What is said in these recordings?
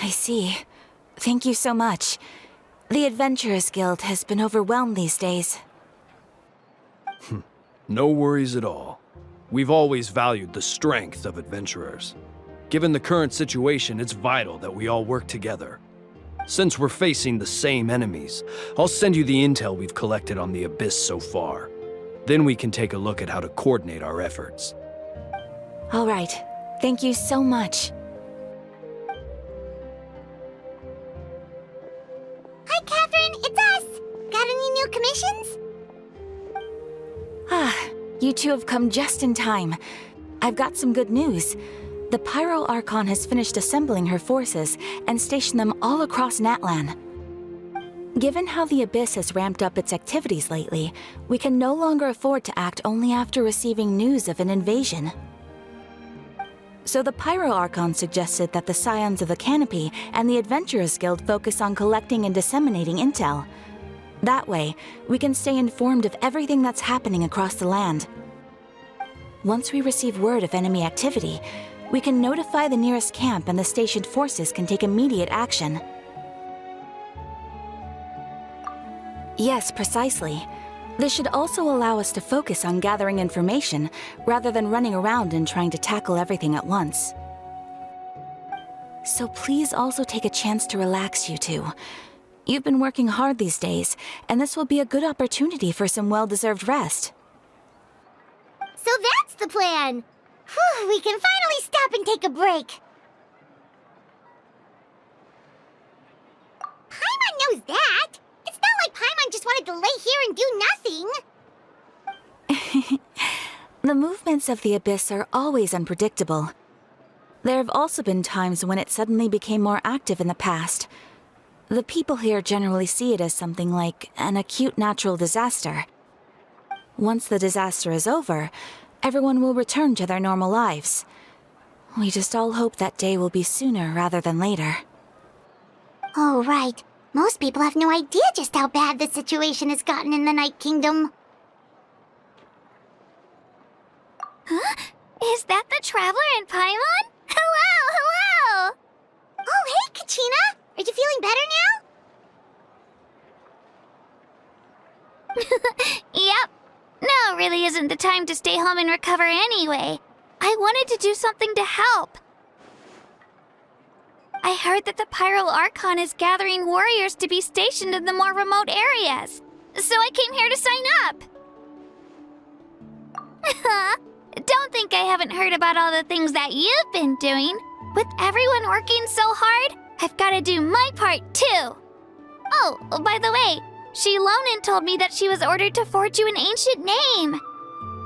I see. Thank you so much. The Adventurers Guild has been overwhelmed these days. No worries at all. We've always valued the strength of adventurers. Given the current situation, it's vital that we all work together. Since we're facing the same enemies, I'll send you the intel we've collected on the Abyss so far. Then we can take a look at how to coordinate our efforts. All right. Thank you so much. Hi, Catherine. It's us. Got any new commissions? You two have come just in time. I've got some good news. The Pyro Archon has finished assembling her forces and stationed them all across Natlan. Given how the Abyss has ramped up its activities lately, we can no longer afford to act only after receiving news of an invasion. So the Pyro Archon suggested that the Scions of the Canopy and the Adventurers Guild focus on collecting and disseminating intel. That way, we can stay informed of everything that's happening across the land. Once we receive word of enemy activity, we can notify the nearest camp and the stationed forces can take immediate action. Yes, precisely. This should also allow us to focus on gathering information rather than running around and trying to tackle everything at once. So please also take a chance to relax, you two. You've been working hard these days, and this will be a good opportunity for some well-deserved rest. So that's the plan. Whew, we can finally stop and take a break. Paimon knows that. It's not like Paimon just wanted to lay here and do nothing. The movements of the Abyss are always unpredictable. There have also been times when it suddenly became more active in the past. The people here generally see it as something like an acute natural disaster. Once the disaster is over, everyone will return to their normal lives. We just all hope that day will be sooner rather than later. Oh, right. Most people have no idea just how bad the situation has gotten in the Night Kingdom. Huh? Is that the Traveler and Paimon? Hello! Oh, hey, Kachina! Are you feeling better now? Yep. Now really isn't the time to stay home and recover anyway. I wanted to do something to help. I heard that the Pyro Archon is gathering warriors to be stationed in the more remote areas. So I came here to sign up. Don't think I haven't heard about all the things that you've been doing. With everyone working so hard, I've got to do my part too. Oh, by the way, Shilonin told me that she was ordered to forge you an ancient name.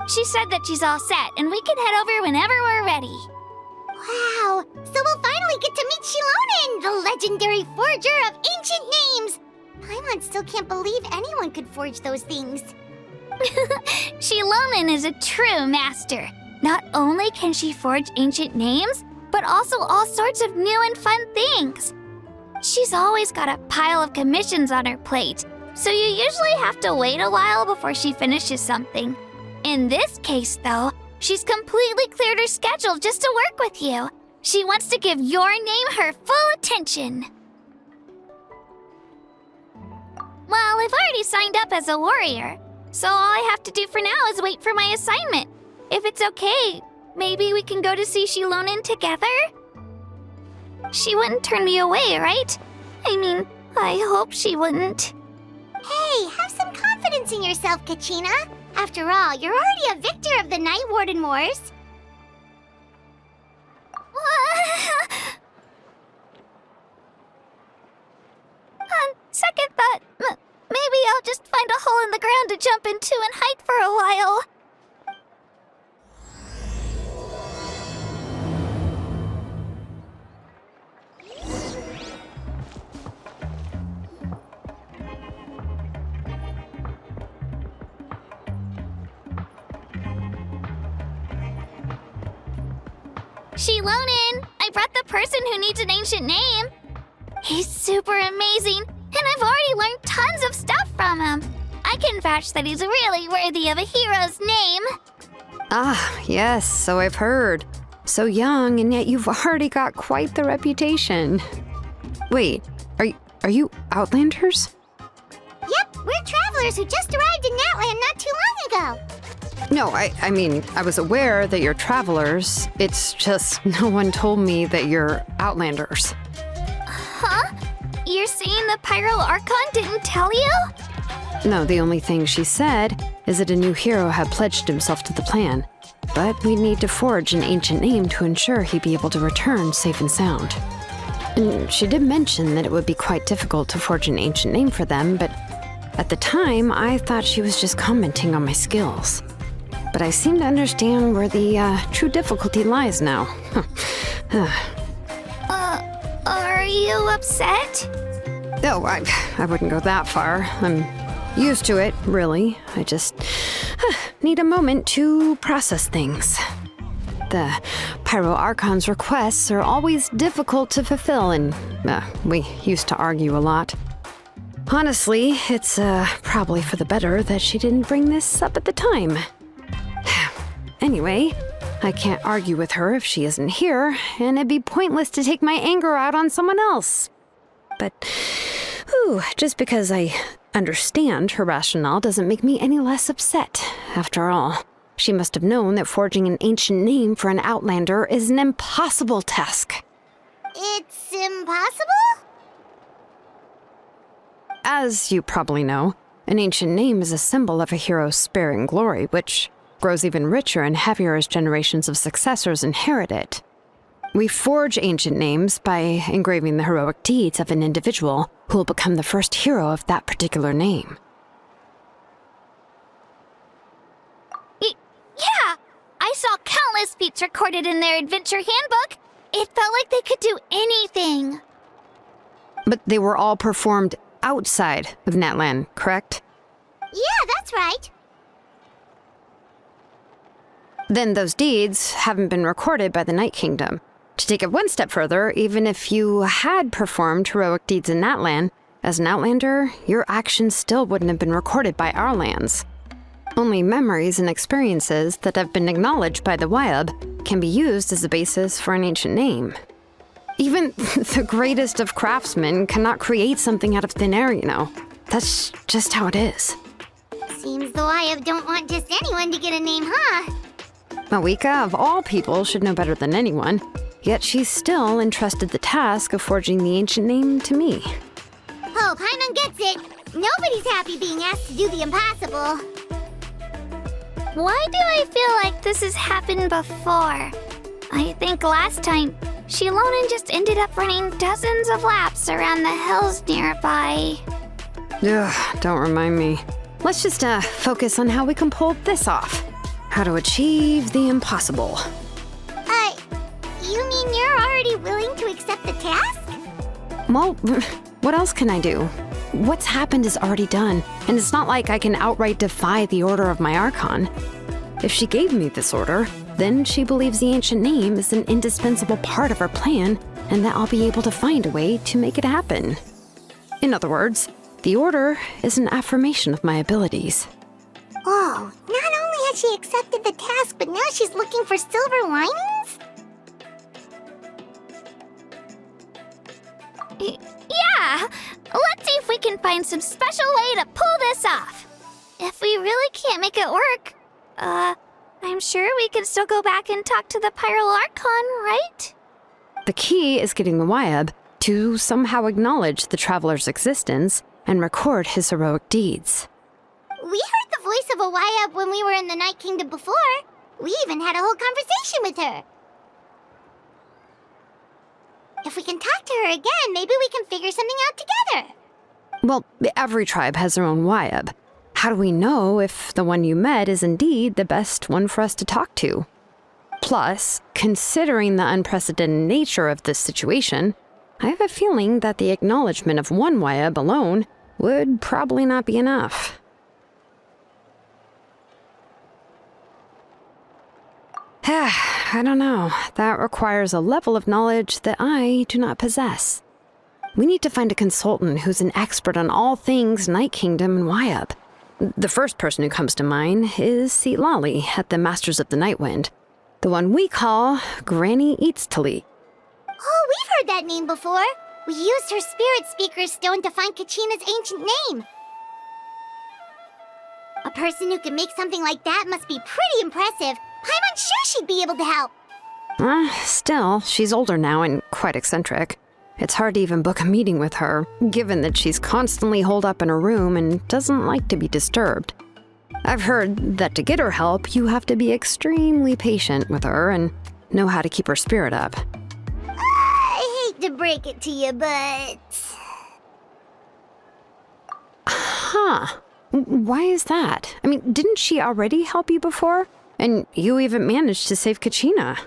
She said that she's all set and we can head over whenever we're ready. Wow, so we'll finally get to meet Shilonin, the legendary forger of ancient names. Paimon still can't believe anyone could forge those things. Shilonin is a true master. Not only can she forge ancient names, but also all sorts of new and fun things. She's always got a pile of commissions on her plate, so you usually have to wait a while before she finishes something. In this case, though, she's completely cleared her schedule just to work with you. She wants to give your name her full attention. Well, I've already signed up as a warrior, so all I have to do for now is wait for my assignment. If it's okay, maybe we can go to see Shilonin together? She wouldn't turn me away, right? I mean, I hope she wouldn't. Hey, have some confidence in yourself, Kachina. After all, you're already a victor of the Night Warden Wars. On second thought, maybe I'll just find a hole in the ground to jump into and hide for a while. Shilonin, I brought the person who needs an ancient name. He's super amazing, and I've already learned tons of stuff from him. I can vouch that he's really worthy of a hero's name. Ah, yes, so I've heard. So young, and yet you've already got quite the reputation. Wait, are you Outlanders? Yep, we're travelers who just arrived in Natlan not too long ago. No, I mean, I was aware that you're travelers. It's just no one told me that you're Outlanders. Huh? You're saying the Pyro Archon didn't tell you? No, the only thing she said is that a new hero had pledged himself to the plan. But we'd need to forge an ancient name to ensure he'd be able to return safe and sound. And she did mention that it would be quite difficult to forge an ancient name for them, but at the time, I thought she was just commenting on my skills. But I seem to understand where the true difficulty lies now. Are you upset? No, I wouldn't go that far. I'm used to it, really. I just need a moment to process things. The Pyro Archon's requests are always difficult to fulfill, and we used to argue a lot. Honestly, it's probably for the better that she didn't bring this up at the time. Anyway, I can't argue with her if she isn't here, and it'd be pointless to take my anger out on someone else. But, just because I understand her rationale doesn't make me any less upset. After all, she must have known that forging an ancient name for an Outlander is an impossible task. It's impossible? As you probably know, an ancient name is a symbol of a hero's spirit and glory, which grows even richer and heavier as generations of successors inherit it. We forge ancient names by engraving the heroic deeds of an individual who will become the first hero of that particular name. Yeah! I saw countless feats recorded in their adventure handbook. It felt like they could do anything. But they were all performed outside of Natlan, correct? Yeah, that's right. Then those deeds haven't been recorded by the Night Kingdom. To take it one step further, even if you had performed heroic deeds in Natlan, as an Outlander, your actions still wouldn't have been recorded by our lands. Only memories and experiences that have been acknowledged by the Wyab can be used as a basis for an ancient name. Even the greatest of craftsmen cannot create something out of thin air, you know. That's just how it is. Seems the Wyab don't want just anyone to get a name, huh? Mawika, of all people, should know better than anyone, yet she's still entrusted the task of forging the ancient name to me. Oh, Paimon gets it. Nobody's happy being asked to do the impossible. Why do I feel like this has happened before? I think last time, Shilonen just ended up running dozens of laps around the hills nearby. Ugh, don't remind me. Let's just focus on how we can pull this off. How to achieve the impossible. You mean you're already willing to accept the task? Well, what else can I do? What's happened is already done, and it's not like I can outright defy the order of my Archon. If she gave me this order, then she believes the ancient name is an indispensable part of her plan, and that I'll be able to find a way to make it happen. In other words, the order is an affirmation of my abilities. Oh, not only has she accepted the task, but now she's looking for silver linings? Yeah! Let's see if we can find some special way to pull this off. If we really can't make it work, I'm sure we can still go back and talk to the Pyro Archon, right? The key is getting the Wyab to somehow acknowledge the traveler's existence and record his heroic deeds. We heard the voice of a Wyab when we were in the Night Kingdom before. We even had a whole conversation with her. If we can talk to her again, maybe we can figure something out together. Well, every tribe has their own Wyab. How do we know if the one you met is indeed the best one for us to talk to? Plus, considering the unprecedented nature of this situation, I have a feeling that the acknowledgement of one Wyab alone would probably not be enough. I don't know. That requires a level of knowledge that I do not possess. We need to find a consultant who's an expert on all things Night Kingdom and Wyab. The first person who comes to mind is Lali at the Masters of the Nightwind, the one we call Granny Eats to Lead. Oh, we've heard that name before. We used her spirit speaker stone to find Kachina's ancient name. A person who can make something like that must be pretty impressive. I'm unsure she'd be able to help. Still, she's older now and quite eccentric. It's hard to even book a meeting with her, given that she's constantly holed up in her room and doesn't like to be disturbed. I've heard that to get her help, you have to be extremely patient with her and know how to keep her spirit up. I hate to break it to you, but... Huh. Why is that? I mean, didn't she already help you before? And you even managed to save Kachina.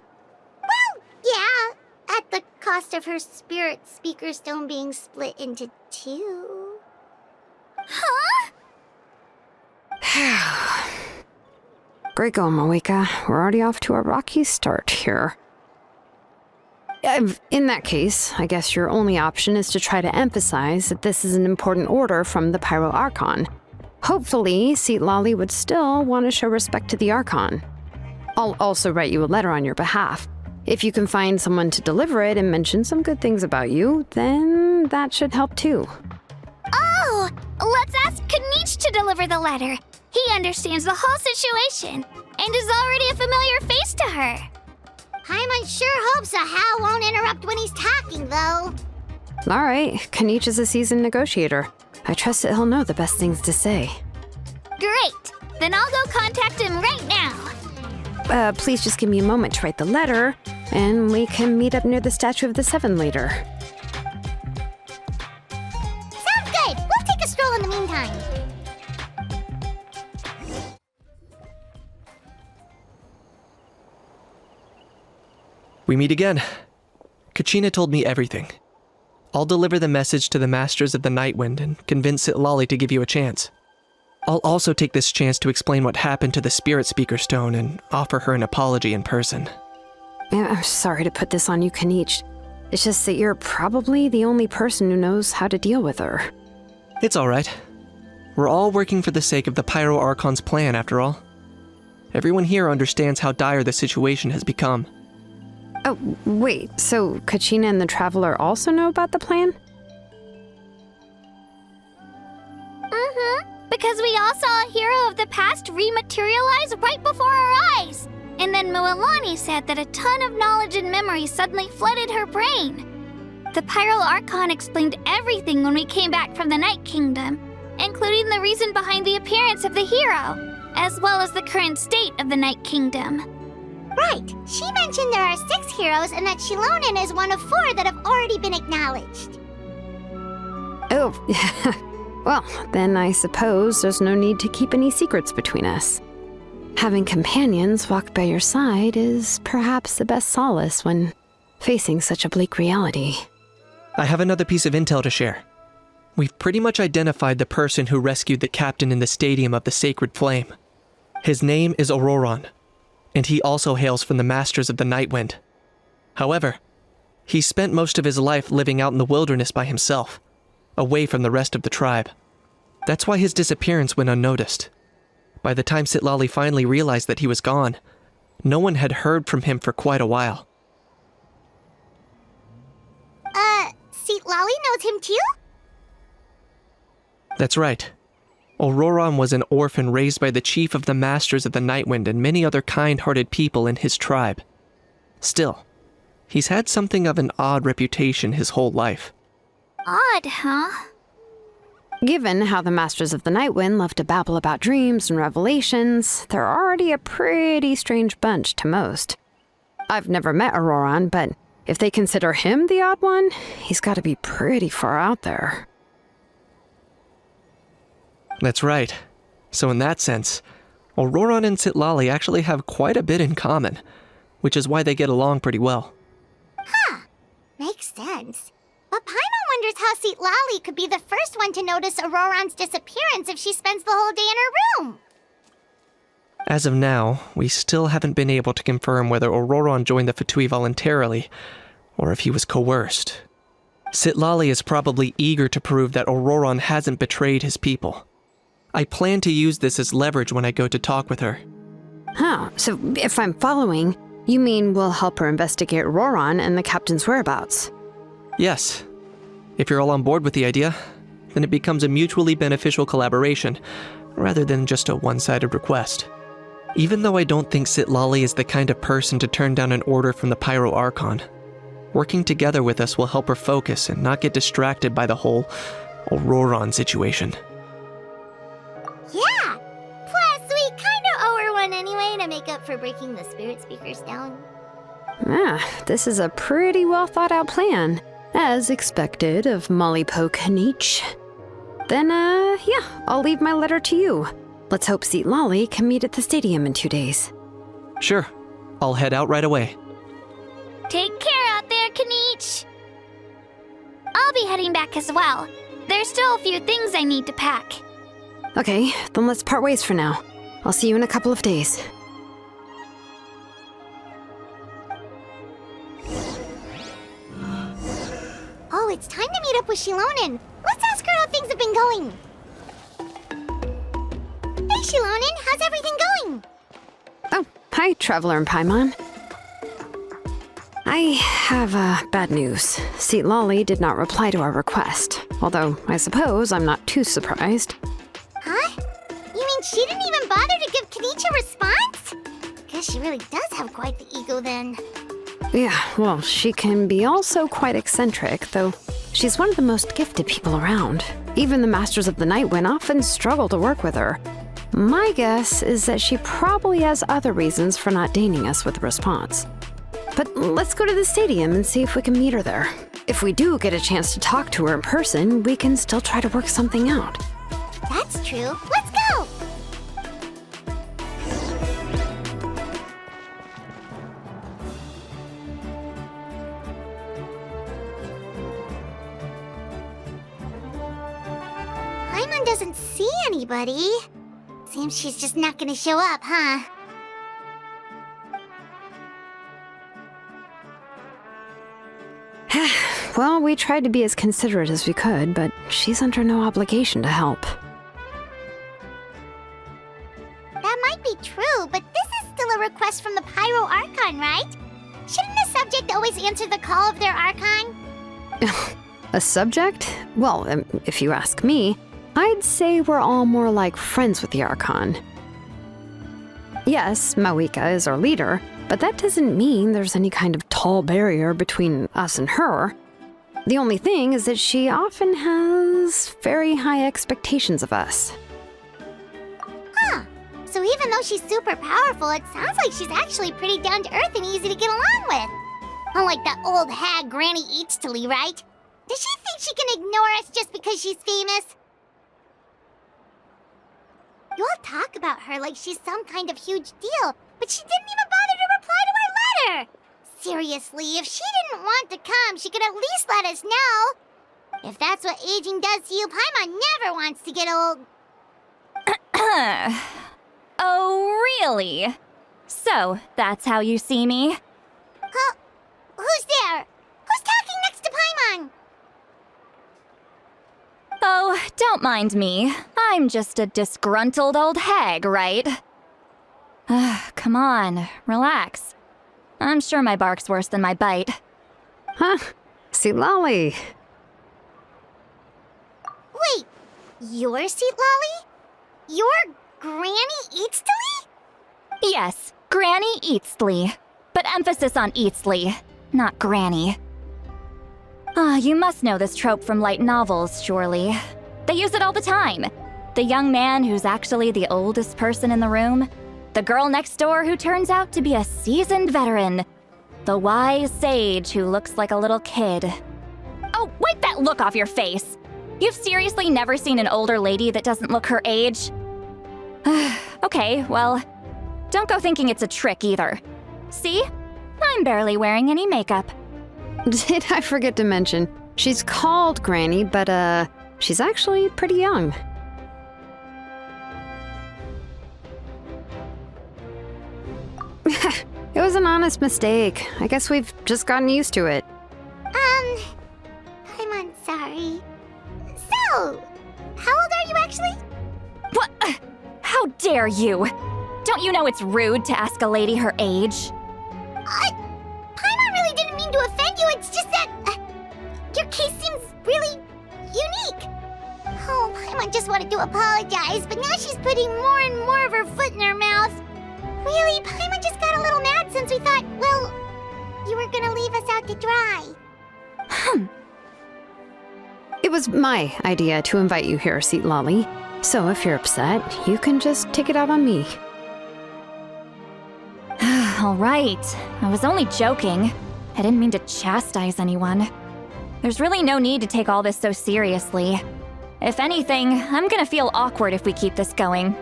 Well, yeah, at the cost of her spirit speaker stone being split into two. Huh? Great going, Moeka. We're already off to a rocky start here. In that case, I guess your only option is to try to emphasize that this is an important order from the Pyro Archon. Hopefully, Lali would still want to show respect to the Archon. I'll also write you a letter on your behalf. If you can find someone to deliver it and mention some good things about you, then that should help too. Oh, let's ask Kanich to deliver the letter. He understands the whole situation and is already a familiar face to her. Paimon sure hopes a Hal won't interrupt when he's talking, though. All right, Kanich is a seasoned negotiator. I trust that he'll know the best things to say. Great. Then I'll go contact him right now. Please just give me a moment to write the letter, and we can meet up near the Statue of the Seven later. Sounds good. We'll take a stroll in the meantime. We meet again. Kachina told me everything. I'll deliver the message to the Masters of the Nightwind and convince Lali to give you a chance. I'll also take this chance to explain what happened to the Spirit Speaker Stone and offer her an apology in person. I'm sorry to put this on you, Kanich. It's just that you're probably the only person who knows how to deal with her. It's alright. We're all working for the sake of the Pyro Archon's plan, after all. Everyone here understands how dire the situation has become. Oh, wait, so Kachina and the Traveler also know about the plan? Because we all saw a hero of the past rematerialize right before our eyes. And then Mualani said that a ton of knowledge and memory suddenly flooded her brain. The Pyro Archon explained everything when we came back from the Night Kingdom, including the reason behind the appearance of the hero, as well as the current state of the Night Kingdom. Right. She mentioned there are 6 heroes and that Shilonen is one of 4 that have already been acknowledged. Oh, well, then I suppose there's no need to keep any secrets between us. Having companions walk by your side is perhaps the best solace when facing such a bleak reality. I have another piece of intel to share. We've pretty much identified the person who rescued the captain in the Stadium of the Sacred Flame. His name is Auroron, and he also hails from the Masters of the Nightwind. However, he spent most of his life living out in the wilderness by himself, away from the rest of the tribe. That's why his disappearance went unnoticed. By the time Lali finally realized that he was gone, no one had heard from him for quite a while. Lali knows him too? That's right. Auroron was an orphan raised by the chief of the Masters of the Nightwind and many other kind-hearted people in his tribe. Still, he's had something of an odd reputation his whole life. Odd, huh? Given how the Masters of the Nightwind love to babble about dreams and revelations, they're already a pretty strange bunch to most. I've never met Auroron, but if they consider him the odd one, he's got to be pretty far out there. That's right. So in that sense, Auroron and Lali actually have quite a bit in common, which is why they get along pretty well. Huh. Makes sense. But Paimon wonders how Lali could be the first one to notice Auroron's disappearance if she spends the whole day in her room. As of now, we still haven't been able to confirm whether Auroron joined the Fatui voluntarily, or if he was coerced. Lali is probably eager to prove that Auroron hasn't betrayed his people. I plan to use this as leverage when I go to talk with her. Oh, so if I'm following, you mean we'll help her investigate Auroron and the captain's whereabouts? Yes. If you're all on board with the idea, then it becomes a mutually beneficial collaboration, rather than just a one-sided request. Even though I don't think Sitlali is the kind of person to turn down an order from the Pyro Archon, working together with us will help her focus and not get distracted by the whole Auroron situation. Yeah! Plus, we kinda owe her one anyway to make up for breaking the spirit speakers down. This is a pretty well thought out plan, as expected of Molly Poke Nietzsche. Then, I'll leave my letter to you. Let's hope Sitlali can meet at the stadium in 2 days. Sure, I'll head out right away. Take care out there, Kaniche. I'll be heading back as well. There's still a few things I need to pack. Okay, then let's part ways for now. I'll see you in a couple of days. Oh, it's time to meet up with Shilonen. Let's ask her how things have been going. Hey, Shilonen, how's everything going? Oh, hi, Traveler and Paimon. I have bad news. Sitlali did not reply to our request, although I suppose I'm not too surprised. Huh? You mean she didn't even bother to give Kaniche a response? Guess she really does have quite the ego then. Yeah, well, she can be also quite eccentric, though she's one of the most gifted people around. Even the Masters of the Nightwind often struggle to work with her. My guess is that she probably has other reasons for not deigning us with a response. But let's go to the stadium and see if we can meet her there. If we do get a chance to talk to her in person, we can still try to work something out. That's true. Let's go! Paimon doesn't see anybody. Seems she's just not gonna show up, huh? Well, we tried to be as considerate as we could, but she's under no obligation to help. That might be true, but this is still a request from the Pyro Archon, right? Shouldn't a subject always answer the call of their Archon? A subject? Well, if you ask me, I'd say we're all more like friends with the Archon. Yes, Mawika is our leader, but that doesn't mean there's any kind of tall barrier between us and her. The only thing is that she often has very high expectations of us. Huh. So even though she's super powerful, it sounds like she's actually pretty down to earth and easy to get along with. Unlike that old hag Granny Eatstily, right? Does she think she can ignore us just because she's famous? You all talk about her like she's some kind of huge deal, but she didn't even bother to reply to our letter! Seriously, if she didn't want to come, she could at least let us know. If that's what aging does to you, Paimon never wants to get old. Oh, really? So, that's how you see me? Huh? Who's there? Who's talking next to Paimon? Oh, don't mind me. I'm just a disgruntled old hag, right? Come on, relax. I'm sure my bark's worse than my bite. Huh? Sitlali. Wait, you're Sitlali? You're Granny Eatstily? Yes, Granny Eatstly. But emphasis on Eatstly, not Granny. You must know this trope from light novels, surely. They use it all the time. The young man who's actually the oldest person in the room. The girl next door who turns out to be a seasoned veteran. The wise sage who looks like a little kid. Oh, wipe that look off your face! You've seriously never seen an older lady that doesn't look her age? Okay, well, don't go thinking it's a trick either. See? I'm barely wearing any makeup. Did I forget to mention, she's called Granny, but she's actually pretty young. It was an honest mistake. I guess we've just gotten used to it. I'm sorry. So, how old are you actually? What? How dare you? Don't you know it's rude to ask a lady her age? Paimon really didn't mean to offend you, it's just that... you're case seems really unique. Oh, Paimon just wanted to apologize, but now she's putting more and more of her foot in her mouth. Really, Paimon just got a little mad since we thought, well, you were gonna leave us out to dry. It was my idea to invite you here, Seat Lolly. So if you're upset, you can just take it out on me. All right. I was only joking. I didn't mean to chastise anyone. There's really no need to take all this so seriously. If anything, I'm gonna feel awkward if we keep this going.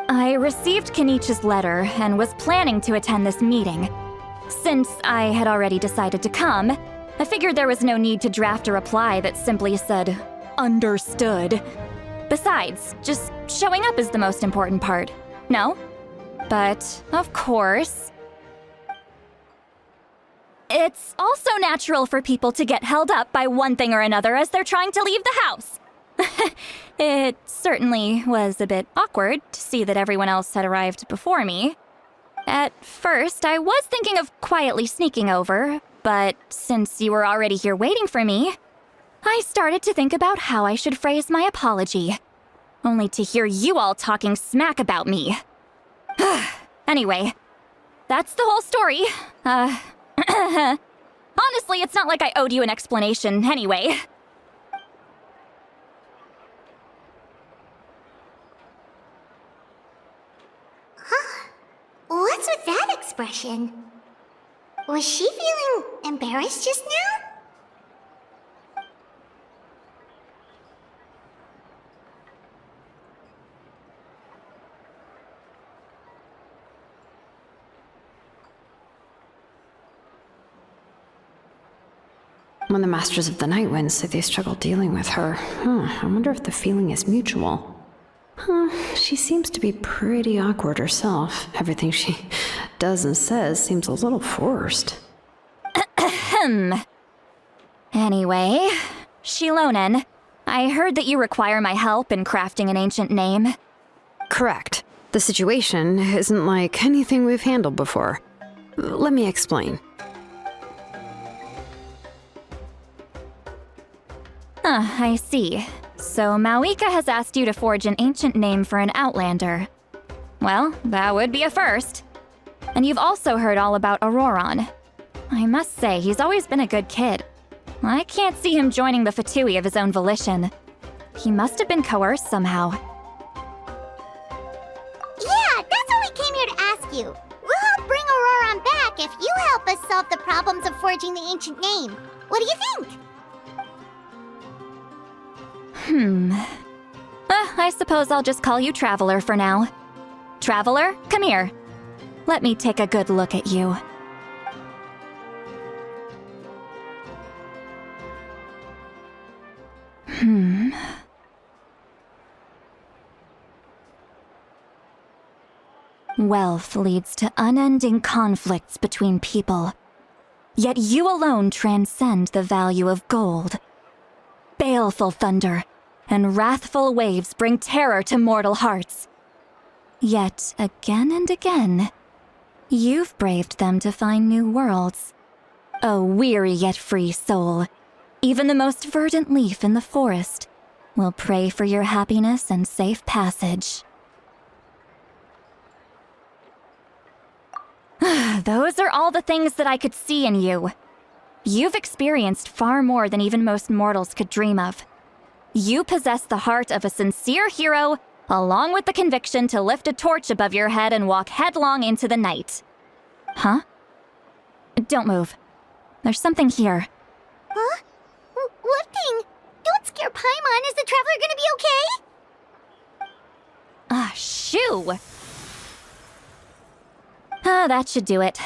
I received Kenichi's letter and was planning to attend this meeting. Since I had already decided to come, I figured there was no need to draft a reply that simply said, "Understood." Besides, just showing up is the most important part, no? But, of course, it's also natural for people to get held up by one thing or another as they're trying to leave the house. It certainly was a bit awkward to see that everyone else had arrived before me. At first, I was thinking of quietly sneaking over, but since you were already here waiting for me, I started to think about how I should phrase my apology, only to hear you all talking smack about me. Anyway, that's the whole story. Honestly, it's not like I owed you an explanation anyway. What's with that expression? Was she feeling embarrassed just now? When the Masters of the Night Wind say they struggle dealing with her, I wonder if the feeling is mutual. She seems to be pretty awkward herself. Everything she does and says seems a little forced. Anyway, Shilonen, I heard that you require my help in crafting an ancient name. Correct. The situation isn't like anything we've handled before. Let me explain. I see. So Mauika has asked you to forge an ancient name for an Outlander. Well, that would be a first. And you've also heard all about Auroron. I must say, he's always been a good kid. I can't see him joining the Fatui of his own volition. He must have been coerced somehow. Yeah, that's what we came here to ask you. We'll help bring Auroron back if you help us solve the problems of forging the ancient name. What do you think? I suppose I'll just call you Traveler for now. Traveler, come here. Let me take a good look at you. Wealth leads to unending conflicts between people. Yet you alone transcend the value of gold. Baleful thunder and wrathful waves bring terror to mortal hearts. Yet again and again, you've braved them to find new worlds. O weary yet free soul, even the most verdant leaf in the forest will pray for your happiness and safe passage. Those are all the things that I could see in you. You've experienced far more than even most mortals could dream of. You possess the heart of a sincere hero, along with the conviction to lift a torch above your head and walk headlong into the night. Huh? Don't move. There's something here. Huh? What thing? Don't scare Paimon. Is the Traveler gonna be okay? Shoo! That should do it.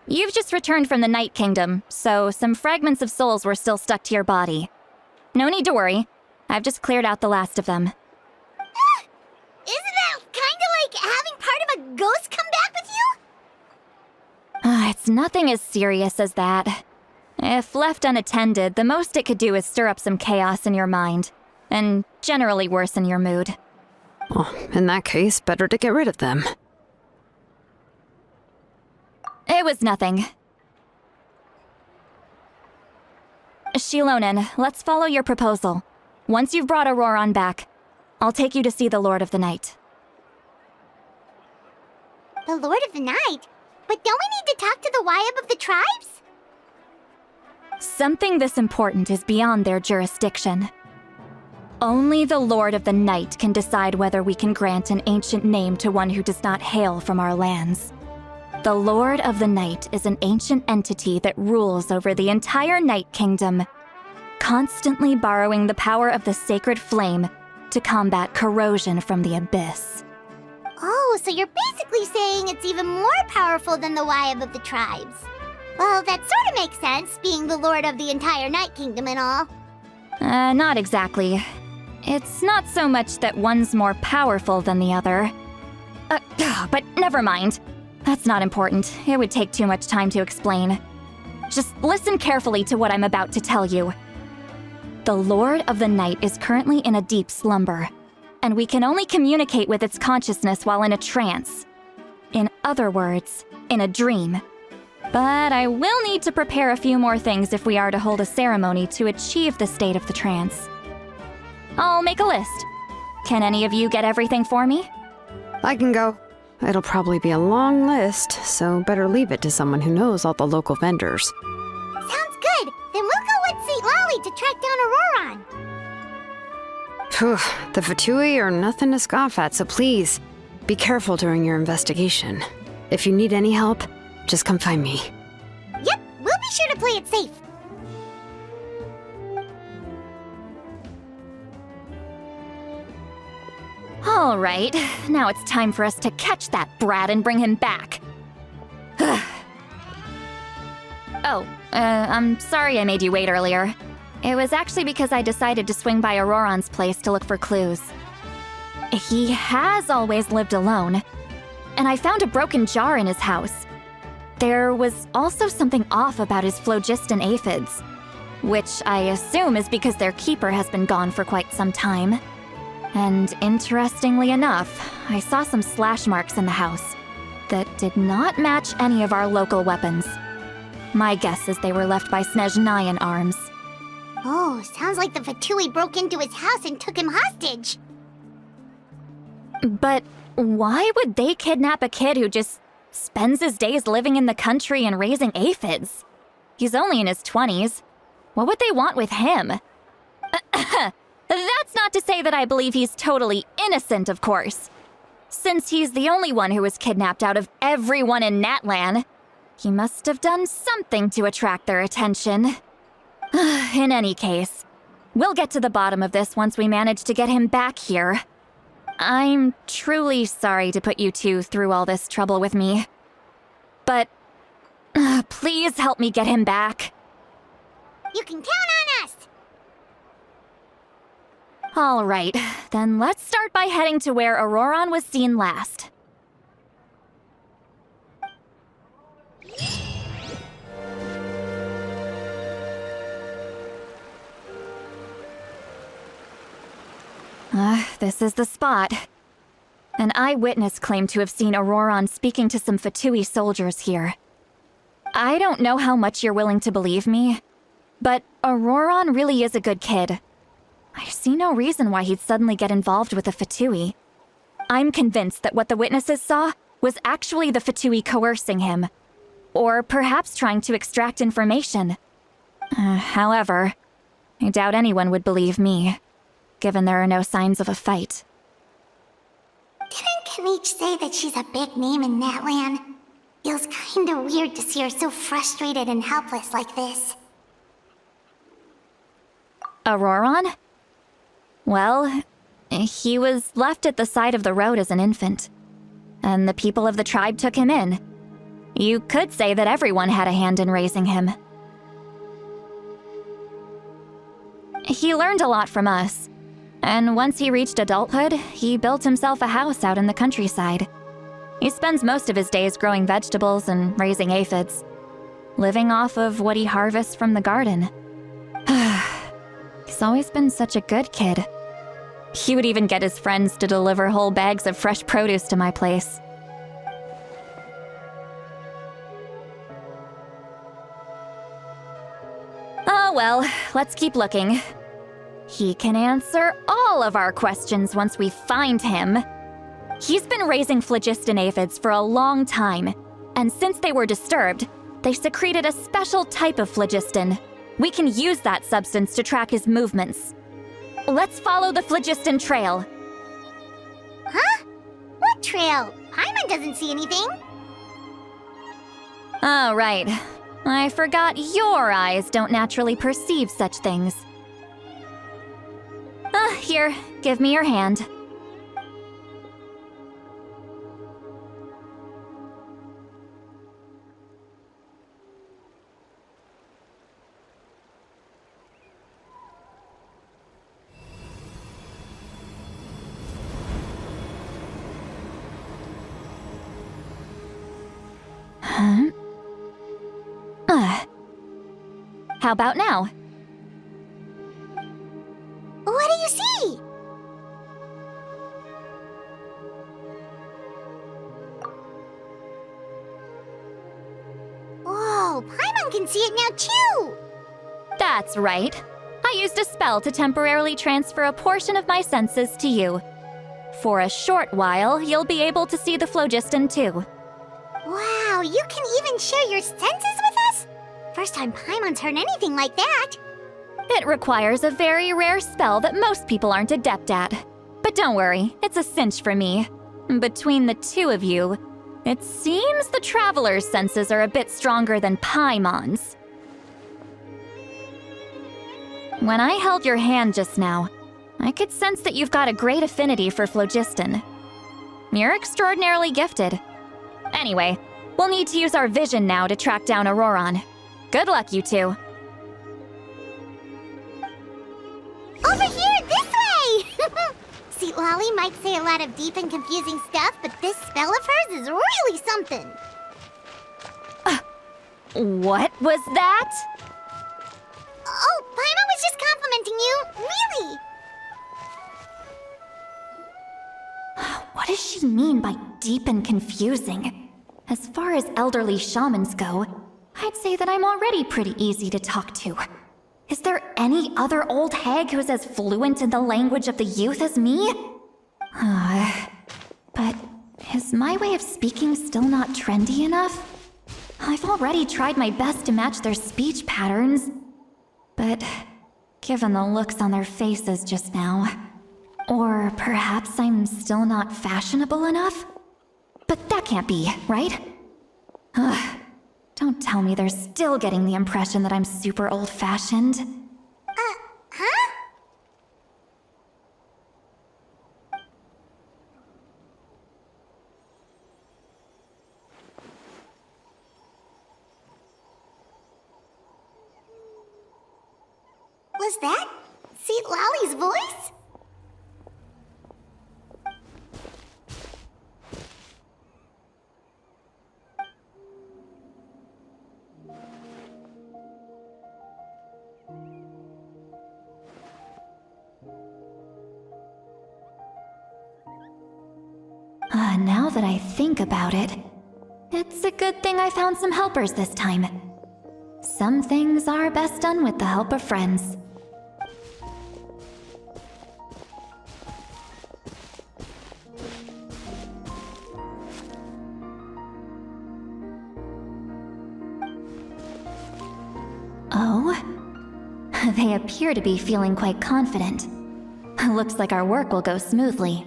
You've just returned from the Night Kingdom, so some fragments of souls were still stuck to your body. No need to worry. I've just cleared out the last of them. Isn't that kinda like having part of a ghost come back with you? It's nothing as serious as that. If left unattended, the most it could do is stir up some chaos in your mind, and generally worsen your mood. Well, in that case, better to get rid of them. It was nothing. Shilonen, let's follow your proposal. Once you've brought Auroron back, I'll take you to see the Lord of the Night. The Lord of the Night? But don't we need to talk to the Wyab of the tribes? Something this important is beyond their jurisdiction. Only the Lord of the Night can decide whether we can grant an ancient name to one who does not hail from our lands. The Lord of the Night is an ancient entity that rules over the entire Night Kingdom, constantly borrowing the power of the sacred flame to combat corrosion from the abyss. Oh, so you're basically saying it's even more powerful than the Wyab of the tribes. Well, that sort of makes sense, being the lord of the entire Night Kingdom and all. Not exactly. It's not so much that one's more powerful than the other. But never mind. That's not important. It would take too much time to explain. Just listen carefully to what I'm about to tell you. The Lord of the Night is currently in a deep slumber, and we can only communicate with its consciousness while in a trance. In other words, in a dream. But I will need to prepare a few more things if we are to hold a ceremony to achieve the state of the trance. I'll make a list. Can any of you get everything for me? I can go. It'll probably be a long list, so better leave it to someone who knows all the local vendors. Sounds good. Then we'll go with St. Lolly to track down Auroron. Phew, the Fatui are nothing to scoff at, so please, be careful during your investigation. If you need any help, just come find me. Yep, we'll be sure to play it safe. All right, now it's time for us to catch that brat and bring him back. I'm sorry I made you wait earlier. It was actually because I decided to swing by Auroron's place to look for clues. He has always lived alone, and I found a broken jar in his house. There was also something off about his phlogiston aphids, which I assume is because their keeper has been gone for quite some time. And interestingly enough, I saw some slash marks in the house that did not match any of our local weapons. My guess is they were left by Snezhnayan arms. Oh, sounds like the Fatui broke into his house and took him hostage. But why would they kidnap a kid who just spends his days living in the country and raising aphids? He's only in his 20s. What would they want with him? That's not to say that I believe he's totally innocent, of course. Since he's the only one who was kidnapped out of everyone in Natlan, he must have done something to attract their attention. In any case, we'll get to the bottom of this once we manage to get him back here. I'm truly sorry to put you two through all this trouble with me. But please help me get him back. You can count on us! All right, then let's start by heading to where Auroron was seen last. This is the spot. An eyewitness claimed to have seen Auroron speaking to some Fatui soldiers here. I don't know how much you're willing to believe me, but Auroron really is a good kid. I see no reason why he'd suddenly get involved with the Fatui. I'm convinced that what the witnesses saw was actually the Fatui coercing him, or perhaps trying to extract information. However, I doubt anyone would believe me, given there are no signs of a fight. Didn't Kanich say that she's a big name in Natlan? Feels kinda weird to see her so frustrated and helpless like this. Auroron? Well, he was left at the side of the road as an infant, and the people of the tribe took him in. You could say that everyone had a hand in raising him. He learned a lot from us, and once he reached adulthood, he built himself a house out in the countryside. He spends most of his days growing vegetables and raising aphids, living off of what he harvests from the garden. He's always been such a good kid. He would even get his friends to deliver whole bags of fresh produce to my place. Oh well, let's keep looking. He can answer all of our questions once we find him. He's been raising phlogiston aphids for a long time, and since they were disturbed, they secreted a special type of phlogiston. We can use that substance to track his movements. Let's follow the phlogiston trail. Huh? What trail? Paimon doesn't see anything. Oh, right. I forgot your eyes don't naturally perceive such things. Here, give me your hand. How about now? What do you see? Whoa, Paimon can see it now too! That's right. I used a spell to temporarily transfer a portion of my senses to you. For a short while, you'll be able to see the phlogiston too. Wow, you can even share your senses with us? First time Paimon's heard anything like that. It requires a very rare spell that most people aren't adept at. But don't worry, it's a cinch for me. Between the two of you, it seems the Traveler's senses are a bit stronger than Paimon's. When I held your hand just now, I could sense that you've got a great affinity for phlogiston. You're extraordinarily gifted. Anyway, we'll need to use our vision now to track down Auroron. Good luck, you two. Over here, this way! See, Lolly might say a lot of deep and confusing stuff, but this spell of hers is really something. What was that? Oh, Paimon was just complimenting you, really. What does she mean by deep and confusing? As far as elderly shamans go, I'd say that I'm already pretty easy to talk to. Is there any other old hag who's as fluent in the language of the youth as me? But is my way of speaking still not trendy enough? I've already tried my best to match their speech patterns. But given the looks on their faces just now, or perhaps I'm still not fashionable enough? But that can't be, right? Don't tell me they're still getting the impression that I'm super old-fashioned. Huh? Was that Seat Lolly's voice? Now that I think about it, it's a good thing I found some helpers this time. Some things are best done with the help of friends. Oh? They appear to be feeling quite confident. Looks like our work will go smoothly.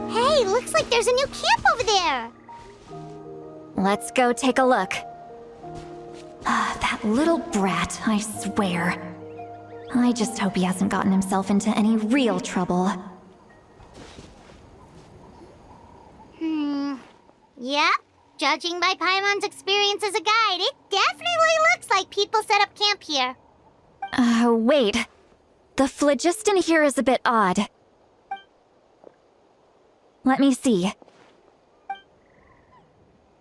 Hey, looks like there's a new camp over there. Let's go take a look. That little brat, I swear. I just hope he hasn't gotten himself into any real trouble. Yep. Judging by Paimon's experience as a guide, it definitely looks like people set up camp here. Wait. The phlogiston here is a bit odd. Let me see.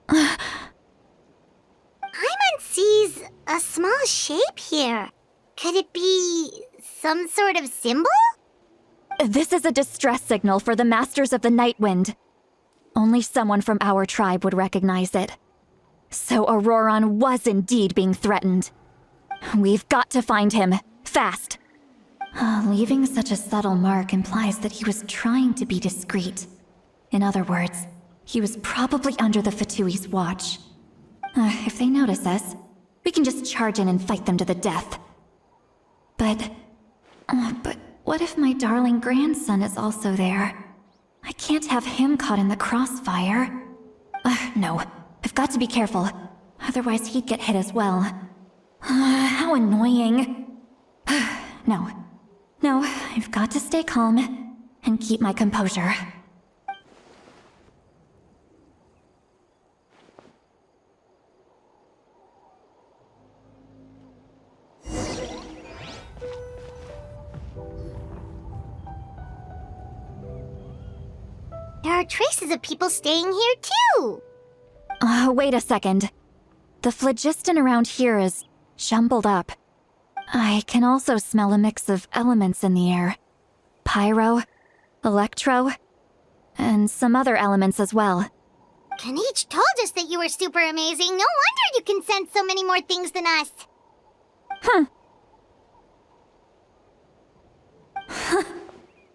Paimon sees a small shape here. Could it be some sort of symbol? This is a distress signal for the Masters of the Night Wind. Only someone from our tribe would recognize it. So Auroron was indeed being threatened. We've got to find him, fast. Leaving such a subtle mark implies that he was trying to be discreet. In other words, he was probably under the Fatui's watch. If they notice us, we can just charge in and fight them to the death. But what if my darling grandson is also there? I can't have him caught in the crossfire. No, I've got to be careful. Otherwise he'd get hit as well. How annoying. No, I've got to stay calm and keep my composure. There are traces of people staying here too! Wait a second. The phlogiston around here is jumbled up. I can also smell a mix of elements in the air. Pyro, electro, and some other elements as well. Kanich told us that you were super amazing. No wonder you can sense so many more things than us.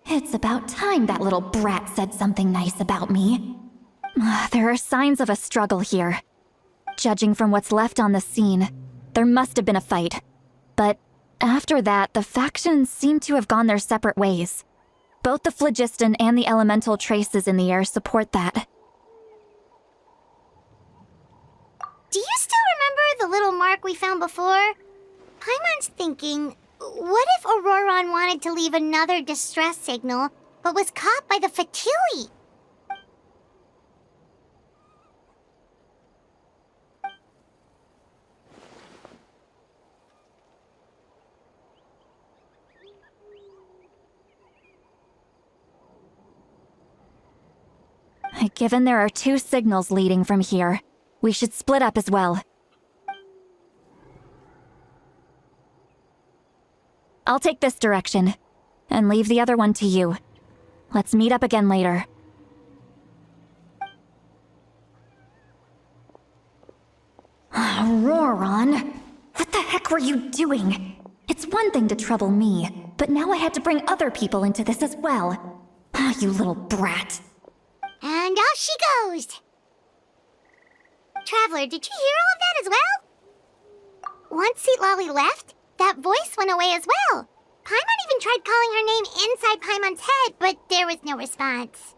It's about time that little brat said something nice about me. There are signs of a struggle here. Judging from what's left on the scene, there must have been a fight. But after that, the factions seem to have gone their separate ways. Both the phlogiston and the elemental traces in the air support that. Do you still remember the little mark we found before? Paimon's thinking, what if Auroron wanted to leave another distress signal, but was caught by the Fatui? Given there are 2 signals leading from here, we should split up as well. I'll take this direction, and leave the other one to you. Let's meet up again later. Auroron! What the heck were you doing? It's one thing to trouble me, but now I had to bring other people into this as well. You little brat. And off she goes! Traveler, did you hear all of that as well? Once Seatlolly left, that voice went away as well. Paimon even tried calling her name inside Paimon's head, but there was no response.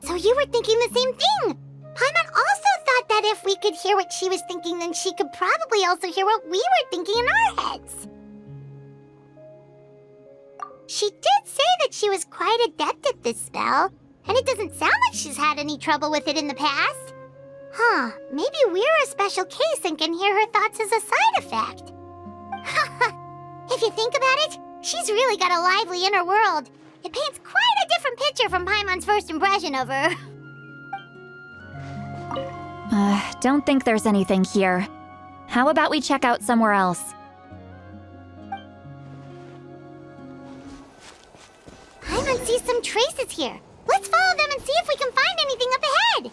So you were thinking the same thing! Paimon also thought that if we could hear what she was thinking, then she could probably also hear what we were thinking in our heads. She did say that she was quite adept at this spell, and it doesn't sound like she's had any trouble with it in the past. Maybe we're a special case and can hear her thoughts as a side effect. If you think about it, she's really got a lively inner world. It paints quite a different picture from Paimon's first impression of her. Don't think there's anything here. How about we check out somewhere else? Paimon sees some traces here. Let's follow them and see if we can find anything up ahead.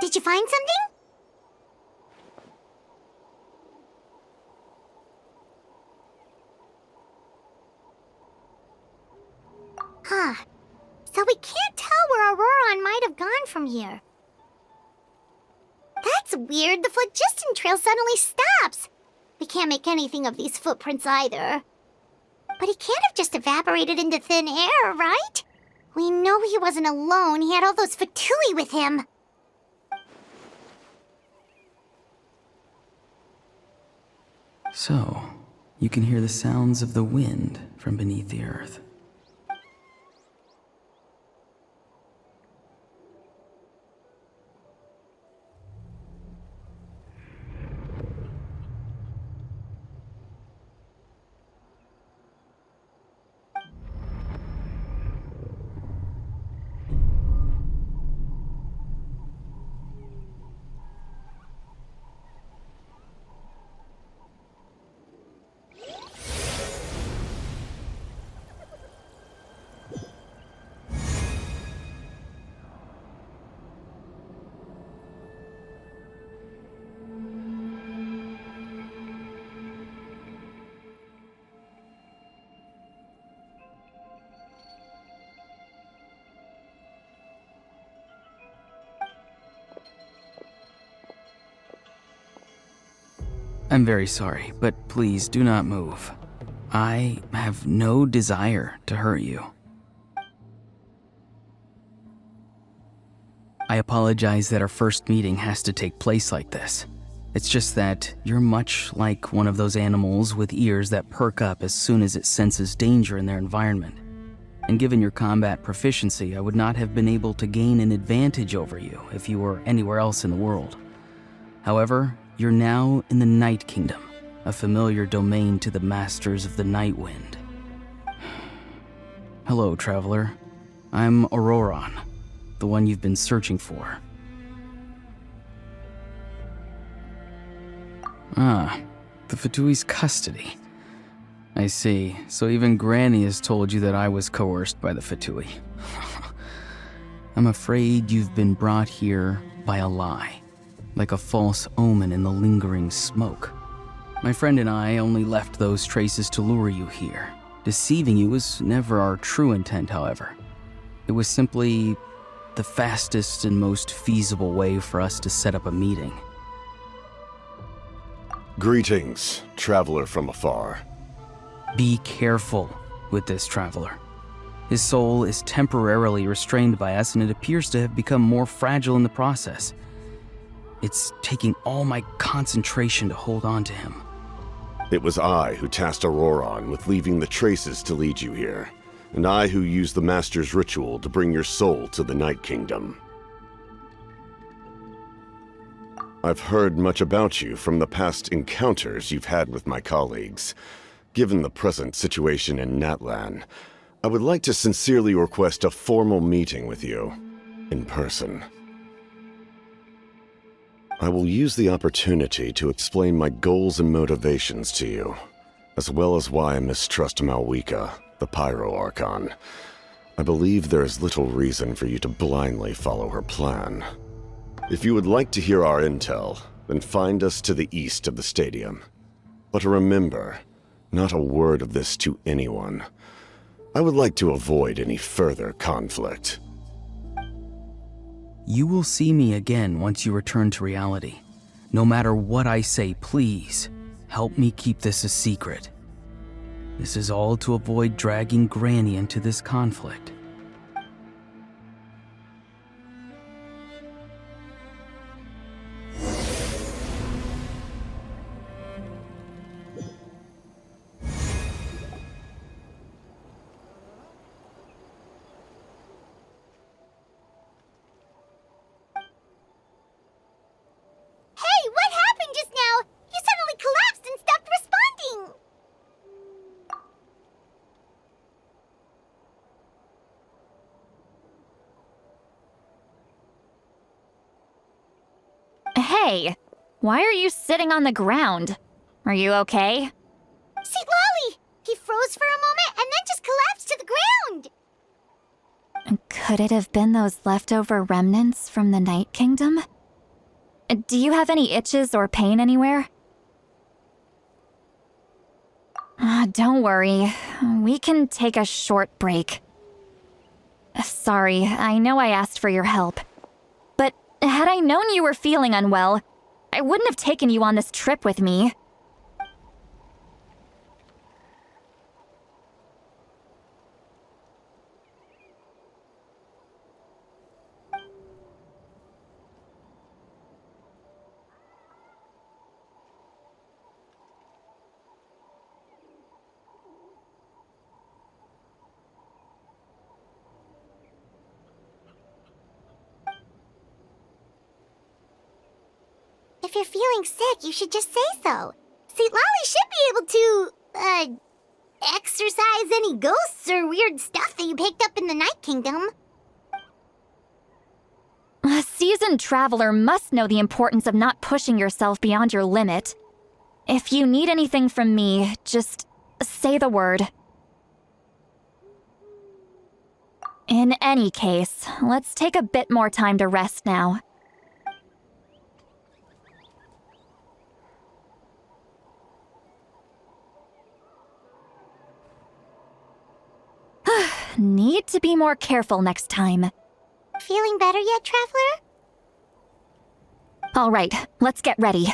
Did you find something? So we can't tell where Auroron might have gone from here. That's weird. The phlogiston trail suddenly stops. We can't make anything of these footprints either. But he can't have just evaporated into thin air, right? We know he wasn't alone. He had all those Fatui with him. So, you can hear the sounds of the wind from beneath the earth. I'm very sorry, but please do not move. I have no desire to hurt you. I apologize that our first meeting has to take place like this. It's just that you're much like one of those animals with ears that perk up as soon as it senses danger in their environment. And given your combat proficiency, I would not have been able to gain an advantage over you if you were anywhere else in the world. However, you're now in the Night Kingdom, a familiar domain to the Masters of the Night Wind. Hello, traveler. I'm Auroron, the one you've been searching for. Ah, the Fatui's custody. I see. So even Granny has told you that I was coerced by the Fatui. I'm afraid you've been brought here by a lie, like a false omen in the lingering smoke. My friend and I only left those traces to lure you here. Deceiving you was never our true intent, however. It was simply the fastest and most feasible way for us to set up a meeting. Greetings, traveler from afar. Be careful with this traveler. His soul is temporarily restrained by us, and it appears to have become more fragile in the process. It's taking all my concentration to hold on to him. It was I who tasked Auroron with leaving the traces to lead you here, and I who used the Master's ritual to bring your soul to the Night Kingdom. I've heard much about you from the past encounters you've had with my colleagues. Given the present situation in Natlan, I would like to sincerely request a formal meeting with you, in person. I will use the opportunity to explain my goals and motivations to you, as well as why I mistrust Malwika, the Pyro Archon. I believe there is little reason for you to blindly follow her plan. If you would like to hear our intel, then find us to the east of the stadium. But remember, not a word of this to anyone. I would like to avoid any further conflict. You will see me again once you return to reality. No matter what I say, please, help me keep this a secret. This is all to avoid dragging Granny into this conflict. Hey, what happened just now? You suddenly collapsed and stopped responding. Hey, why are you sitting on the ground? Are you okay? See, Lolly! He froze for a moment and then just collapsed to the ground! Could it have been those leftover remnants from the Night Kingdom? Do you have any itches or pain anywhere? Don't worry. We can take a short break. Sorry, I know I asked for your help. But had I known you were feeling unwell, I wouldn't have taken you on this trip with me. If you're feeling sick, you should just say so. See, Lolly should be able to, exorcise any ghosts or weird stuff that you picked up in the Night Kingdom. A seasoned traveler must know the importance of not pushing yourself beyond your limit. If you need anything from me, just say the word. In any case, let's take a bit more time to rest now. Need to be more careful next time. Feeling better yet, traveler? All right, let's get ready.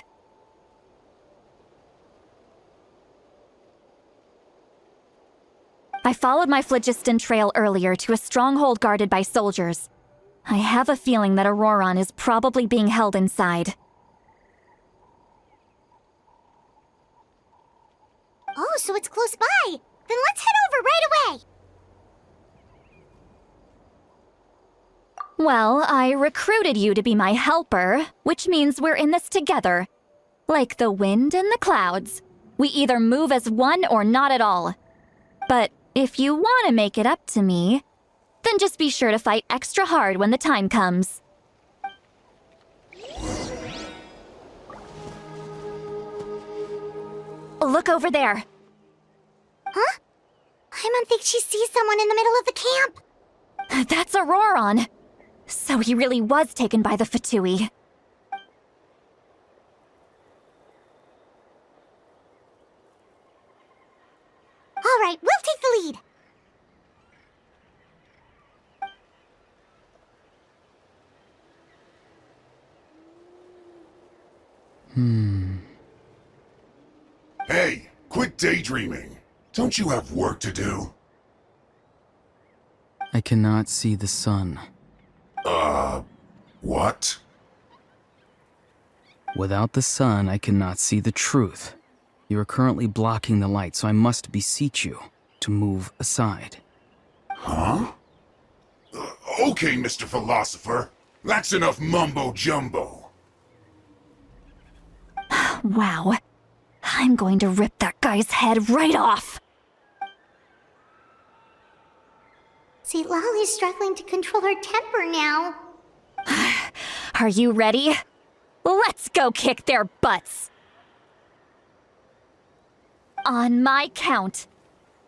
I followed my phlogiston trail earlier to a stronghold guarded by soldiers. I have a feeling that Auroron is probably being held inside. Oh, so it's close by. Then let's head over right away. Well, I recruited you to be my helper, which means we're in this together. Like the wind and the clouds. We either move as one or not at all. But if you want to make it up to me, then just be sure to fight extra hard when the time comes. Look over there. Huh? Paimon thinks she sees someone in the middle of the camp. That's Auroron. So he really was taken by the Fatui. All right, we'll take the lead. Hey, quit daydreaming. Don't you have work to do? I cannot see the sun. What? Without the sun, I cannot see the truth. You are currently blocking the light, so I must beseech you to move aside. Huh? Okay, Mr. Philosopher. That's enough mumbo-jumbo. Wow. I'm going to rip that guy's head right off. See, Lolly's struggling to control her temper now. Are you ready? Let's go kick their butts. On my count.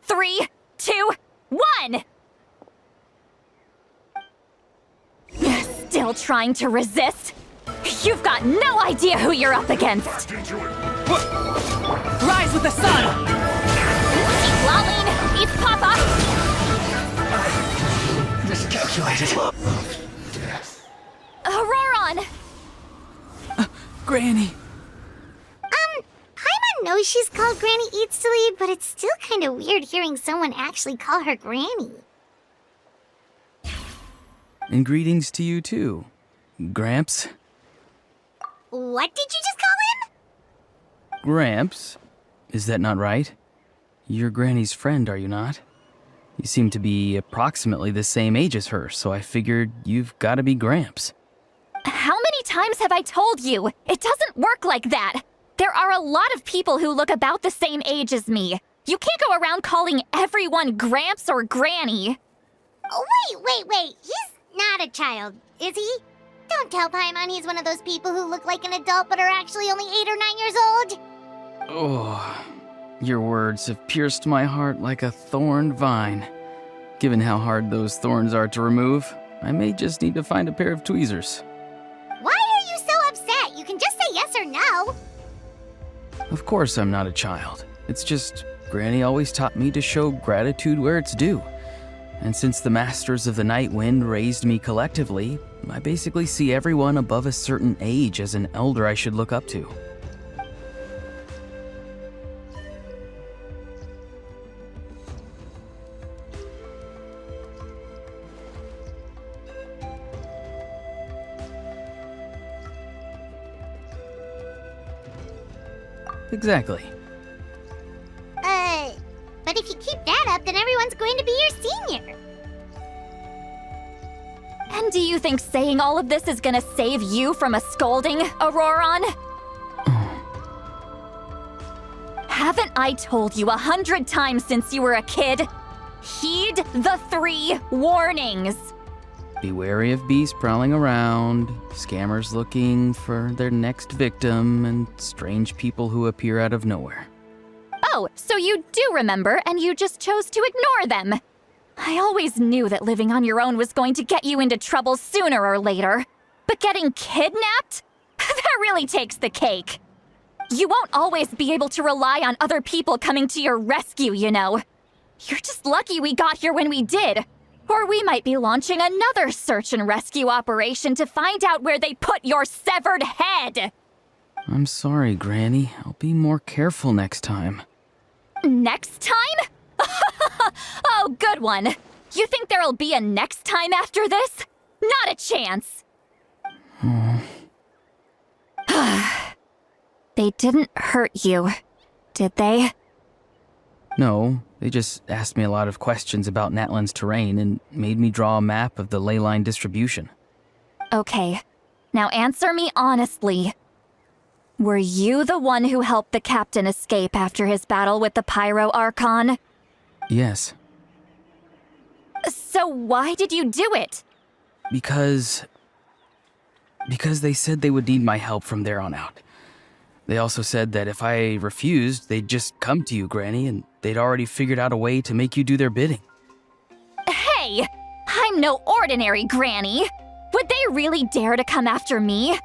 3, 2, 1! Still trying to resist? You've got no idea who you're up against! Rise with the sun! Eat Laline! Eat Papa! Miscalculated. Auroron! Granny! Paimon knows she's called Granny Eatsley, but it's still kind of weird hearing someone actually call her Granny. And greetings to you too, Gramps. What did you just call him? Gramps? Is that not right? You're Granny's friend, are you not? You seem to be approximately the same age as her, so I figured you've got to be Gramps. How many times have I told you? It doesn't work like that. There are a lot of people who look about the same age as me. You can't go around calling everyone Gramps or Granny. Oh, wait. He's not a child, is he? Don't tell Paimon he's one of those people who look like an adult but are actually only 8 or 9 years old. Oh, your words have pierced my heart like a thorn vine. Given how hard those thorns are to remove, I may just need to find a pair of tweezers. Why are you so upset? You can just say yes or no. Of course I'm not a child. It's just Granny always taught me to show gratitude where it's due. And since the Masters of the Night Wind raised me collectively, I basically see everyone above a certain age as an elder I should look up to. Exactly. But if you keep that up, then everyone's going to be your senior. And do you think saying all of this is gonna save you from a scolding, Auroron? Haven't I told you 100 times since you were a kid? Heed the 3 warnings. Be wary of beasts prowling around, scammers looking for their next victim, and strange people who appear out of nowhere. Oh, so you do remember, and you just chose to ignore them. I always knew that living on your own was going to get you into trouble sooner or later. But getting kidnapped? That really takes the cake. You won't always be able to rely on other people coming to your rescue, you know. You're just lucky we got here when we did. Or we might be launching another search and rescue operation to find out where they put your severed head. I'm sorry, Granny. I'll be more careful next time. Next time? Oh, good one. You think there'll be a next time after this? Not a chance. They didn't hurt you, did they? No, they just asked me a lot of questions about Natlan's terrain and made me draw a map of the ley line distribution. Okay, now answer me honestly. Were you the one who helped the captain escape after his battle with the Pyro Archon? Yes. So why did you do it? Because they said they would need my help from there on out. They also said that if I refused, they'd just come to you, Granny, and they'd already figured out a way to make you do their bidding. Hey! I'm no ordinary Granny! Would they really dare to come after me?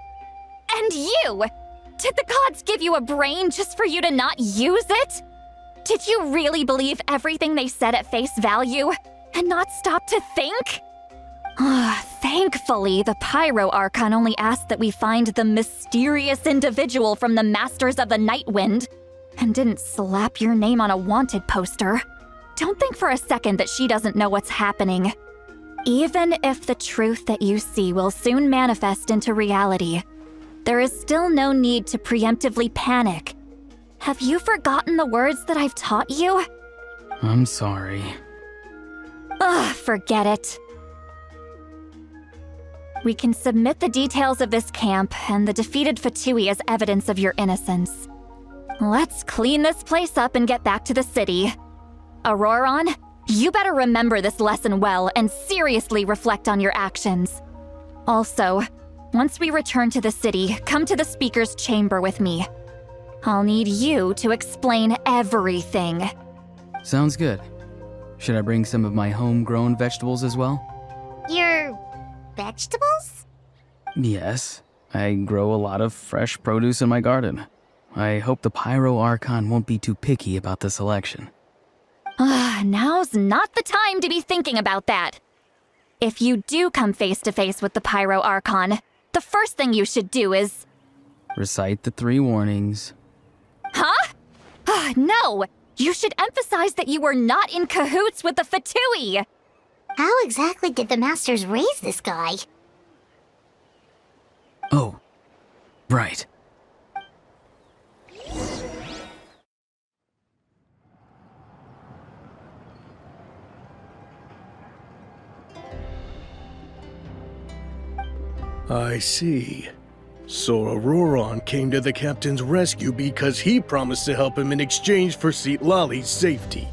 And you! Did the gods give you a brain just for you to not use it? Did you really believe everything they said at face value and not stop to think? Thankfully, the Pyro Archon only asked that we find the mysterious individual from the Masters of the Night Wind and didn't slap your name on a wanted poster. Don't think for a second that she doesn't know what's happening. Even if the truth that you see will soon manifest into reality, there is still no need to preemptively panic. Have you forgotten the words that I've taught you? I'm sorry. Forget it. We can submit the details of this camp and the defeated Fatui as evidence of your innocence. Let's clean this place up and get back to the city. Auroron, you better remember this lesson well and seriously reflect on your actions. Also, once we return to the city, come to the speaker's chamber with me. I'll need you to explain everything. Sounds good. Should I bring some of my homegrown vegetables as well? Your vegetables? Yes. I grow a lot of fresh produce in my garden. I hope the Pyro Archon won't be too picky about the selection. Now's not the time to be thinking about that. If you do come face to face with the Pyro Archon, the first thing you should do is... Recite the 3 warnings. Huh? No! You should emphasize that you were not in cahoots with the Fatui! How exactly did the Masters raise this guy? Oh, right. I see. So Auroron came to the captain's rescue because he promised to help him in exchange for Citlali's safety.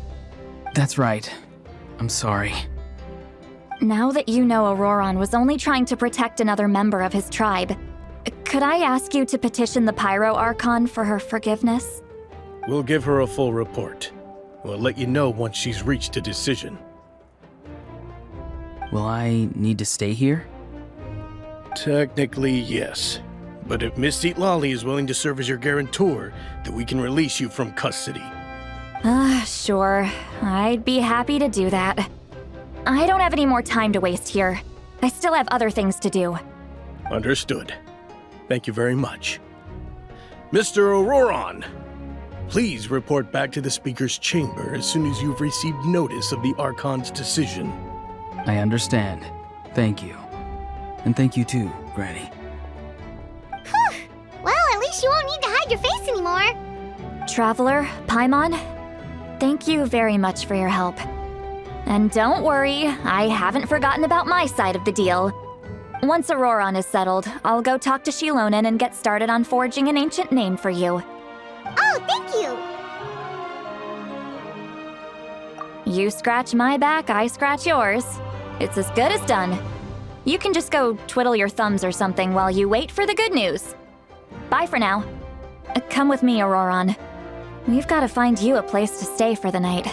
That's right. I'm sorry. Now that you know Auroron was only trying to protect another member of his tribe, could I ask you to petition the Pyro Archon for her forgiveness? We'll give her a full report. We'll let you know once she's reached a decision. Will I need to stay here? Technically, yes. But if Miss Citlali is willing to serve as your guarantor, then we can release you from custody. Sure. I'd be happy to do that. I don't have any more time to waste here. I still have other things to do. Understood. Thank you very much. Mr. Auroron, please report back to the Speaker's chamber as soon as you've received notice of the Archon's decision. I understand. Thank you. And thank you too, Granny. Well, at least you won't need to hide your face anymore. Traveler, Paimon, thank you very much for your help. And don't worry, I haven't forgotten about my side of the deal. Once Auroron is settled, I'll go talk to Shilonen and get started on forging an ancient name for you. Oh, thank you! You scratch my back, I scratch yours. It's as good as done. You can just go twiddle your thumbs or something while you wait for the good news. Bye for now. Come with me, Auroron. We've got to find you a place to stay for the night.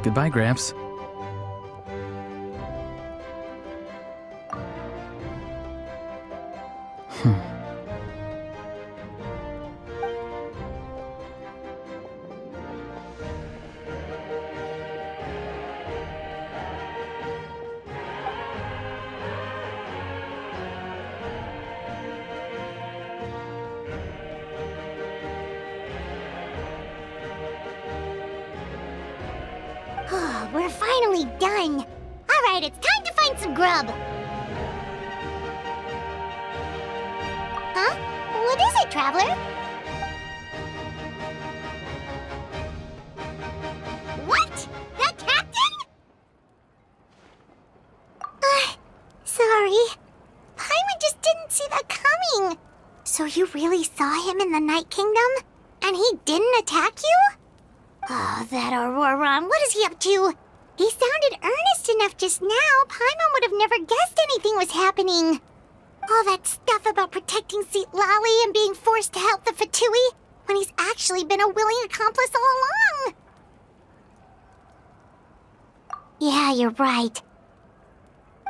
Goodbye, Gramps. finally done. Alright, it's time to find some grub. Huh? What is it, Traveler? What? The captain? Sorry. Paimon just didn't see that coming. So you really saw him in the Night Kingdom? And he didn't attack you? Oh, that Auroron, what is he up to? He sounded earnest enough just now. Paimon would have never guessed anything was happening. All that stuff about protecting Seat Lally and being forced to help the Fatui, when he's actually been a willing accomplice all along. Yeah, you're right.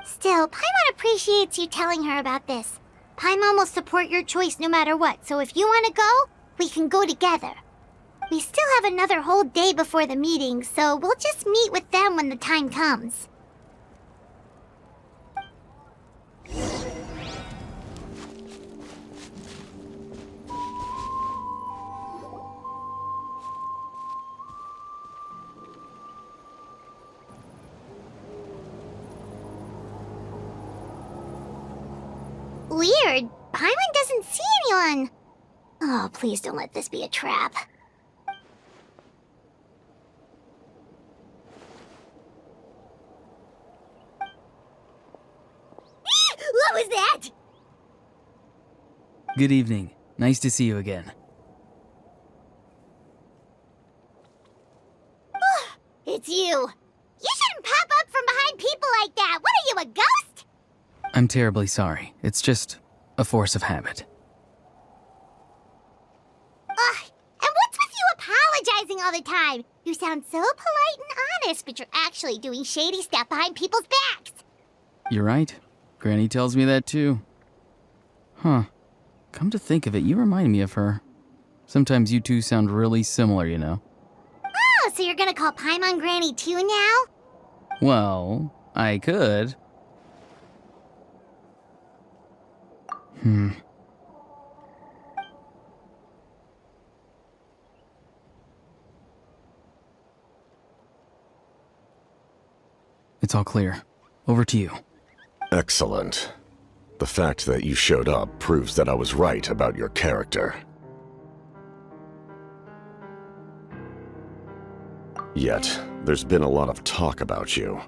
Still, Paimon appreciates you telling her about this. Paimon will support your choice no matter what, so if you want to go, we can go together. We still have another whole day before the meeting, so we'll just meet with them when the time comes. Weird. Paimon doesn't see anyone. Oh, please don't let this be a trap. What was that? Good evening. Nice to see you again. It's you. You shouldn't pop up from behind people like that. What are you, a ghost? I'm terribly sorry. It's just a force of habit. Ugh, and what's with you apologizing all the time? You sound so polite and honest, but you're actually doing shady stuff behind people's backs. You're right. Granny tells me that too. Huh. Come to think of it, you remind me of her. Sometimes you two sound really similar, you know. Oh, so you're gonna call Paimon Granny too now? Well, I could. It's all clear. Over to you. Excellent. The fact that you showed up proves that I was right about your character. Yet, there's been a lot of talk about you.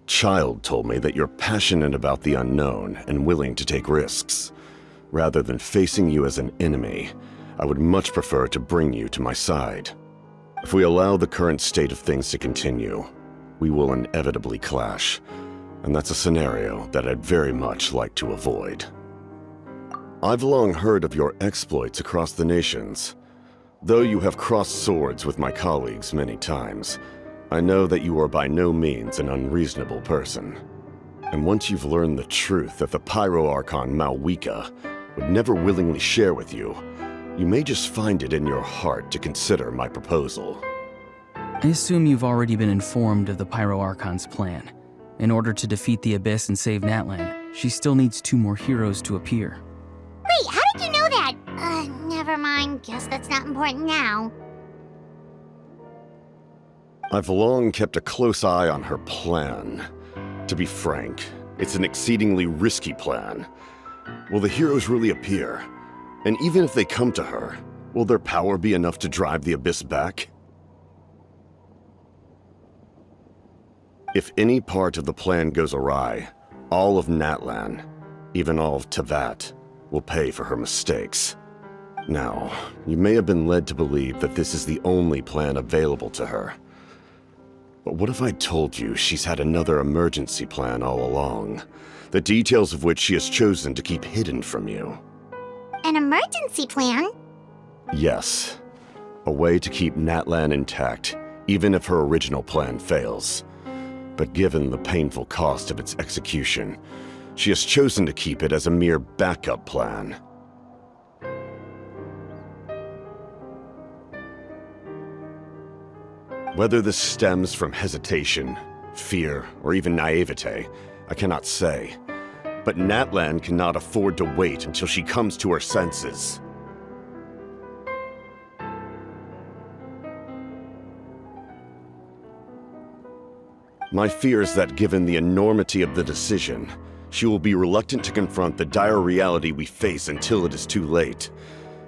Child told me that you're passionate about the unknown and willing to take risks. Rather than facing you as an enemy, I would much prefer to bring you to my side. If we allow the current state of things to continue, we will inevitably clash, and that's a scenario that I'd very much like to avoid. I've long heard of your exploits across the nations. Though you have crossed swords with my colleagues many times, I know that you are by no means an unreasonable person. And once you've learned the truth that the Pyro Archon Malwika would never willingly share with you, you may just find it in your heart to consider my proposal. I assume you've already been informed of the Pyro Archon's plan. In order to defeat the Abyss and save Natlan, she still needs 2 more heroes to appear. Wait, how did you know that? Never mind. Guess that's not important now. I've long kept a close eye on her plan. To be frank, it's an exceedingly risky plan. Will the heroes really appear? And even if they come to her, will their power be enough to drive the Abyss back? If any part of the plan goes awry, all of Natlan, even all of Tevat, will pay for her mistakes. Now, you may have been led to believe that this is the only plan available to her. But what if I told you she's had another emergency plan all along, the details of which she has chosen to keep hidden from you? An emergency plan? Yes. A way to keep Natlan intact, even if her original plan fails. But given the painful cost of its execution, she has chosen to keep it as a mere backup plan. Whether this stems from hesitation, fear, or even naivete, I cannot say. But Natlan cannot afford to wait until she comes to her senses. My fear is that given the enormity of the decision, she will be reluctant to confront the dire reality we face until it is too late.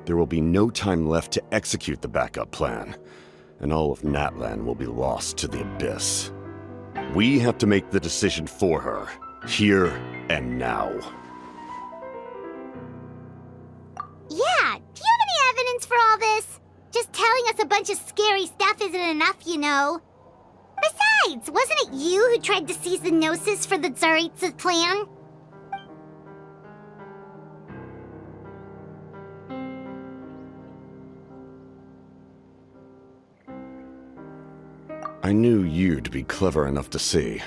There will be no time left to execute the backup plan, and all of Natlan will be lost to the abyss. We have to make the decision for her, here and now. Yeah, do you have any evidence for all this? Just telling us a bunch of scary stuff isn't enough, you know. Besides, wasn't it you who tried to seize the Gnosis for the Tsaritsa's plan? I knew you'd be clever enough to see.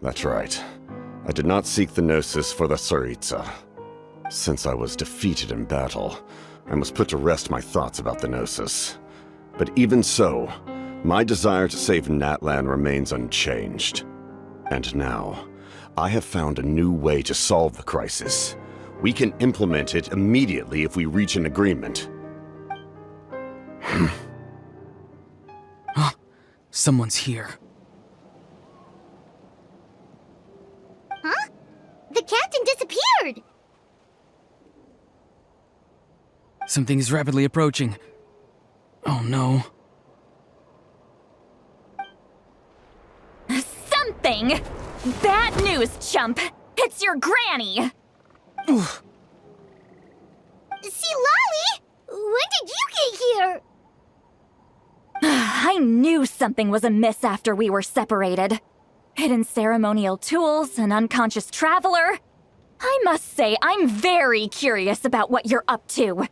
That's right. I did not seek the Gnosis for the Tsaritsa. Since I was defeated in battle, I must put to rest my thoughts about the Gnosis. But even so, my desire to save Natlan remains unchanged. And now, I have found a new way to solve the crisis. We can implement it immediately if we reach an agreement. Someone's here. Huh? The captain disappeared! Something is rapidly approaching. Oh no. Something? Bad news, chump! It's your granny! Oof. See, Lolly? When did you get here? I knew something was amiss after we were separated. Hidden ceremonial tools, an unconscious traveler. I must say, I'm very curious about what you're up to.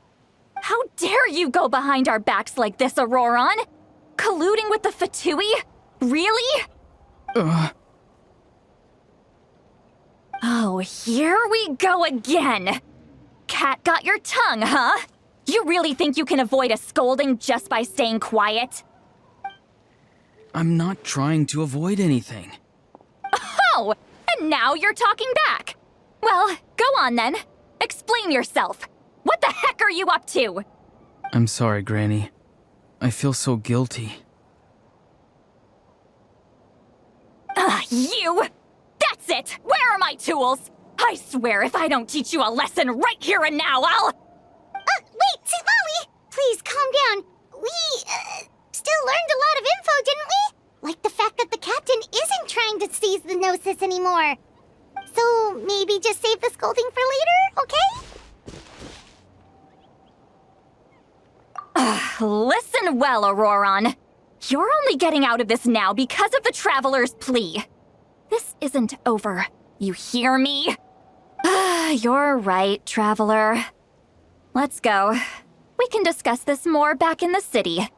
How dare you go behind our backs like this, Auroron? Colluding with the Fatui? Really? Oh, here we go again. Cat got your tongue, huh? You really think you can avoid a scolding just by staying quiet? I'm not trying to avoid anything. Oh, and now you're talking back. Well, go on then. Explain yourself. What the heck are you up to? I'm sorry, Granny. I feel so guilty. You! That's it! Where are my tools? I swear if I don't teach you a lesson right here and now, I'll... Wait, see, Lolly! Please, calm down. We, still learned a lot of info, didn't we? Like the fact that the captain isn't trying to seize the Gnosis anymore. So, maybe just save the scolding for later, okay? Listen well, Auroron. You're only getting out of this now because of the Traveler's plea. This isn't over. You hear me? You're right, Traveler. Let's go. We can discuss this more back in the city.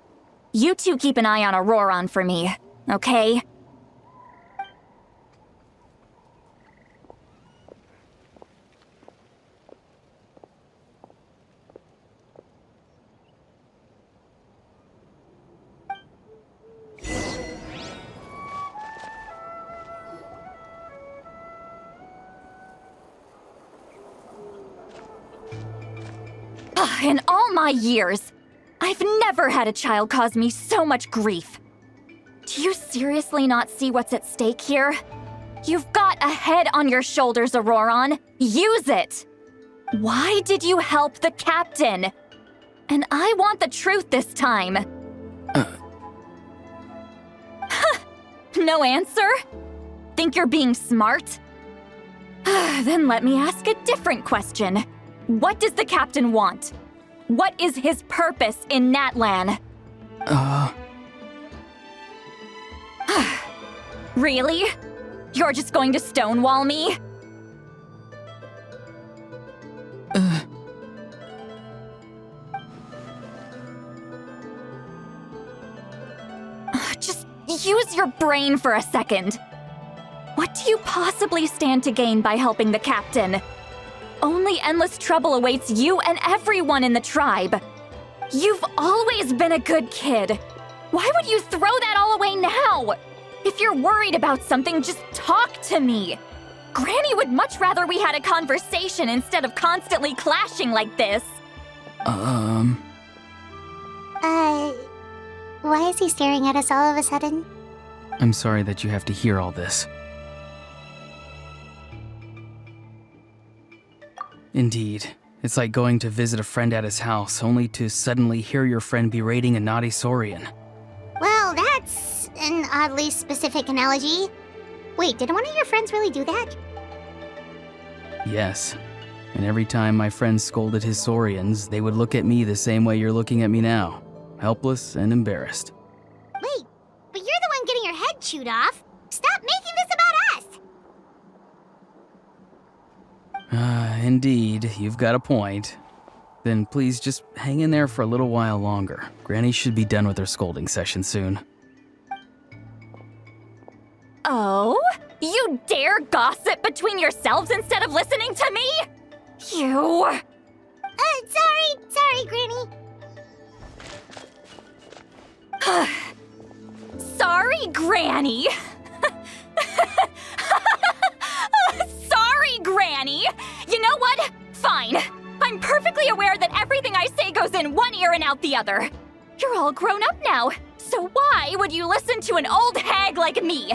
You two keep an eye on Auroron for me, okay? In all my years, I've never had a child cause me so much grief. Do you seriously not see what's at stake here? You've got a head on your shoulders, Auroron. Use it! Why did you help the captain? And I want the truth this time. No answer? Think you're being smart? Then let me ask a different question. What does the captain want? What is his purpose in Natlan? Really? You're just going to stonewall me? Just use your brain for a second. What do you possibly stand to gain by helping the captain? Only endless trouble awaits you and everyone in the tribe. You've always been a good kid. Why would you throw that all away now? If you're worried about something, just talk to me. Granny would much rather we had a conversation instead of constantly clashing like this. Why is he staring at us all of a sudden? I'm sorry that you have to hear all this. Indeed. It's like going to visit a friend at his house, only to suddenly hear your friend berating a naughty Saurian. Well, that's an oddly specific analogy. Wait, did one of your friends really do that? Yes. And every time my friend scolded his Saurians, they would look at me the same way you're looking at me now. Helpless and embarrassed. Wait, but you're the one getting your head chewed off. Stop making this about us! Indeed, you've got a point. Then please just hang in there for a little while longer. Granny should be done with her scolding session soon. Oh? You dare gossip between yourselves instead of listening to me? You... Sorry, Granny. Sorry, Granny. Sorry, Granny. You know what? Fine. I'm perfectly aware that everything I say goes in one ear and out the other. You're all grown up now, so why would you listen to an old hag like me?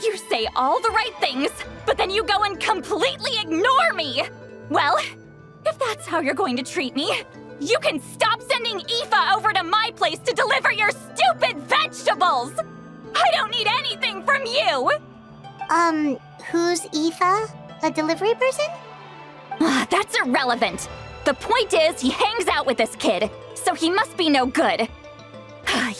You say all the right things, but then you go and completely ignore me. Well, if that's how you're going to treat me, you can stop sending Aoife over to my place to deliver your stupid vegetables! I don't need anything from you! Who's Aoife? A delivery person? That's irrelevant. The point is, he hangs out with this kid, so he must be no good.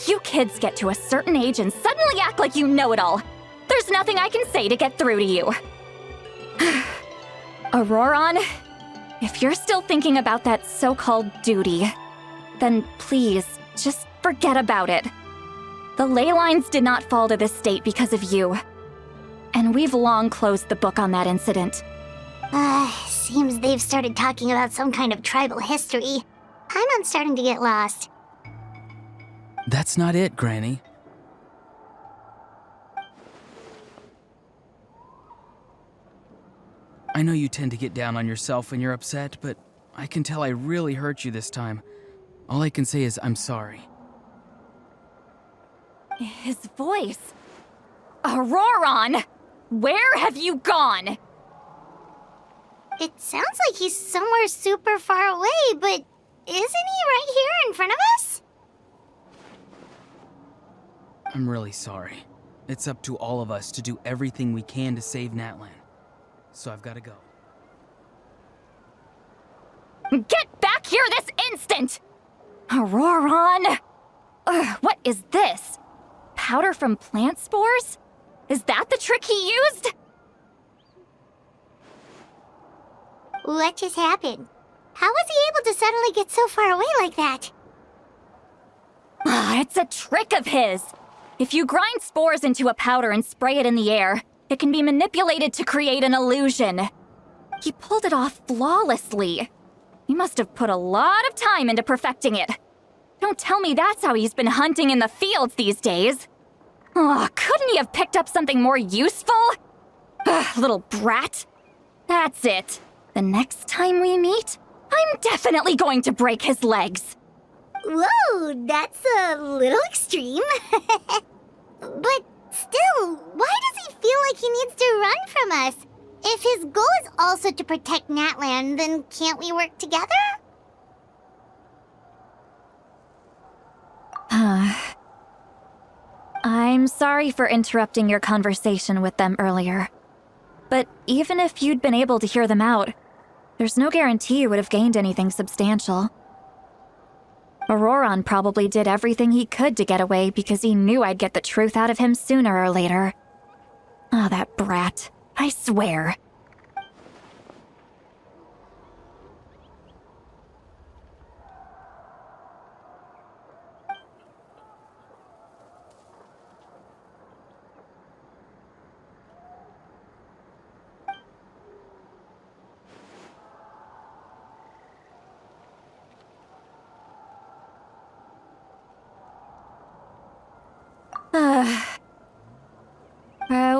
You kids get to a certain age and suddenly act like you know it all. There's nothing I can say to get through to you. Auroron, if you're still thinking about that so-called duty, then please, just forget about it. The ley lines did not fall to this state because of you. And we've long closed the book on that incident. Seems they've started talking about some kind of tribal history. I'm starting to get lost. That's not it, Granny. I know you tend to get down on yourself when you're upset, but I can tell I really hurt you this time. All I can say is I'm sorry. His voice. Auroron! Where have you gone? It sounds like he's somewhere super far away, but isn't he right here in front of us? I'm really sorry. It's up to all of us to do everything we can to save Natlan. So I've got to go. Get back here this instant! Auroron! What is this? Powder from plant spores? Is that the trick he used? What just happened? How was he able to suddenly get so far away like that? It's a trick of his. If you grind spores into a powder and spray it in the air, it can be manipulated to create an illusion. He pulled it off flawlessly. He must have put a lot of time into perfecting it. Don't tell me that's how he's been hunting in the fields these days. Couldn't he have picked up something more useful? Little brat. That's it. The next time we meet, I'm definitely going to break his legs. Whoa, that's a little extreme. But still, why does he feel like he needs to run from us? If his goal is also to protect Natlan, then can't we work together? I'm sorry for interrupting your conversation with them earlier. But even if you'd been able to hear them out, there's no guarantee you would have gained anything substantial. Auroron probably did everything he could to get away because he knew I'd get the truth out of him sooner or later. That brat. I swear.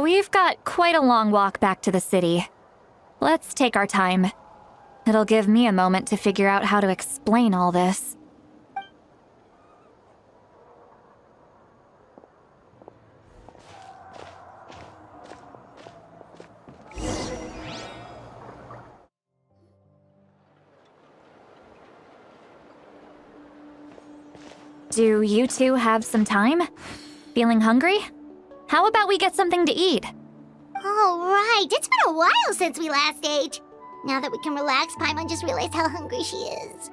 We've got quite a long walk back to the city. Let's take our time. It'll give me a moment to figure out how to explain all this. Do you two have some time? Feeling hungry? How about we get something to eat? Oh, right. It's been a while since we last ate. Now that we can relax, Paimon just realized how hungry she is.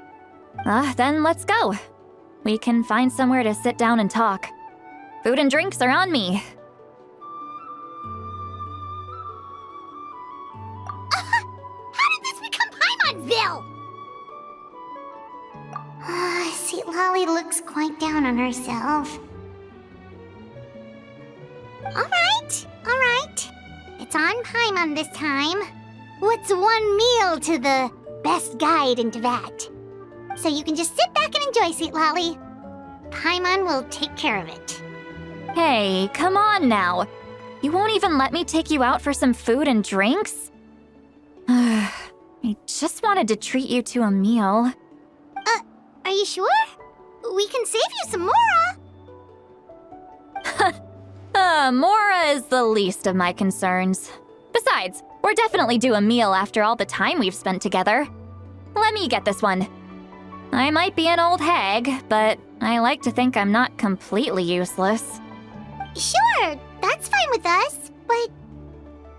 Then let's go. We can find somewhere to sit down and talk. Food and drinks are on me. How did this become Paimonville? See, Lolly looks quite down on herself. Alright. It's on Paimon this time. What's one meal to the best guide into that? So you can just sit back and enjoy, sweet Lolly. Paimon will take care of it. Hey, come on now. You won't even let me take you out for some food and drinks? I just wanted to treat you to a meal. Are you sure? We can save you some Mora. Mora is the least of my concerns. Besides, we're definitely due a meal after all the time we've spent together. Let me get this one. I might be an old hag, but I like to think I'm not completely useless. Sure, that's fine with us, but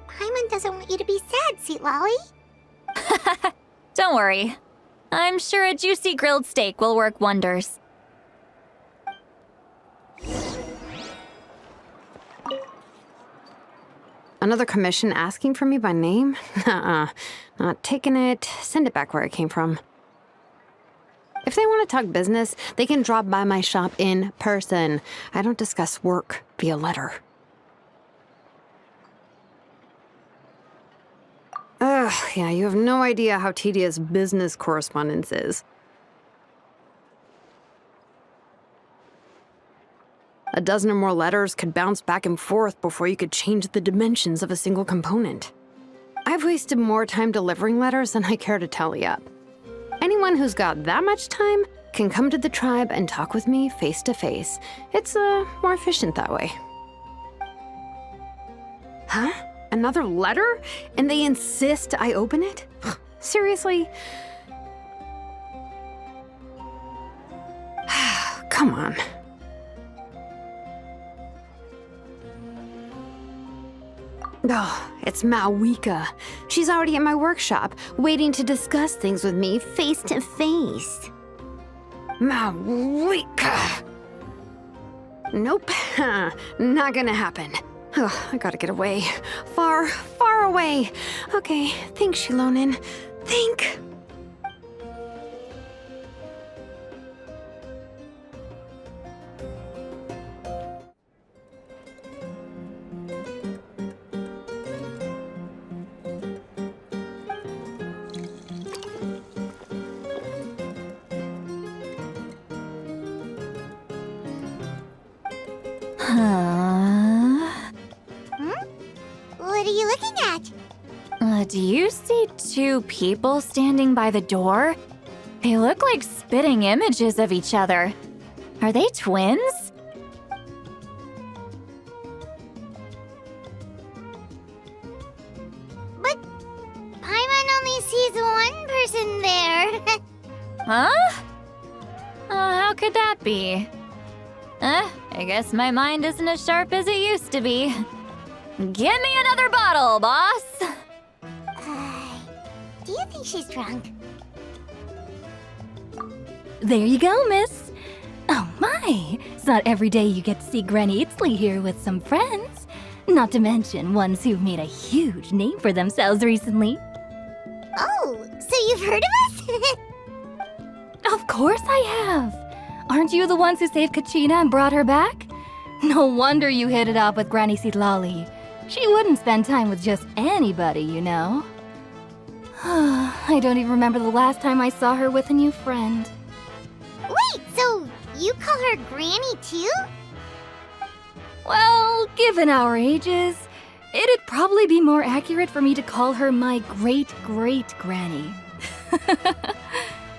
Paimon doesn't want you to be sad, sweet Lolly. Don't worry. I'm sure a juicy grilled steak will work wonders. Another commission asking for me by name? Not taking it. Send it back where it came from. If they want to talk business, they can drop by my shop in person. I don't discuss work via letter. Ugh, yeah, you have no idea how tedious business correspondence is. A dozen or more letters could bounce back and forth before you could change the dimensions of a single component. I've wasted more time delivering letters than I care to tally up. Anyone who's got that much time can come to the tribe and talk with me face to face. It's more efficient that way. Huh? Another letter? And they insist I open it? Seriously? Come on. Oh, it's Malwika. She's already at my workshop, waiting to discuss things with me face to face. Malwika! Nope, not gonna happen. I gotta get away. Far, far away. Okay, thanks, Shilonin. Think. What are you looking at? Do you see two people standing by the door? They look like spitting images of each other. Are they twins? But Paimon only sees one person there. Huh? How could that be? I guess my mind isn't as sharp as it used to be. Give me another bottle, boss! Do you think she's drunk? There you go, miss. Oh my, it's not every day you get to see Granny Itzley here with some friends. Not to mention ones who've made a huge name for themselves recently. Oh, so you've heard of us? Of course I have. Aren't you the ones who saved Kachina and brought her back? No wonder you hit it off with Granny Sitlali. She wouldn't spend time with just anybody, you know. I don't even remember the last time I saw her with a new friend. Wait, so you call her Granny too? Well, given our ages, it'd probably be more accurate for me to call her my great-great-granny.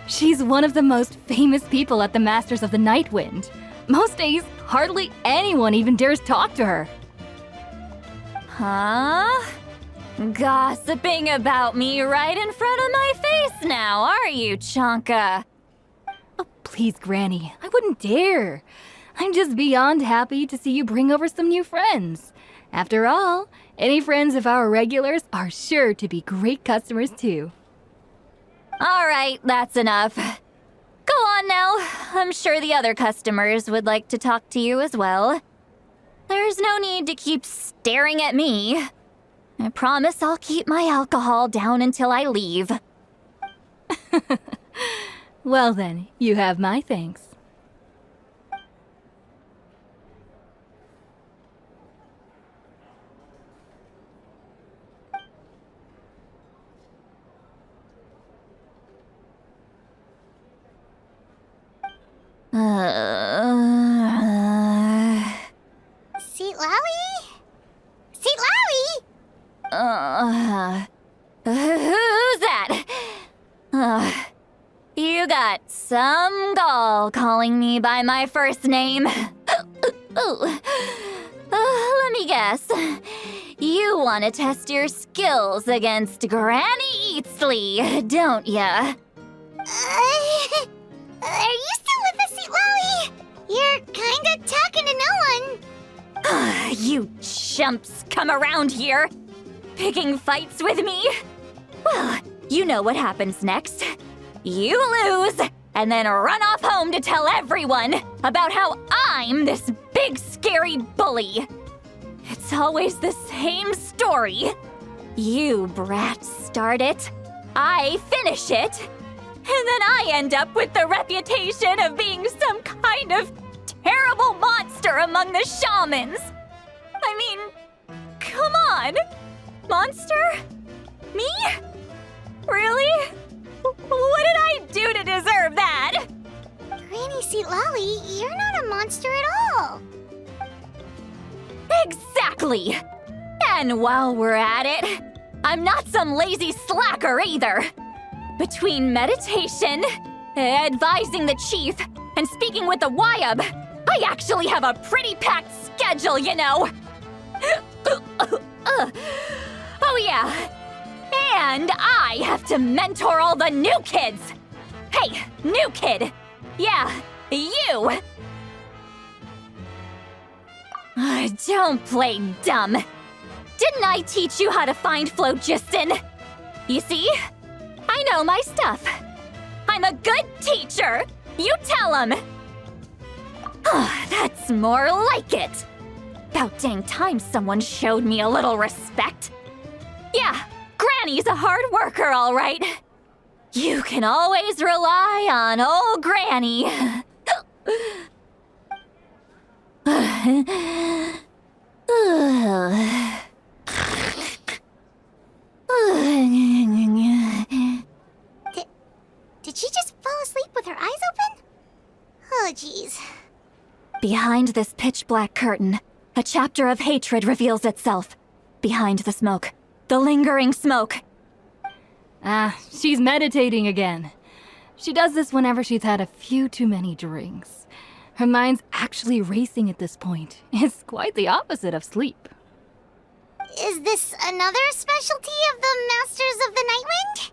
She's one of the most famous people at the Masters of the Night Wind. Most days, hardly anyone even dares talk to her. Huh? Gossiping about me right in front of my face now, are you, Chonka? Oh, please please, Granny. I wouldn't dare. I'm just beyond happy to see you bring over some new friends. After all, any friends of our regulars are sure to be great customers too. All right, that's enough. Go on now. I'm sure the other customers would like to talk to you as well. There's no need to keep staring at me. I promise I'll keep my alcohol down until I leave. Well then, you have my thanks. Seat Lally? Seat Lally? Who's that? You got some gall calling me by my first name. Let me guess. You want to test your skills against Granny Eatsley, don't ya? Are you still with us, Seat Lally? You're kinda talking to no one. You chumps come around here, picking fights with me? Well, you know what happens next. You lose, and then run off home to tell everyone about how I'm this big scary bully. It's always the same story. You brats start it, I finish it, and then I end up with the reputation of being some kind of terrible monster among the shamans. I mean, come on. Monster? Me? Really? What did I do to deserve that? Granny Seat Lally, you're not a monster at all. Exactly! And while we're at it, I'm not some lazy slacker either. Between meditation, advising the chief, and speaking with the Wyab, I actually have a pretty packed schedule, you know. Oh yeah. And I have to mentor all the new kids. Hey, new kid. Yeah, you. Don't play dumb. Didn't I teach you how to find phlogiston? You see? I know my stuff. I'm a good teacher. You tell him. That's more like it. About dang time someone showed me a little respect. Yeah, Granny's a hard worker, all right. You can always rely on old Granny. Did she just fall asleep with her eyes open? Oh, jeez. Behind this pitch-black curtain, a chapter of hatred reveals itself. Behind the smoke, the lingering smoke. She's meditating again. She does this whenever she's had a few too many drinks. Her mind's actually racing at this point. It's quite the opposite of sleep. Is this another specialty of the Masters of the Nightwind?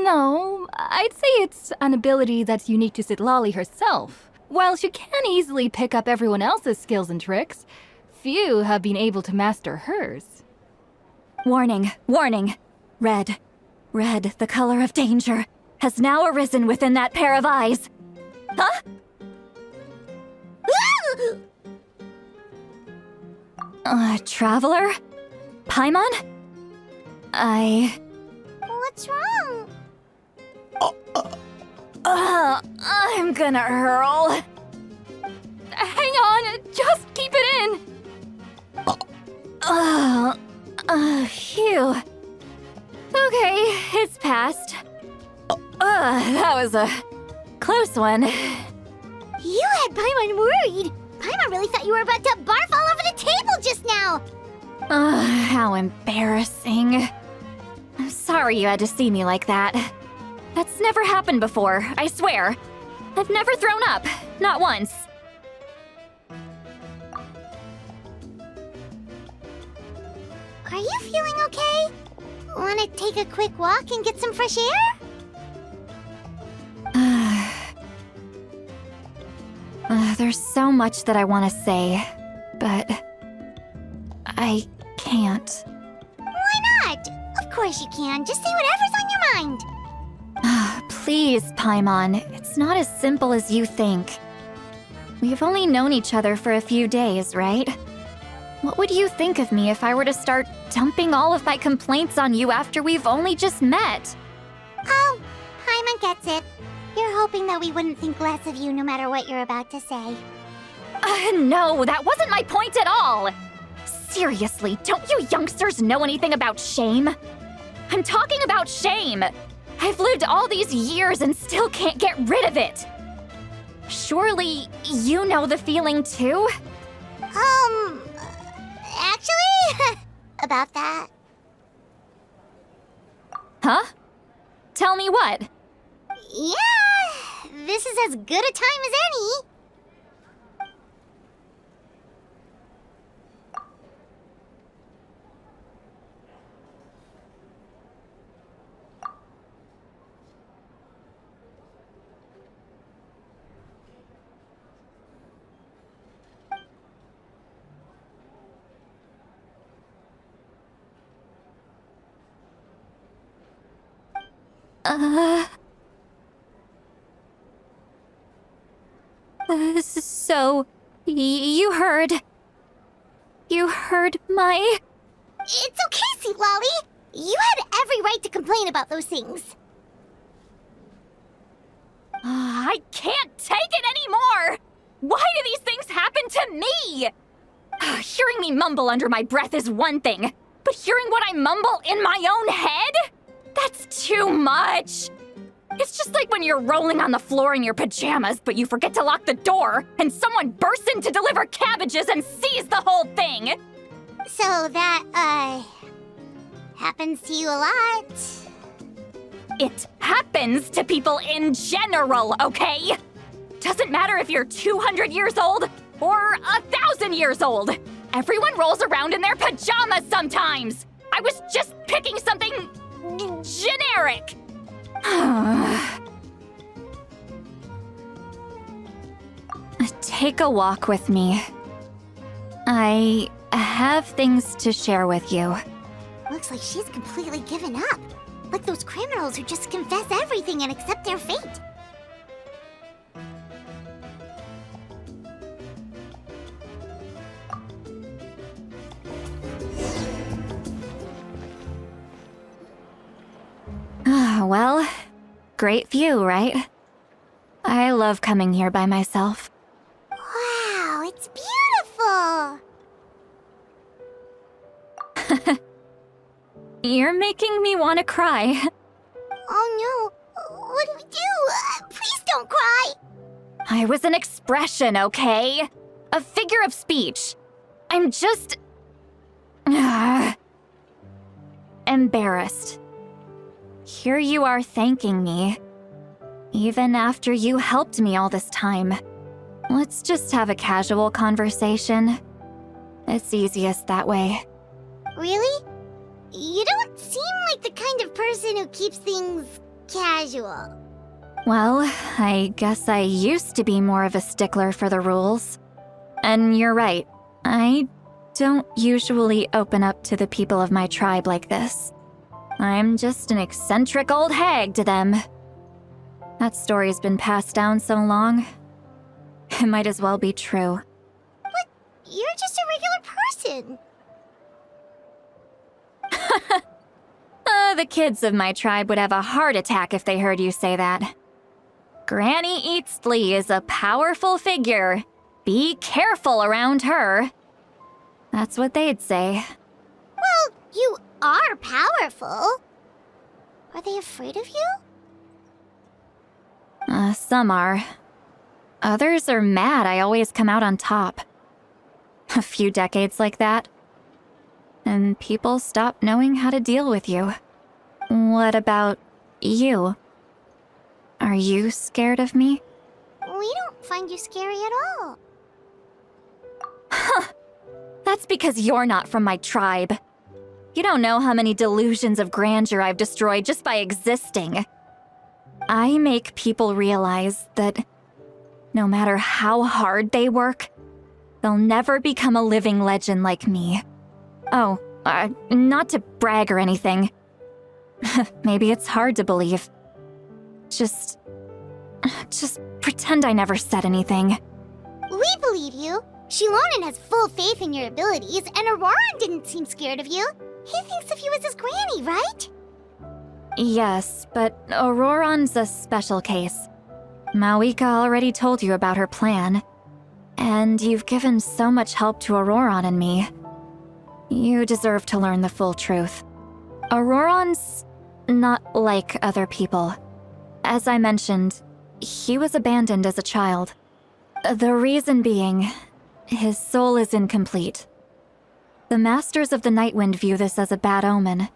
No, I'd say it's an ability that's unique to Citlali herself. While she can easily pick up everyone else's skills and tricks, few have been able to master hers. Warning, warning. Red, the color of danger, has now arisen within that pair of eyes. Huh? Traveler? Paimon? What's wrong? I'm gonna hurl. Hang on, just keep it in. Phew. Okay, it's passed. That was a close one. You had Paimon worried. Paimon really thought you were about to barf all over the table just now. How embarrassing. I'm sorry you had to see me like that. That's never happened before, I swear. I've never thrown up, not once. Are you feeling okay? Wanna take a quick walk and get some fresh air? There's so much that I want to say, but I can't. Why not? Of course you can. Just say whatever's on your mind. Please, Paimon, it's not as simple as you think. We've only known each other for a few days, right? What would you think of me if I were to start dumping all of my complaints on you after we've only just met? Oh, Paimon gets it. You're hoping that we wouldn't think less of you no matter what you're about to say. No, that wasn't my point at all! Seriously, don't you youngsters know anything about shame? I'm talking about shame! I've lived all these years and still can't get rid of it! Surely, you know the feeling too? Actually, about that. Huh? Tell me what? Yeah, this is as good a time as any. So, you heard my... It's okay, Sweet Lolly. You had every right to complain about those things. I can't take it anymore! Why do these things happen to me? Hearing me mumble under my breath is one thing, but hearing what I mumble in my own head? That's too much! It's just like when you're rolling on the floor in your pajamas, but you forget to lock the door, and someone bursts in to deliver cabbages and sees the whole thing! So that, happens to you a lot. It happens to people in general, okay? Doesn't matter if you're 200 years old or 1,000 years old. Everyone rolls around in their pajamas sometimes. I was just picking something generic. Take a walk with me. I have things to share with you. Looks like she's completely given up. Like those criminals who just confess everything and accept their fate. Well, great view, right? I love coming here by myself. Wow, it's beautiful! You're making me want to cry. Oh no, what do we do? Please don't cry! I was an expression, okay? A figure of speech. I'm just... embarrassed. Here you are thanking me. Even after you helped me all this time. Let's just have a casual conversation. It's easiest that way. Really? You don't seem like the kind of person who keeps things casual. Well, I guess I used to be more of a stickler for the rules. And you're right, I don't usually open up to the people of my tribe like this. I'm just an eccentric old hag to them. That story's been passed down so long, it might as well be true. But you're just a regular person. The kids of my tribe would have a heart attack if they heard you say that. Granny Eatsley is a powerful figure. Be careful around her. That's what they'd say. Well, you are powerful. Are they afraid of you? Some are. Others are mad I always come out on top. A few decades like that, and people stop knowing how to deal with you. What about you? Are you scared of me? We don't find you scary at all. Huh. That's because you're not from my tribe. You don't know how many delusions of grandeur I've destroyed just by existing. I make people realize that No matter how hard they work, they'll never become a living legend like me. Oh, not to brag or anything. Maybe it's hard to believe. Just pretend I never said anything. We believe you. Shilonen has full faith in your abilities, and Auroran didn't seem scared of you. He thinks of you as his granny, right? Yes, but Auroran's a special case. Mawika already told you about her plan. And you've given so much help to Auroran and me. You deserve to learn the full truth. Auroran's not like other people. As I mentioned, he was abandoned as a child. The reason being, his soul is incomplete. The Masters of the Nightwind view this as a bad omen,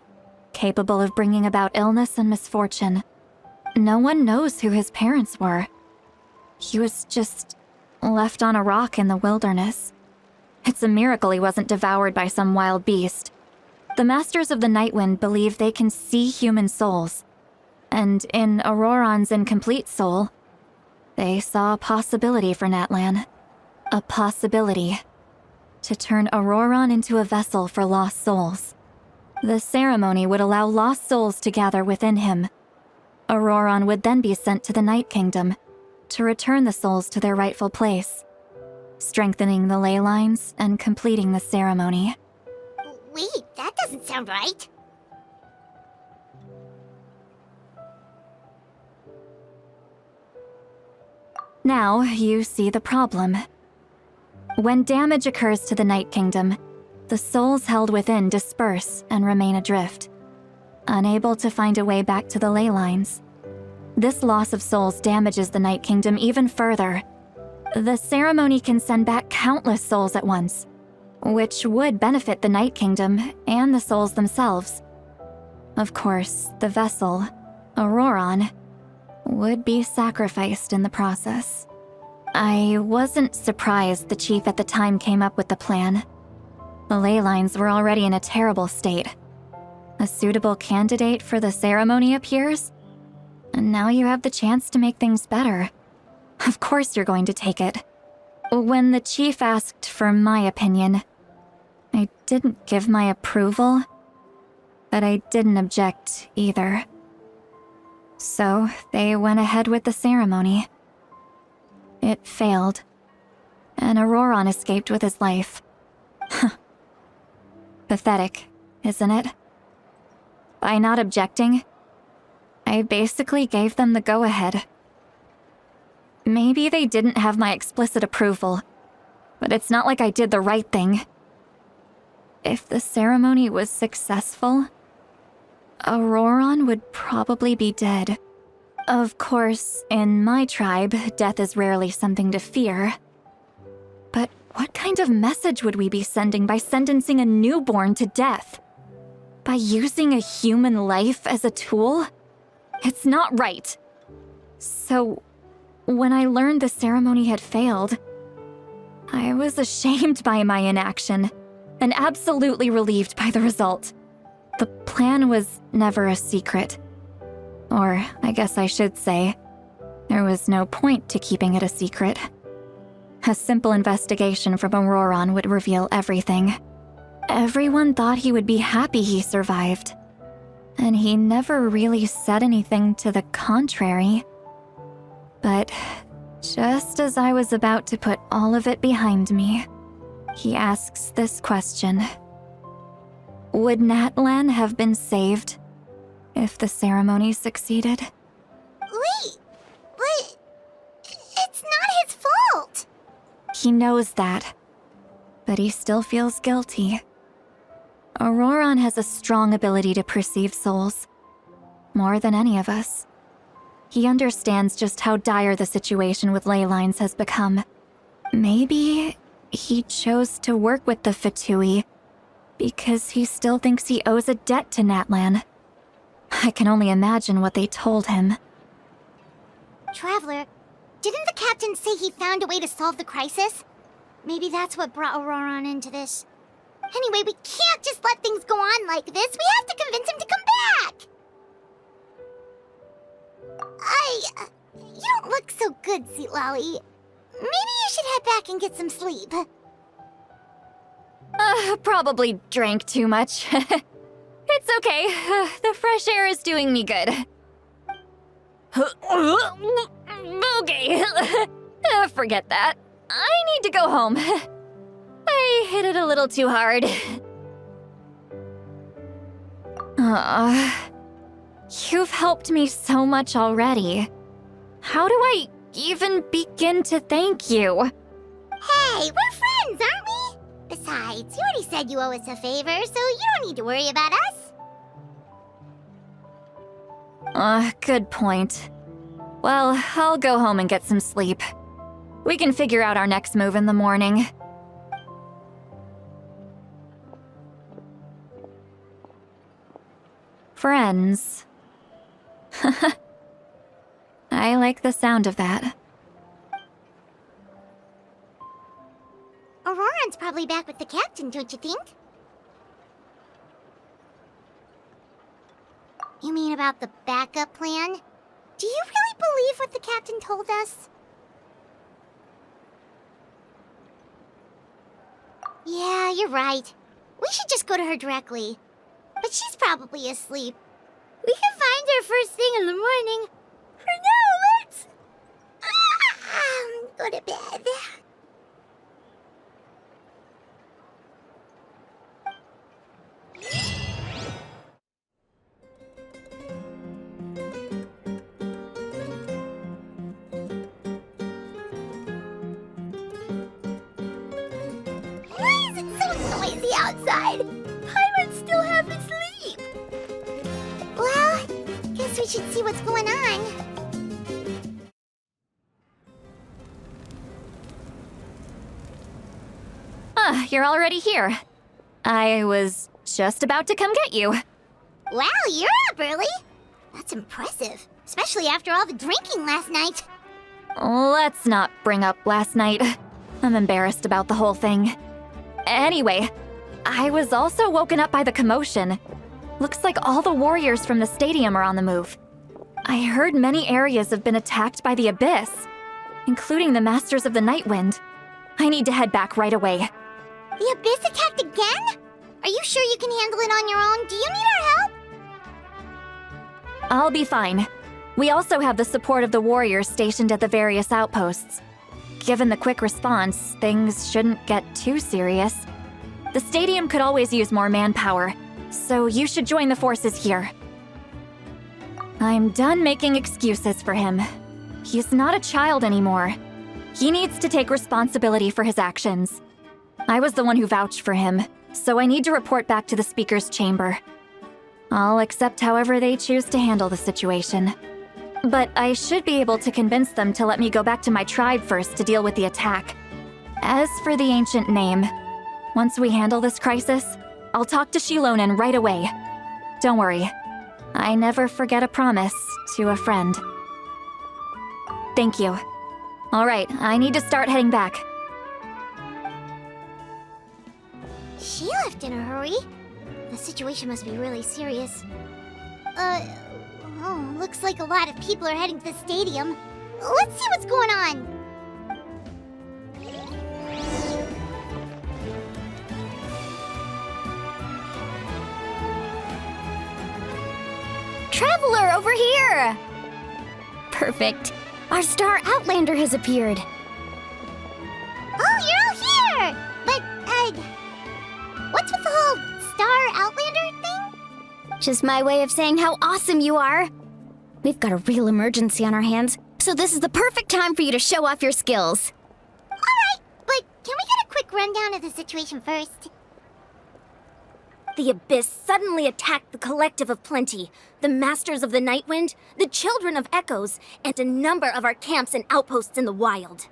capable of bringing about illness and misfortune. No one knows who his parents were. He was just left on a rock in the wilderness. It's a miracle he wasn't devoured by some wild beast. The Masters of the Nightwind believe they can see human souls. And in Auroran's incomplete soul, they saw a possibility for Natlan. A possibility to turn Auroran into a vessel for lost souls. The ceremony would allow lost souls to gather within him. Auroran would then be sent to the Night Kingdom to return the souls to their rightful place, strengthening the ley lines and completing the ceremony. Wait, that doesn't sound right. Now you see the problem. When damage occurs to the Night Kingdom, the souls held within disperse and remain adrift, unable to find a way back to the ley lines. This loss of souls damages the Night Kingdom even further. The ceremony can send back countless souls at once, which would benefit the Night Kingdom and the souls themselves. Of course, the vessel, Auroran, would be sacrificed in the process. I wasn't surprised the chief at the time came up with the plan. The ley lines were already in a terrible state. A suitable candidate for the ceremony appears, and now you have the chance to make things better. Of course you're going to take it. When the chief asked for my opinion, I didn't give my approval, but I didn't object either. So they went ahead with the ceremony. It failed, and Auroran escaped with his life. Pathetic, isn't it? By not objecting, I basically gave them the go-ahead. Maybe they didn't have my explicit approval, but it's not like I did the right thing. If the ceremony was successful, Auroran would probably be dead. Of course, in my tribe, death is rarely something to fear. But what kind of message would we be sending by sentencing a newborn to death? By using a human life as a tool? It's not right. So, when I learned the ceremony had failed, I was ashamed by my inaction, and absolutely relieved by the result. The plan was never a secret. Or, I guess I should say, there was no point to keeping it a secret. A simple investigation from Auroran would reveal everything. Everyone thought he would be happy he survived. And he never really said anything to the contrary. But just as I was about to put all of it behind me, he asks this question. Would Natlan have been saved if the ceremony succeeded? Wait, but it's not his fault. He knows that, but he still feels guilty. Auroran has a strong ability to perceive souls, more than any of us. He understands just how dire the situation with ley lines has become. Maybe he chose to work with the Fatui because he still thinks he owes a debt to Natlan. I can only imagine what they told him. Traveler, didn't the captain say he found a way to solve the crisis? Maybe that's what brought Auroran into this. Anyway, we can't just let things go on like this. We have to convince him to come back! You don't look so good, Sweet Lolly. maybe you should head back and get some sleep. Probably drank too much. It's okay. The fresh air is doing me good. Okay. Forget that. I need to go home. I hit it a little too hard. You've helped me so much already. How do I even begin to thank you? Hey, we're friends, aren't we? Besides, you already said you owe us a favor, so you don't need to worry about us. Good point. Well, I'll go home and get some sleep. We can figure out our next move in the morning. Friends. I like the sound of that. Auroran's probably back with the captain, don't you think? You mean about the backup plan? Do you really believe what the captain told us? Yeah, you're right. We should just go to her directly. But she's probably asleep. We can find her first thing in the morning. For now, let's... go to bed. Why is it so noisy outside? Paimon still haven't sleep. Well, guess we should see what's going on. You're already here. I was just about to come get you. Wow, you're up early. That's impressive, especially after all the drinking last night. Let's not bring up last night. I'm embarrassed about the whole thing. Anyway, I was also woken up by the commotion. Looks like all the warriors from the stadium are on the move. I heard many areas have been attacked by the Abyss, including the Masters of the Nightwind. I need to head back right away. The Abyss attacked again? Are you sure you can handle it on your own? Do you need our help? I'll be fine. We also have the support of the warriors stationed at the various outposts. Given the quick response, things shouldn't get too serious. The stadium could always use more manpower, so you should join the forces here. I'm done making excuses for him. He's not a child anymore. He needs to take responsibility for his actions. I was the one who vouched for him, so I need to report back to the Speaker's chamber. I'll accept however they choose to handle the situation. But I should be able to convince them to let me go back to my tribe first to deal with the attack. As for the ancient name, once we handle this crisis, I'll talk to Shilonen right away. Don't worry, I never forget a promise to a friend. Thank you. All right, I need to start heading back. She left in a hurry. The situation must be really serious. Looks like a lot of people are heading to the stadium. Let's see what's going on. Traveler, over here! Perfect. Our star Outlander has appeared. Oh, you're all here! But, what's with the whole Star Outlander thing? Just my way of saying how awesome you are. We've got a real emergency on our hands, so this is the perfect time for you to show off your skills. Alright, but can we get a quick rundown of the situation first? The Abyss suddenly attacked the Collective of Plenty, the Masters of the Nightwind, the Children of Echoes, and a number of our camps and outposts in the wild.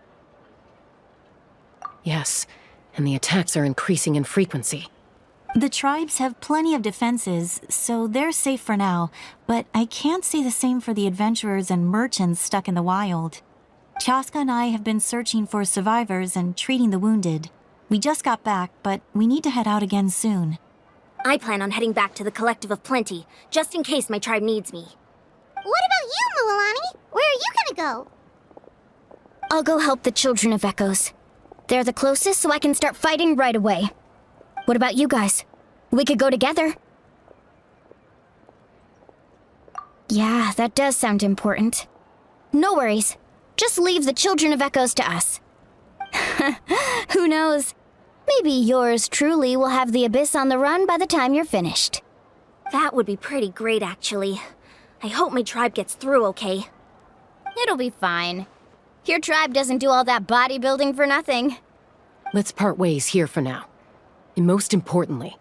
Yes, and the attacks are increasing in frequency. The tribes have plenty of defenses, so they're safe for now, but I can't say the same for the adventurers and merchants stuck in the wild. Chaska and I have been searching for survivors and treating the wounded. We just got back, but we need to head out again soon. I plan on heading back to the Collective of Plenty, just in case my tribe needs me. What about you, Mualani? Where are you gonna go? I'll go help the Children of Echoes. They're the closest, so I can start fighting right away. What about you guys? We could go together. Yeah, that does sound important. No worries. Just leave the Children of Echoes to us. Who knows? Maybe yours truly will have the Abyss on the run by the time you're finished. That would be pretty great, actually. I hope my tribe gets through okay. It'll be fine. Your tribe doesn't do all that bodybuilding for nothing. Let's part ways here for now. And most importantly,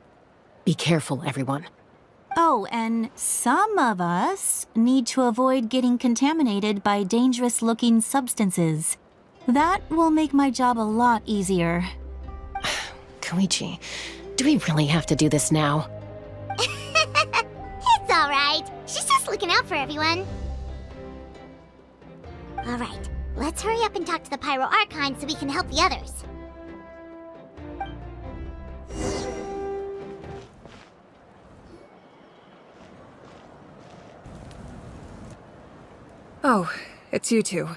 be careful, everyone. Oh, and some of us need to avoid getting contaminated by dangerous-looking substances. That will make my job a lot easier. Koichi, do we really have to do this now? It's alright. She's just looking out for everyone. Alright, let's hurry up and talk to the Pyro Archon so we can help the others. Oh, it's you two.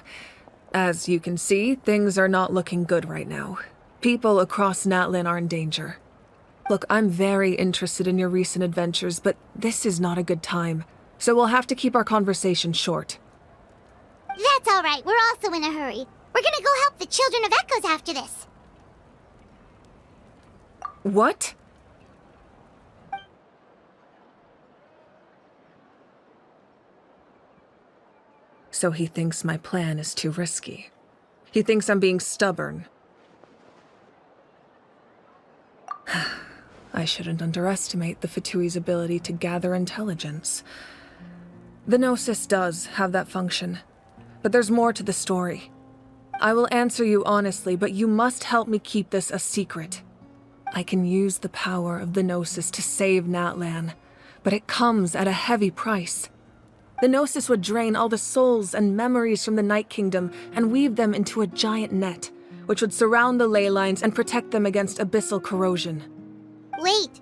As you can see, things are not looking good right now. People across Natlan are in danger. Look, I'm very interested in your recent adventures, but this is not a good time. So we'll have to keep our conversation short. That's alright, we're also in a hurry. We're gonna go help the Children of Echoes after this. What? So he thinks my plan is too risky. He thinks I'm being stubborn. I shouldn't underestimate the Fatui's ability to gather intelligence. The Gnosis does have that function, but there's more to the story. I will answer you honestly, but you must help me keep this a secret. I can use the power of the Gnosis to save Natlan, but it comes at a heavy price. The Gnosis would drain all the souls and memories from the Night Kingdom and weave them into a giant net, which would surround the ley lines and protect them against abyssal corrosion. Wait,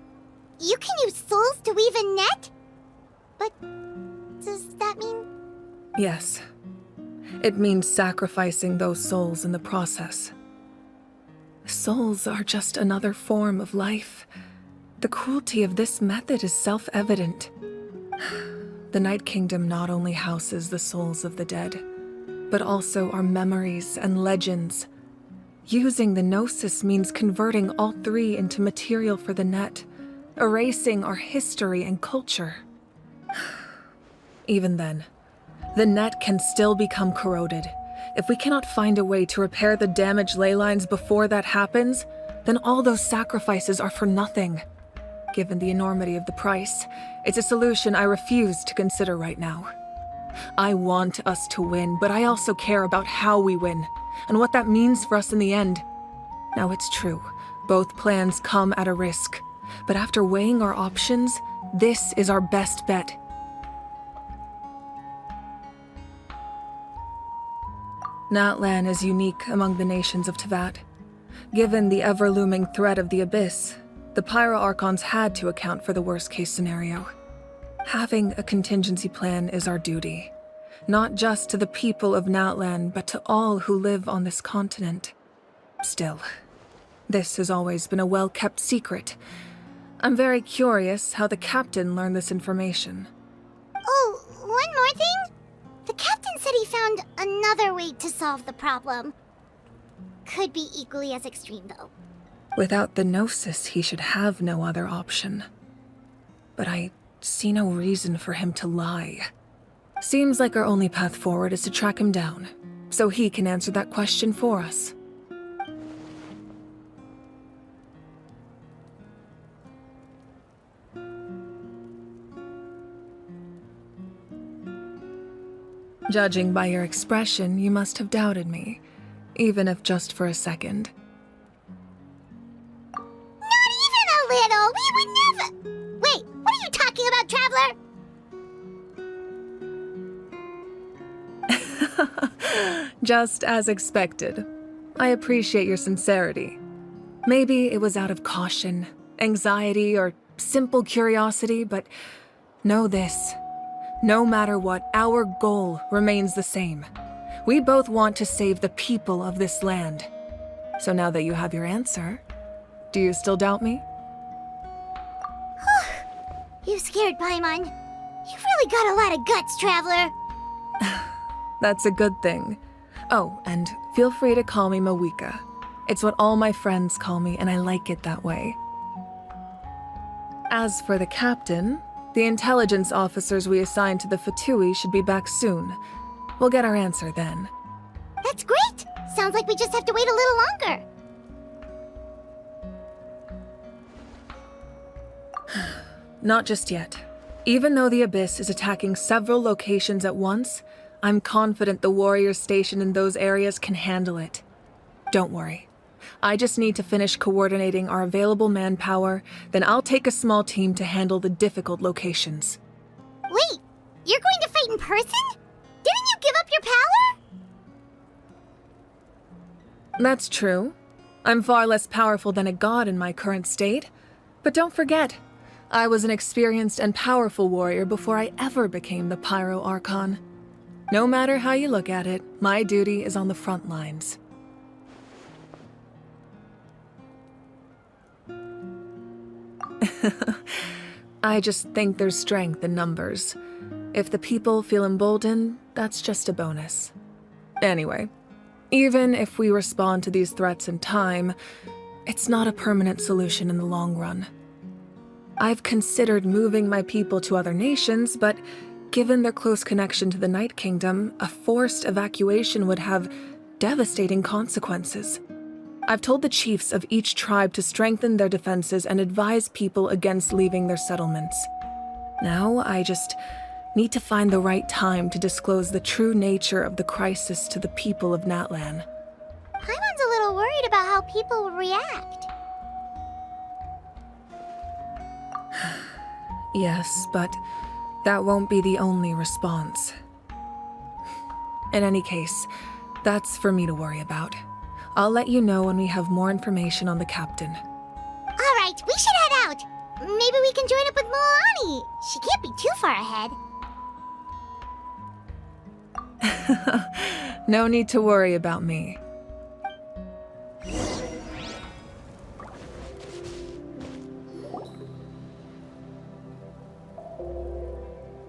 you can use souls to weave a net? But does that mean... Yes. It means sacrificing those souls in the process. Souls are just another form of life. The cruelty of this method is self-evident. The Night Kingdom not only houses the souls of the dead, but also our memories and legends. Using the Gnosis means converting all three into material for the net, erasing our history and culture. Even then, the net can still become corroded. If we cannot find a way to repair the damaged ley lines before that happens, then all those sacrifices are for nothing. Given the enormity of the price, it's a solution I refuse to consider right now. I want us to win, but I also care about how we win, and what that means for us in the end. Now it's true, both plans come at a risk, but after weighing our options, this is our best bet. Natlan is unique among the nations of Teyvat. Given the ever-looming threat of the Abyss, the Pyro Archons had to account for the worst-case scenario. Having a contingency plan is our duty, not just to the people of Natlan, but to all who live on this continent. Still, this has always been a well-kept secret. I'm very curious how the captain learned this information. Oh, one more thing? The captain said he found another way to solve the problem. Could be equally as extreme, though. Without the Gnosis, he should have no other option. But I see no reason for him to lie. Seems like our only path forward is to track him down, so he can answer that question for us. Judging by your expression, you must have doubted me, even if just for a second. Not even a little! We would never... Wait, what are you talking about, Traveler? Just as expected. I appreciate your sincerity. Maybe it was out of caution, anxiety, or simple curiosity, but know this. No matter what, our goal remains the same. We both want to save the people of this land. So now that you have your answer, do you still doubt me? You scared Paimon. You've really got a lot of guts, Traveler. That's a good thing. Oh, and feel free to call me Mawika. It's what all my friends call me, and I like it that way. As for the captain, the intelligence officers we assigned to the Fatui should be back soon. We'll get our answer then. That's great! Sounds like we just have to wait a little longer. Not just yet. Even though the Abyss is attacking several locations at once, I'm confident the warriors stationed in those areas can handle it. Don't worry. I just need to finish coordinating our available manpower, then I'll take a small team to handle the difficult locations. Wait, you're going to fight in person? Didn't you give up your power? That's true. I'm far less powerful than a god in my current state. But don't forget, I was an experienced and powerful warrior before I ever became the Pyro Archon. No matter how you look at it, my duty is on the front lines. I just think there's strength in numbers. If the people feel emboldened, that's just a bonus. Anyway, even if we respond to these threats in time, it's not a permanent solution in the long run. I've considered moving my people to other nations, but given their close connection to the Night Kingdom, a forced evacuation would have devastating consequences. I've told the chiefs of each tribe to strengthen their defenses and advise people against leaving their settlements. Now, I just need to find the right time to disclose the true nature of the crisis to the people of Natlan. Paimon's a little worried about how people will react. Yes, but that won't be the only response. In any case, that's for me to worry about. I'll let you know when we have more information on the captain. All right, we should head out. Maybe we can join up with Moani. She can't be too far ahead. No need to worry about me.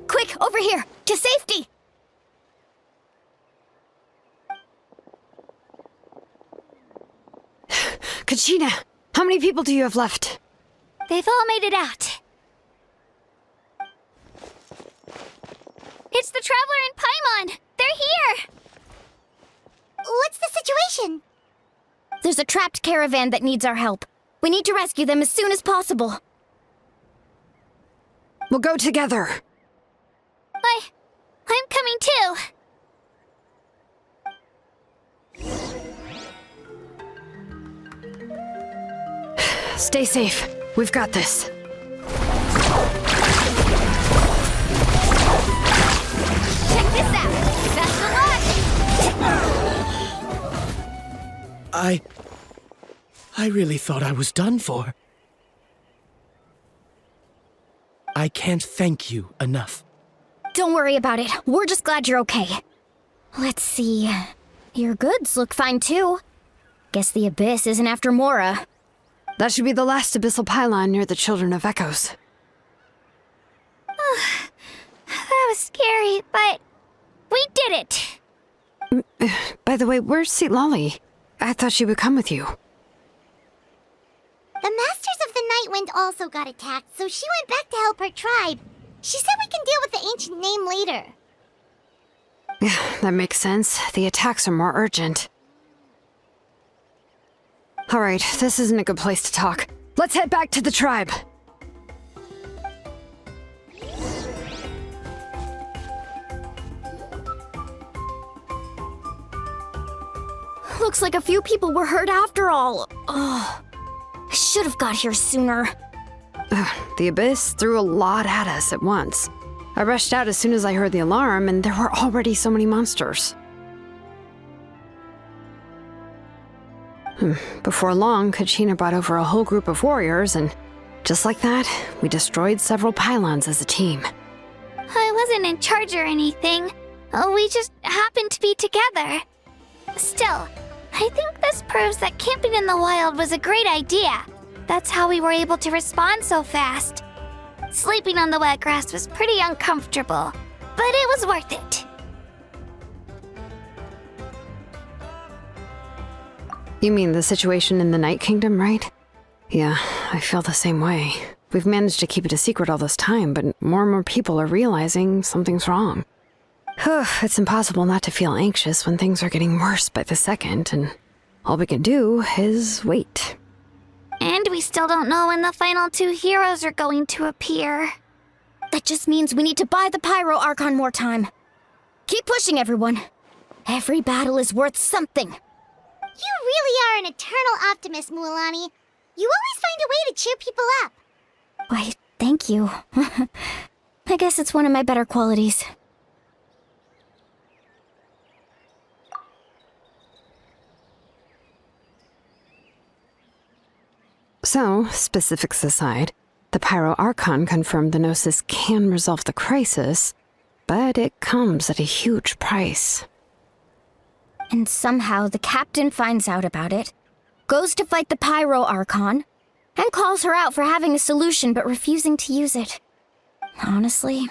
Quick, over here! To safety! Kachina, how many people do you have left? They've all made it out. It's the Traveler and Paimon! They're here! What's the situation? There's a trapped caravan that needs our help. We need to rescue them as soon as possible. We'll go together. I'm coming too. Stay safe. We've got this. Check this out. Best of luck. I really thought I was done for. I can't thank you enough. Don't worry about it. We're just glad you're okay. Let's see. Your goods look fine too. Guess the Abyss isn't after Mora. That should be the last abyssal pylon near the Children of Echoes. That was scary, but we did it. By the way, where's Lolly? I thought she would come with you. The Masters of the Night Wind also got attacked, so she went back to help her tribe. She said we can deal with the ancient name later. That makes sense. The attacks are more urgent. Alright, this isn't a good place to talk. Let's head back to the tribe. Looks like a few people were hurt after all. Oh, I should have got here sooner. The Abyss threw a lot at us at once. I rushed out as soon as I heard the alarm, and there were already so many monsters. Before long, Kachina brought over a whole group of warriors, and just like that, we destroyed several pylons as a team. I wasn't in charge or anything. We just happened to be together. Still, I think this proves that camping in the wild was a great idea. That's how we were able to respond so fast. Sleeping on the wet grass was pretty uncomfortable, but it was worth it. You mean the situation in the Night Kingdom, right? Yeah, I feel the same way. We've managed to keep it a secret all this time, but more and more people are realizing something's wrong. It's impossible not to feel anxious when things are getting worse by the second, and all we can do is wait. And we still don't know when the final 2 heroes are going to appear. That just means we need to buy the Pyro Archon more time. Keep pushing, everyone. Every battle is worth something. You really are an eternal optimist, Mualani. You always find a way to cheer people up. Why, thank you. I guess it's one of my better qualities. So, specifics aside, the Pyro Archon confirmed the Gnosis can resolve the crisis, but it comes at a huge price. And somehow the captain finds out about it, goes to fight the Pyro Archon, and calls her out for having a solution but refusing to use it. Honestly,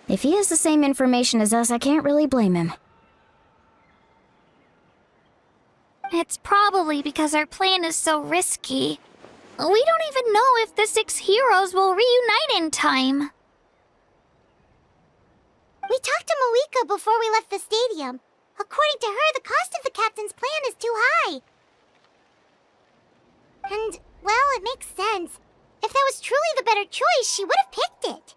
if he has the same information as us, I can't really blame him. It's probably because our plan is so risky. We don't even know if the 6 heroes will reunite in time. We talked to Moika before we left the stadium. According to her, the cost of the captain's plan is too high. And, well, it makes sense. If that was truly the better choice, she would have picked it.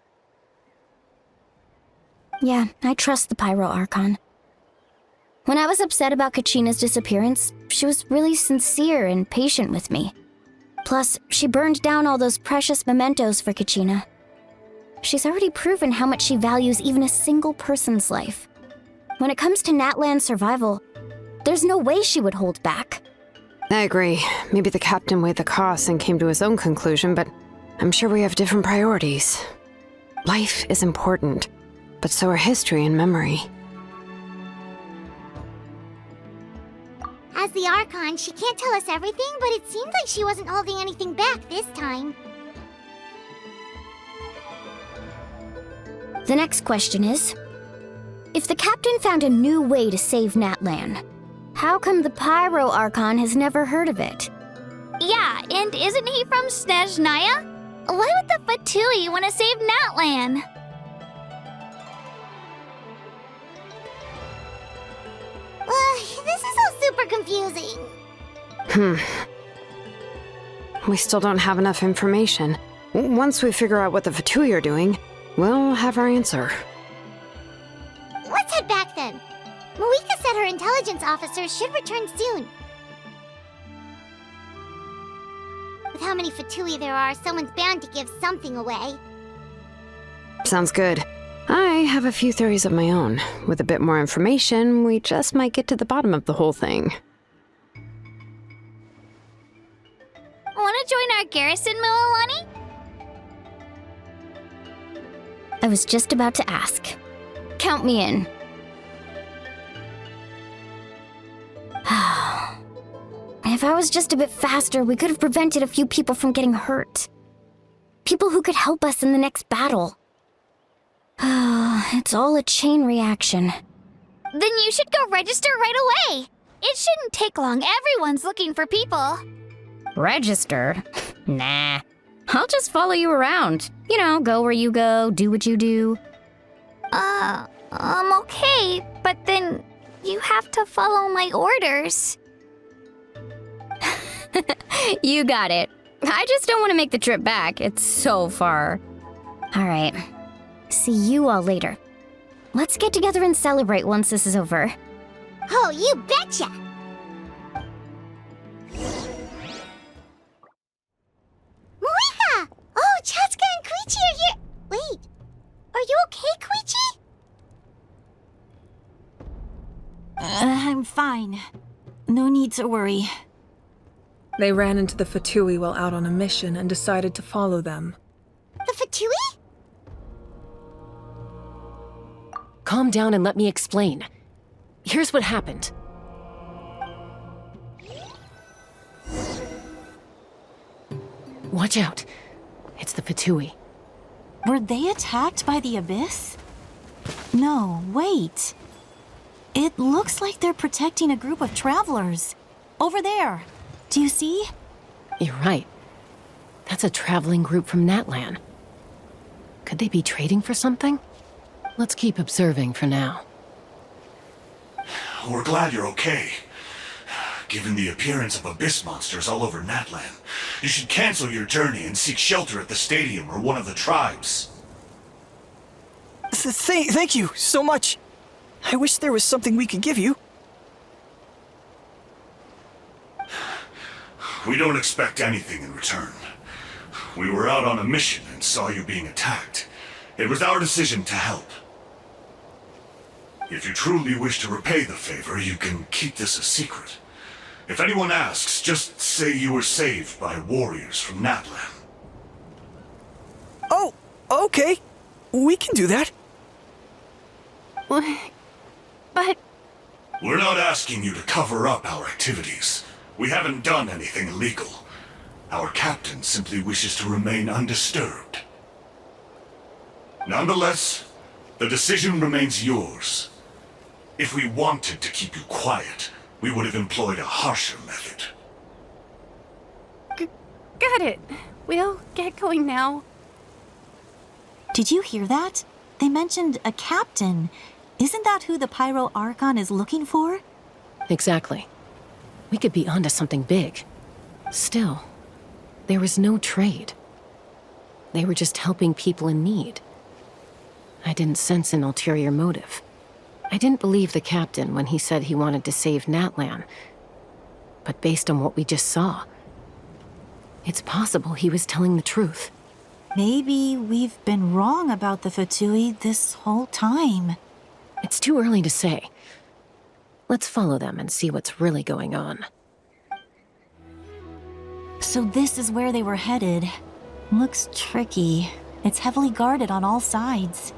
Yeah, I trust the Pyro Archon. When I was upset about Kachina's disappearance, she was really sincere and patient with me. Plus, she burned down all those precious mementos for Kachina. She's already proven how much she values even a single person's life. When it comes to Natlan's survival, there's no way she would hold back. I agree. Maybe the captain weighed the costs and came to his own conclusion, but I'm sure we have different priorities. Life is important, but so are history and memory. As the Archon, she can't tell us everything, but it seems like she wasn't holding anything back this time. The next question is, if the captain found a new way to save Natlan, how come the Pyro Archon has never heard of it? Yeah, and isn't he from Snezhnaya? Why would the Fatui want to save Natlan? This is all super confusing. We still don't have enough information. Once we figure out what the Fatui are doing, we'll have our answer. Let's head back then. Moika said her intelligence officers should return soon. With how many Fatui there are, someone's bound to give something away. Sounds good. I have a few theories of my own. With a bit more information, we just might get to the bottom of the whole thing. Want to join our garrison, Mualani? I was just about to ask. Count me in. If I was just a bit faster, we could have prevented a few people from getting hurt. People who could help us in the next battle. It's all a chain reaction. Then you should go register right away. It shouldn't take long. Everyone's looking for people. Register? Nah. I'll just follow you around. You know, go where you go, do what you do. Okay, but then you have to follow my orders. You got it. I just don't want to make the trip back. It's so far. All right. See you all later. Let's get together and celebrate once this is over. Oh, you betcha! Moika! Oh, Chatska and Koichi are here! Wait, are you okay, Koichi? I'm fine. No need to worry. They ran into the Fatui while out on a mission and decided to follow them. The Fatui? calm down and let me explain. Here's what happened. Watch out. It's the Fatui. Were they attacked by the Abyss? No, wait. It looks like they're protecting a group of travelers. Over there. Do you see? You're right. That's a traveling group from Natlan. Could they be trading for something? Let's keep observing for now. We're glad you're okay. Given the appearance of abyss monsters all over Natlan, you should cancel your journey and seek shelter at the stadium or one of the tribes. Thank you so much. I wish there was something we could give you. We don't expect anything in return. We were out on a mission and saw you being attacked. It was our decision to help. If you truly wish to repay the favor, you can keep this a secret. If anyone asks, just say you were saved by warriors from Natlan. Oh, okay. We can do that. But... We're not asking you to cover up our activities. We haven't done anything illegal. Our captain simply wishes to remain undisturbed. Nonetheless, the decision remains yours. If we wanted to keep you quiet, we would have employed a harsher method. Got it. We'll get going now. Did you hear that? They mentioned a captain. Isn't that who the Pyro Archon is looking for? Exactly. We could be onto something big. Still, there was no trade. They were just helping people in need. I didn't sense an ulterior motive. I didn't believe the captain when he said he wanted to save Natlan. But based on what we just saw, it's possible he was telling the truth. Maybe we've been wrong about the Fatui this whole time. It's too early to say. Let's follow them and see what's really going on. So this is where they were headed. Looks tricky. It's heavily guarded on all sides.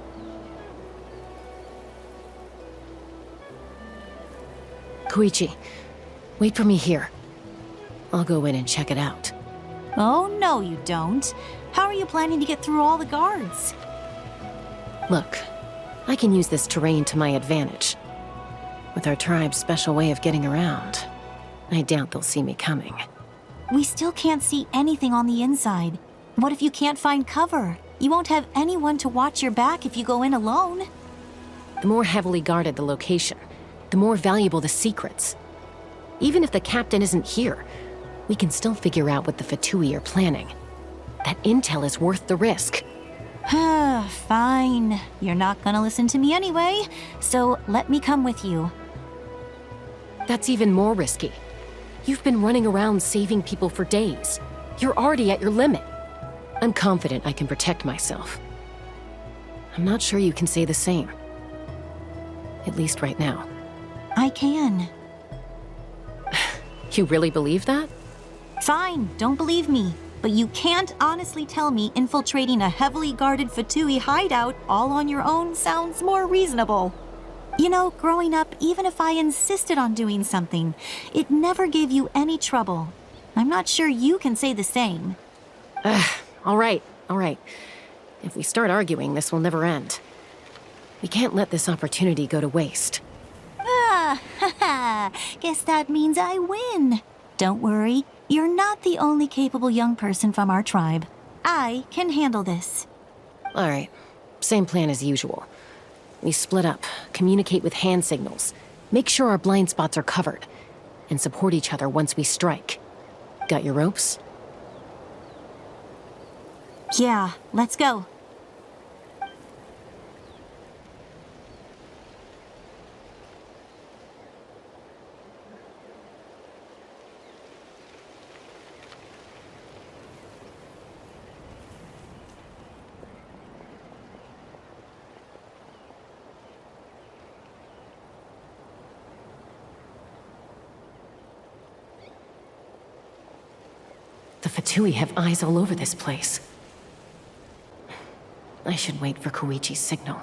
Koichi, wait for me here. I'll go in and check it out. Oh, no you don't. How are you planning to get through all the guards? Look, I can use this terrain to my advantage. With our tribe's special way of getting around, I doubt they'll see me coming. We still can't see anything on the inside. What if you can't find cover? You won't have anyone to watch your back if you go in alone. The more heavily guarded the location, the more valuable the secrets. Even if the captain isn't here, we can still figure out what the Fatui are planning. That intel is worth the risk. Fine. You're not gonna listen to me anyway, so let me come with you. That's even more risky. You've been running around saving people for days. You're already at your limit. I'm confident I can protect myself. I'm not sure you can say the same. At least right now. I can. You really believe that? Fine, don't believe me. But you can't honestly tell me infiltrating a heavily guarded Fatui hideout all on your own sounds more reasonable. You know, growing up, even if I insisted on doing something, it never gave you any trouble. I'm not sure you can say the same. All right. If we start arguing, this will never end. We can't let this opportunity go to waste. Guess that means I win. Don't worry, you're not the only capable young person from our tribe. I can handle this. All right, same plan as usual. We split up, communicate with hand signals, make sure our blind spots are covered, and support each other once we strike. Got your ropes? Yeah, let's go. The Fatui have eyes all over this place. I should wait for Koichi's signal.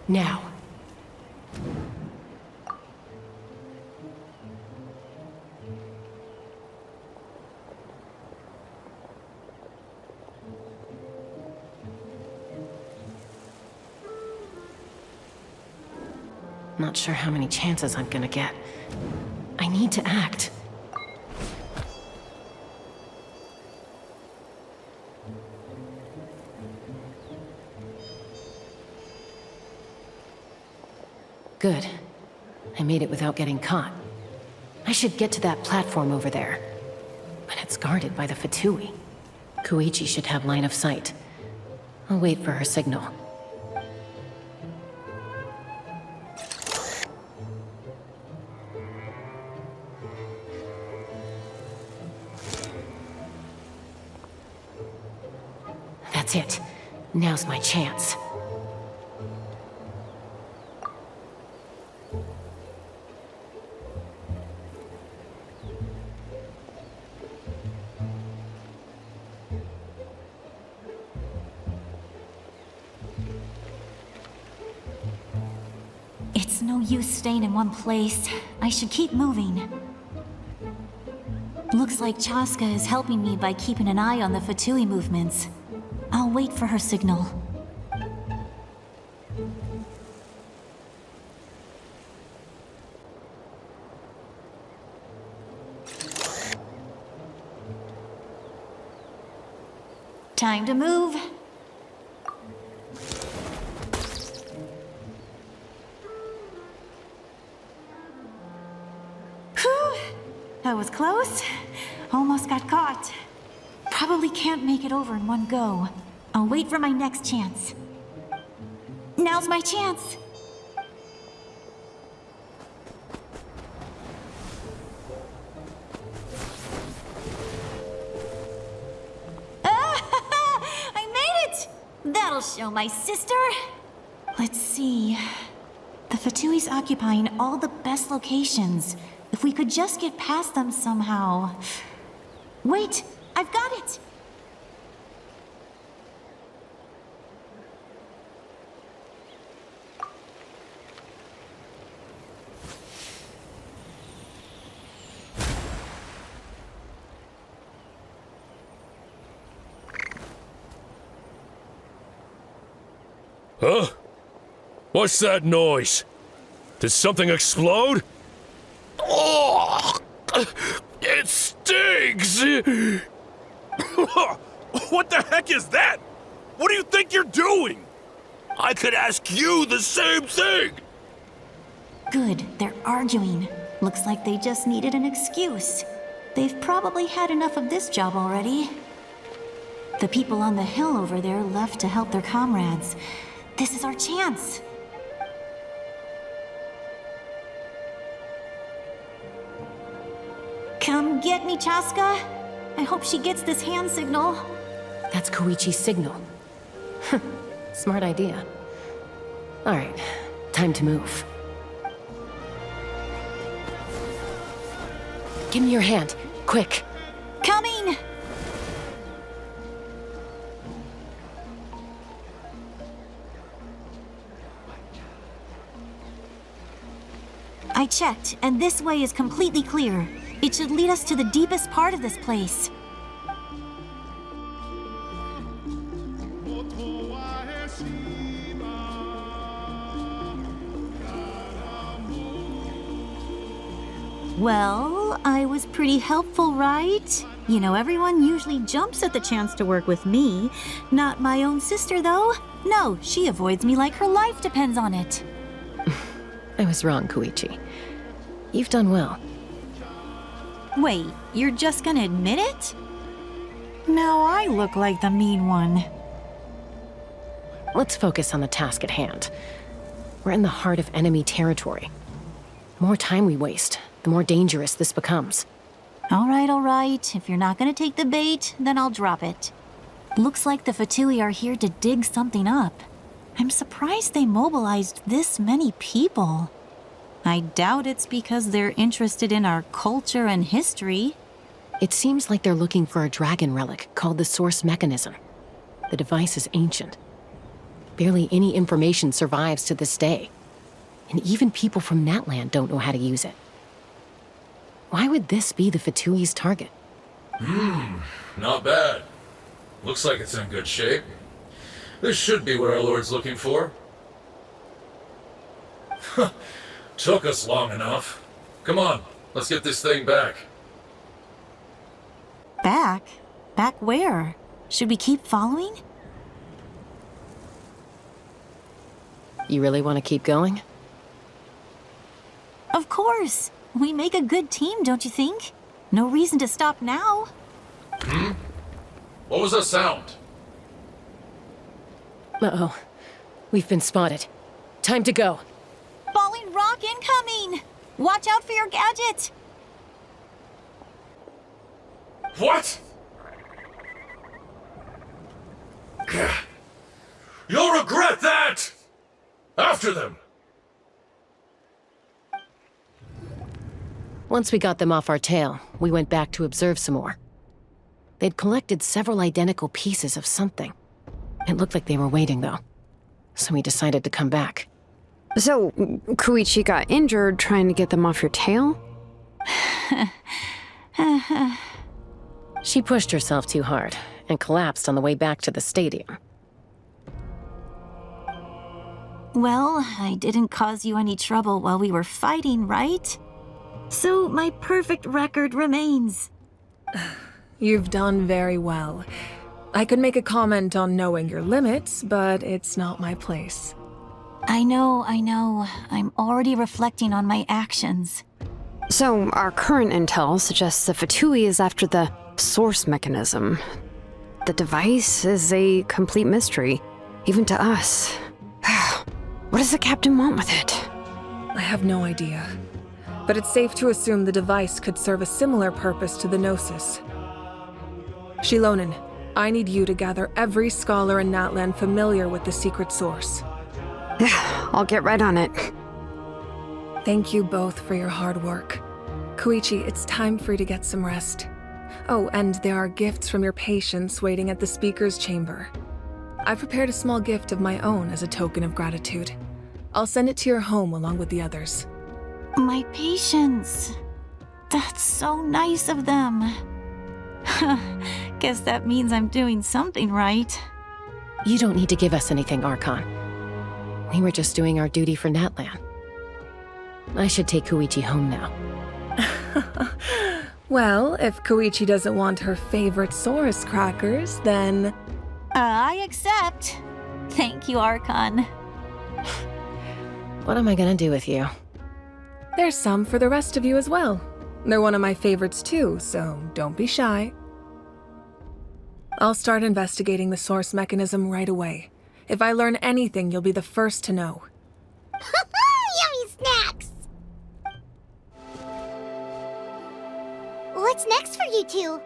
Now. Not sure how many chances I'm gonna get. I need to act. Good. I made it without getting caught. I should get to that platform over there. But it's guarded by the Fatui. Koichi should have line of sight. I'll wait for her signal. That's it. Now's my chance. It's no use staying in one place. I should keep moving. Looks like Chaska is helping me by keeping an eye on the Fatui movements. I'll wait for her signal. Time to move. Whew! That was close. Almost got caught. Probably can't make it over in one go. I'll wait for my next chance. Now's my chance. I made it! That'll show my sister. Let's see. The Fatui's occupying all the best locations. If we could just get past them somehow. Wait, I've got it! Huh? What's that noise? Did something explode? Oh! It stings! What the heck is that? What do you think you're doing? I could ask you the same thing! Good, they're arguing. Looks like they just needed an excuse. They've probably had enough of this job already. The people on the hill over there left to help their comrades. This is our chance. Come get me, Chaska. I hope she gets this hand signal. That's Koichi's signal. Smart idea. Alright, time to move. Give me your hand, quick. Coming! I checked, and this way is completely clear. It should lead us to the deepest part of this place. Well, I was pretty helpful, right? You know, everyone usually jumps at the chance to work with me. Not my own sister, though. No, she avoids me like her life depends on it. I was wrong, Koichi. You've done well. Wait, you're just gonna admit it? Now I look like the mean one. Let's focus on the task at hand. We're in the heart of enemy territory. The more time we waste, the more dangerous this becomes. All right. If you're not gonna take the bait, then I'll drop it. Looks like the Fatui are here to dig something up. I'm surprised they mobilized this many people. I doubt it's because they're interested in our culture and history. It seems like they're looking for a dragon relic called the Source Mechanism. The device is ancient. Barely any information survives to this day. And even people from Natlan don't know how to use it. Why would this be the Fatui's target? Not bad. Looks like it's in good shape. This should be what our Lord's looking for. Took us long enough. Come on, let's get this thing back. Back? Back where? Should we keep following? You really want to keep going? Of course. We make a good team, don't you think? No reason to stop now. What was that sound? Uh-oh. We've been spotted. Time to go. Falling rock incoming! Watch out for your gadget! What? You'll regret that! After them! Once we got them off our tail, we went back to observe some more. They'd collected several identical pieces of something. It looked like they were waiting, though. So we decided to come back. So, Koichi got injured trying to get them off your tail? She pushed herself too hard and collapsed on the way back to the stadium. Well, I didn't cause you any trouble while we were fighting, right? So my perfect record remains. You've done very well. I could make a comment on knowing your limits, but it's not my place. I know. I'm already reflecting on my actions. So, our current intel suggests the Fatui is after the source mechanism. The device is a complete mystery, even to us. What does the captain want with it? I have no idea. But it's safe to assume the device could serve a similar purpose to the Gnosis. Shilonen, I need you to gather every scholar in Natlan familiar with the secret source. Yeah, I'll get right on it. Thank you both for your hard work. Koichi, it's time for you to get some rest. Oh, and there are gifts from your patients waiting at the speaker's chamber. I've prepared a small gift of my own as a token of gratitude. I'll send it to your home along with the others. My patience. That's so nice of them. Guess that means I'm doing something right. You don't need to give us anything, Archon. We were just doing our duty for Natlan. I should take Koichi home now. Well, if Koichi doesn't want her favorite Saurus crackers, then... I accept. Thank you, Archon. What am I gonna do with you? There's some for the rest of you as well. They're one of my favorites too, so don't be shy. I'll start investigating the source mechanism right away. If I learn anything, you'll be the first to know. Yummy snacks! What's next for you two?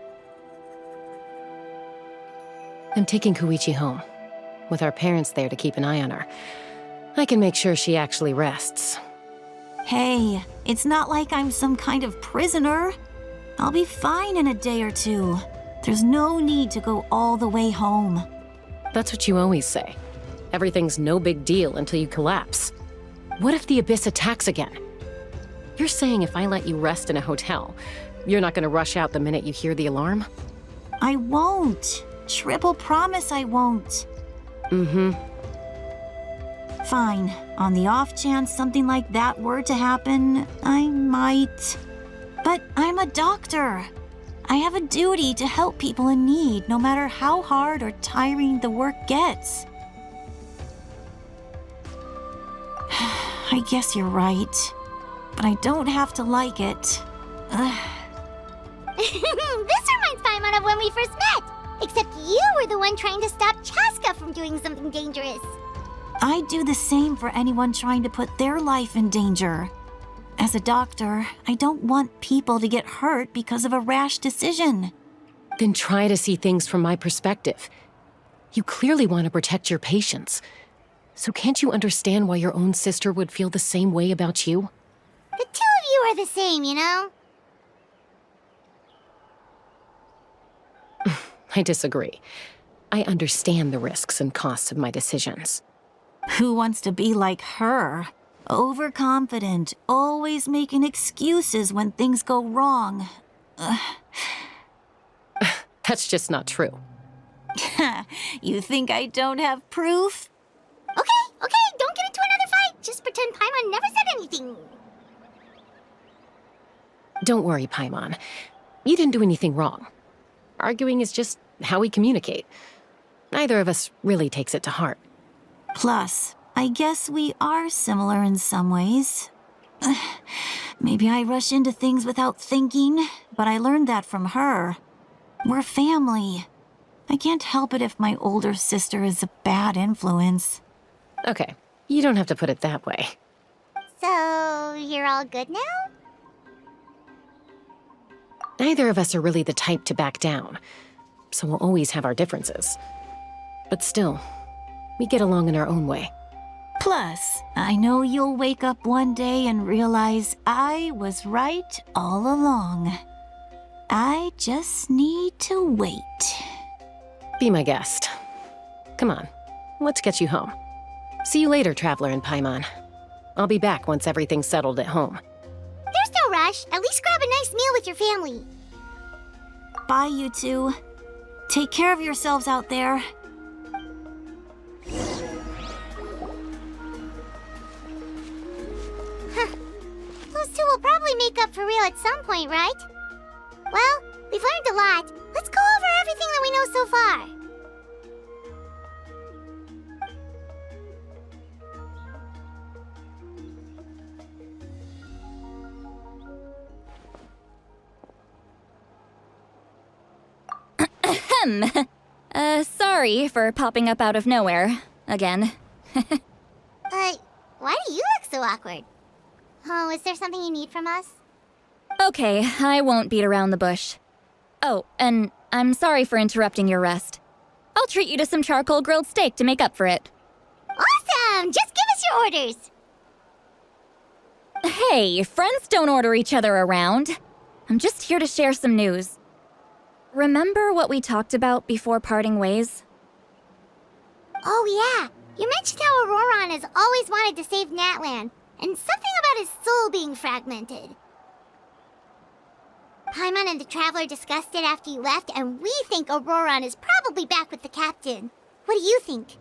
I'm taking Koichi home. With our parents there to keep an eye on her, I can make sure she actually rests. Hey, it's not like I'm some kind of prisoner. I'll be fine in a day or two. There's no need to go all the way home. That's what you always say. Everything's no big deal until you collapse. What if the Abyss attacks again? You're saying if I let you rest in a hotel, you're not gonna rush out the minute you hear the alarm? I won't. Triple promise I won't. Fine. On the off chance something like that were to happen, I might. But I'm a doctor. I have a duty to help people in need, no matter how hard or tiring the work gets. I guess you're right. But I don't have to like it. This reminds Paimon of when we first met. Except you were the one trying to stop Chaska from doing something dangerous. I'd do the same for anyone trying to put their life in danger. As a doctor, I don't want people to get hurt because of a rash decision. Then try to see things from my perspective. You clearly want to protect your patients. So can't you understand why your own sister would feel the same way about you? The two of you are the same, you know? I disagree. I understand the risks and costs of my decisions. Who wants to be like her? Overconfident, always making excuses when things go wrong. That's just not true. You think I don't have proof? Okay, don't get into another fight. Just pretend Paimon never said anything. Don't worry, Paimon. You didn't do anything wrong. Arguing is just how we communicate. Neither of us really takes it to heart. Plus, I guess we are similar in some ways. Maybe I rush into things without thinking, but I learned that from her. We're family. I can't help it if my older sister is a bad influence. Okay, you don't have to put it that way. So, you're all good now? Neither of us are really the type to back down, so we'll always have our differences. But still, we get along in our own way. Plus, I know you'll wake up one day and realize I was right all along. I just need to wait. Be my guest. Come on, let's get you home. See you later, Traveler and Paimon. I'll be back once everything's settled at home. There's no rush. At least grab a nice meal with your family. Bye, you two. Take care of yourselves out there. Those two will probably make up for real at some point, right? Well, we've learned a lot. Let's go over everything that we know so far. Sorry for popping up out of nowhere. Again. Why do you look so awkward? Oh, is there something you need from us? Okay, I won't beat around the bush. Oh, and I'm sorry for interrupting your rest. I'll treat you to some charcoal grilled steak to make up for it. Awesome! Just give us your orders! Hey, friends don't order each other around. I'm just here to share some news. Remember what we talked about before parting ways? Oh yeah, you mentioned how Auroron has always wanted to save Natlan, and something about his soul being fragmented. Paimon and the Traveler discussed it after you left, and we think Auroron is probably back with the captain. What do you think?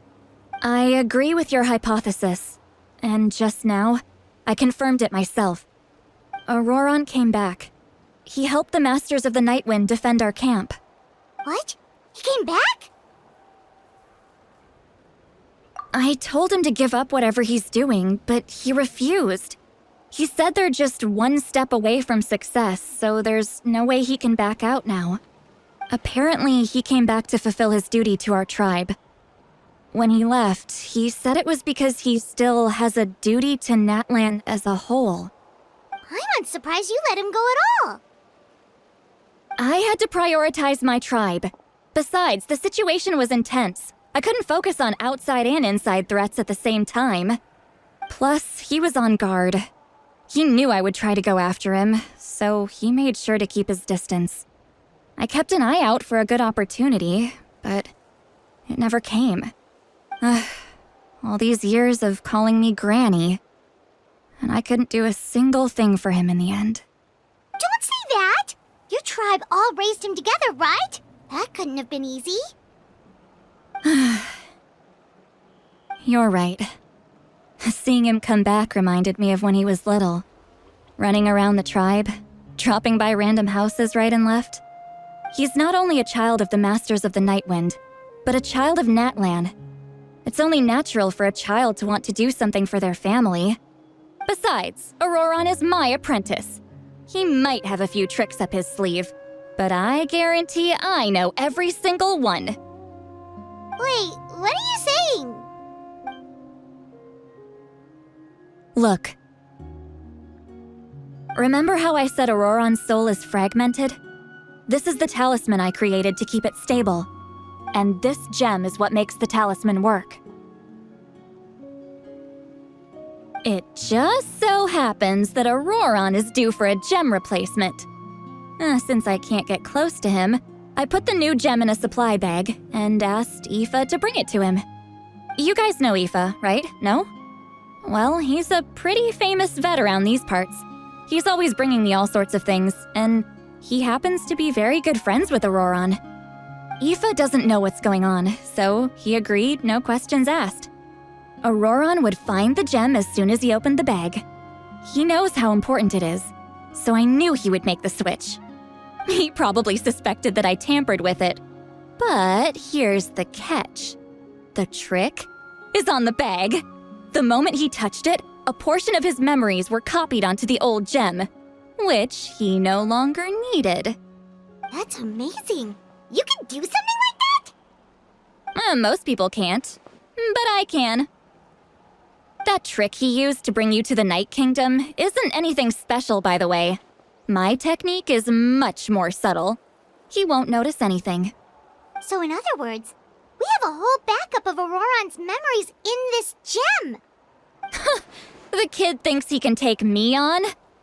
I agree with your hypothesis. And just now, I confirmed it myself. Auroron came back. He helped the Masters of the Nightwind defend our camp. What? He came back? I told him to give up whatever he's doing, but he refused. He said they're just one step away from success, so there's no way he can back out now. Apparently, he came back to fulfill his duty to our tribe. When he left, he said it was because he still has a duty to Natlan as a whole. I'm surprised you let him go at all. I had to prioritize my tribe. Besides, the situation was intense. I couldn't focus on outside and inside threats at the same time. Plus, he was on guard. He knew I would try to go after him, so he made sure to keep his distance. I kept an eye out for a good opportunity, but it never came. All these years of calling me Granny, and I couldn't do a single thing for him in the end. Don't say that! Your tribe all raised him together, right? That couldn't have been easy. You're right. Seeing him come back reminded me of when he was little. Running around the tribe, dropping by random houses right and left. He's not only a child of the Masters of the Nightwind, but a child of Natlan. It's only natural for a child to want to do something for their family. Besides, Auroron is my apprentice. He might have a few tricks up his sleeve, but I guarantee I know every single one. Wait, what are you saying? Look. Remember how I said Auroron's soul is fragmented? This is the talisman I created to keep it stable. And this gem is what makes the talisman work. It just so happens that Auroron is due for a gem replacement. Since I can't get close to him, I put the new gem in a supply bag and asked Aoife to bring it to him. You guys know Aoife, right? No? Well, he's a pretty famous vet around these parts. He's always bringing me all sorts of things, and he happens to be very good friends with Auroron. Aoife doesn't know what's going on, so he agreed, no questions asked. Auroron would find the gem as soon as he opened the bag. He knows how important it is, so I knew he would make the switch. He probably suspected that I tampered with it. But here's the catch. The trick is on the bag. The moment he touched it, a portion of his memories were copied onto the old gem, which he no longer needed. That's amazing. You can do something like that? Most people can't, but I can. That trick he used to bring you to the Night Kingdom isn't anything special, by the way. My technique is much more subtle. He won't notice anything. So in other words, we have a whole backup of Auroron's memories in this gem. The kid thinks he can take me on?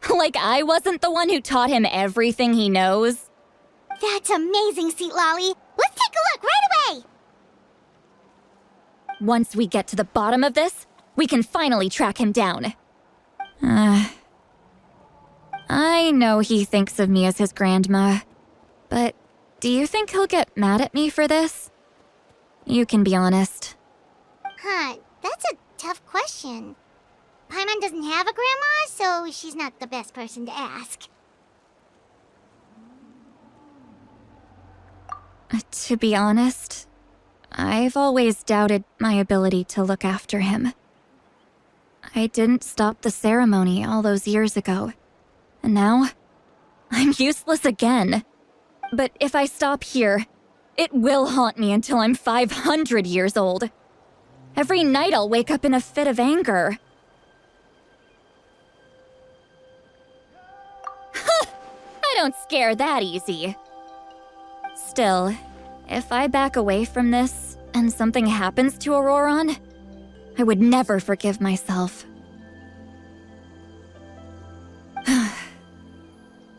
Like I wasn't the one who taught him everything he knows? That's amazing, Seatlolly. Let's take a look right away. Once we get to the bottom of this, we can finally track him down. I know he thinks of me as his grandma, but do you think he'll get mad at me for this? You can be honest. That's a tough question. Paimon doesn't have a grandma, so she's not the best person to ask. To be honest, I've always doubted my ability to look after him. I didn't stop the ceremony all those years ago, and now I'm useless again. But if I stop here, it will haunt me until I'm 500 years old. Every night I'll wake up in a fit of anger. I don't scare that easy. Still, if I back away from this and something happens to Auroron, I would never forgive myself.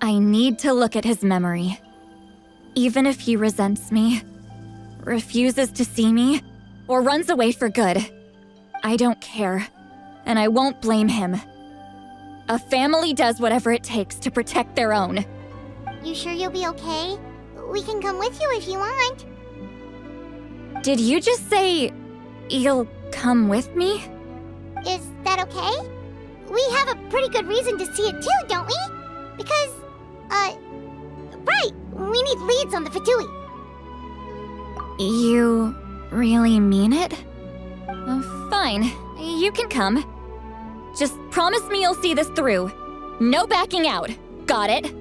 I need to look at his memory. Even if he resents me, refuses to see me, or runs away for good, I don't care, and I won't blame him. A family does whatever it takes to protect their own. You sure you'll be okay? We can come with you if you want. Did you just say you'll come with me? Is that okay? We have a pretty good reason to see it too, don't we? Because, right, we need leads on the Fatui. You really mean it? Oh, fine, you can come. Just promise me you'll see this through. No backing out. Got it?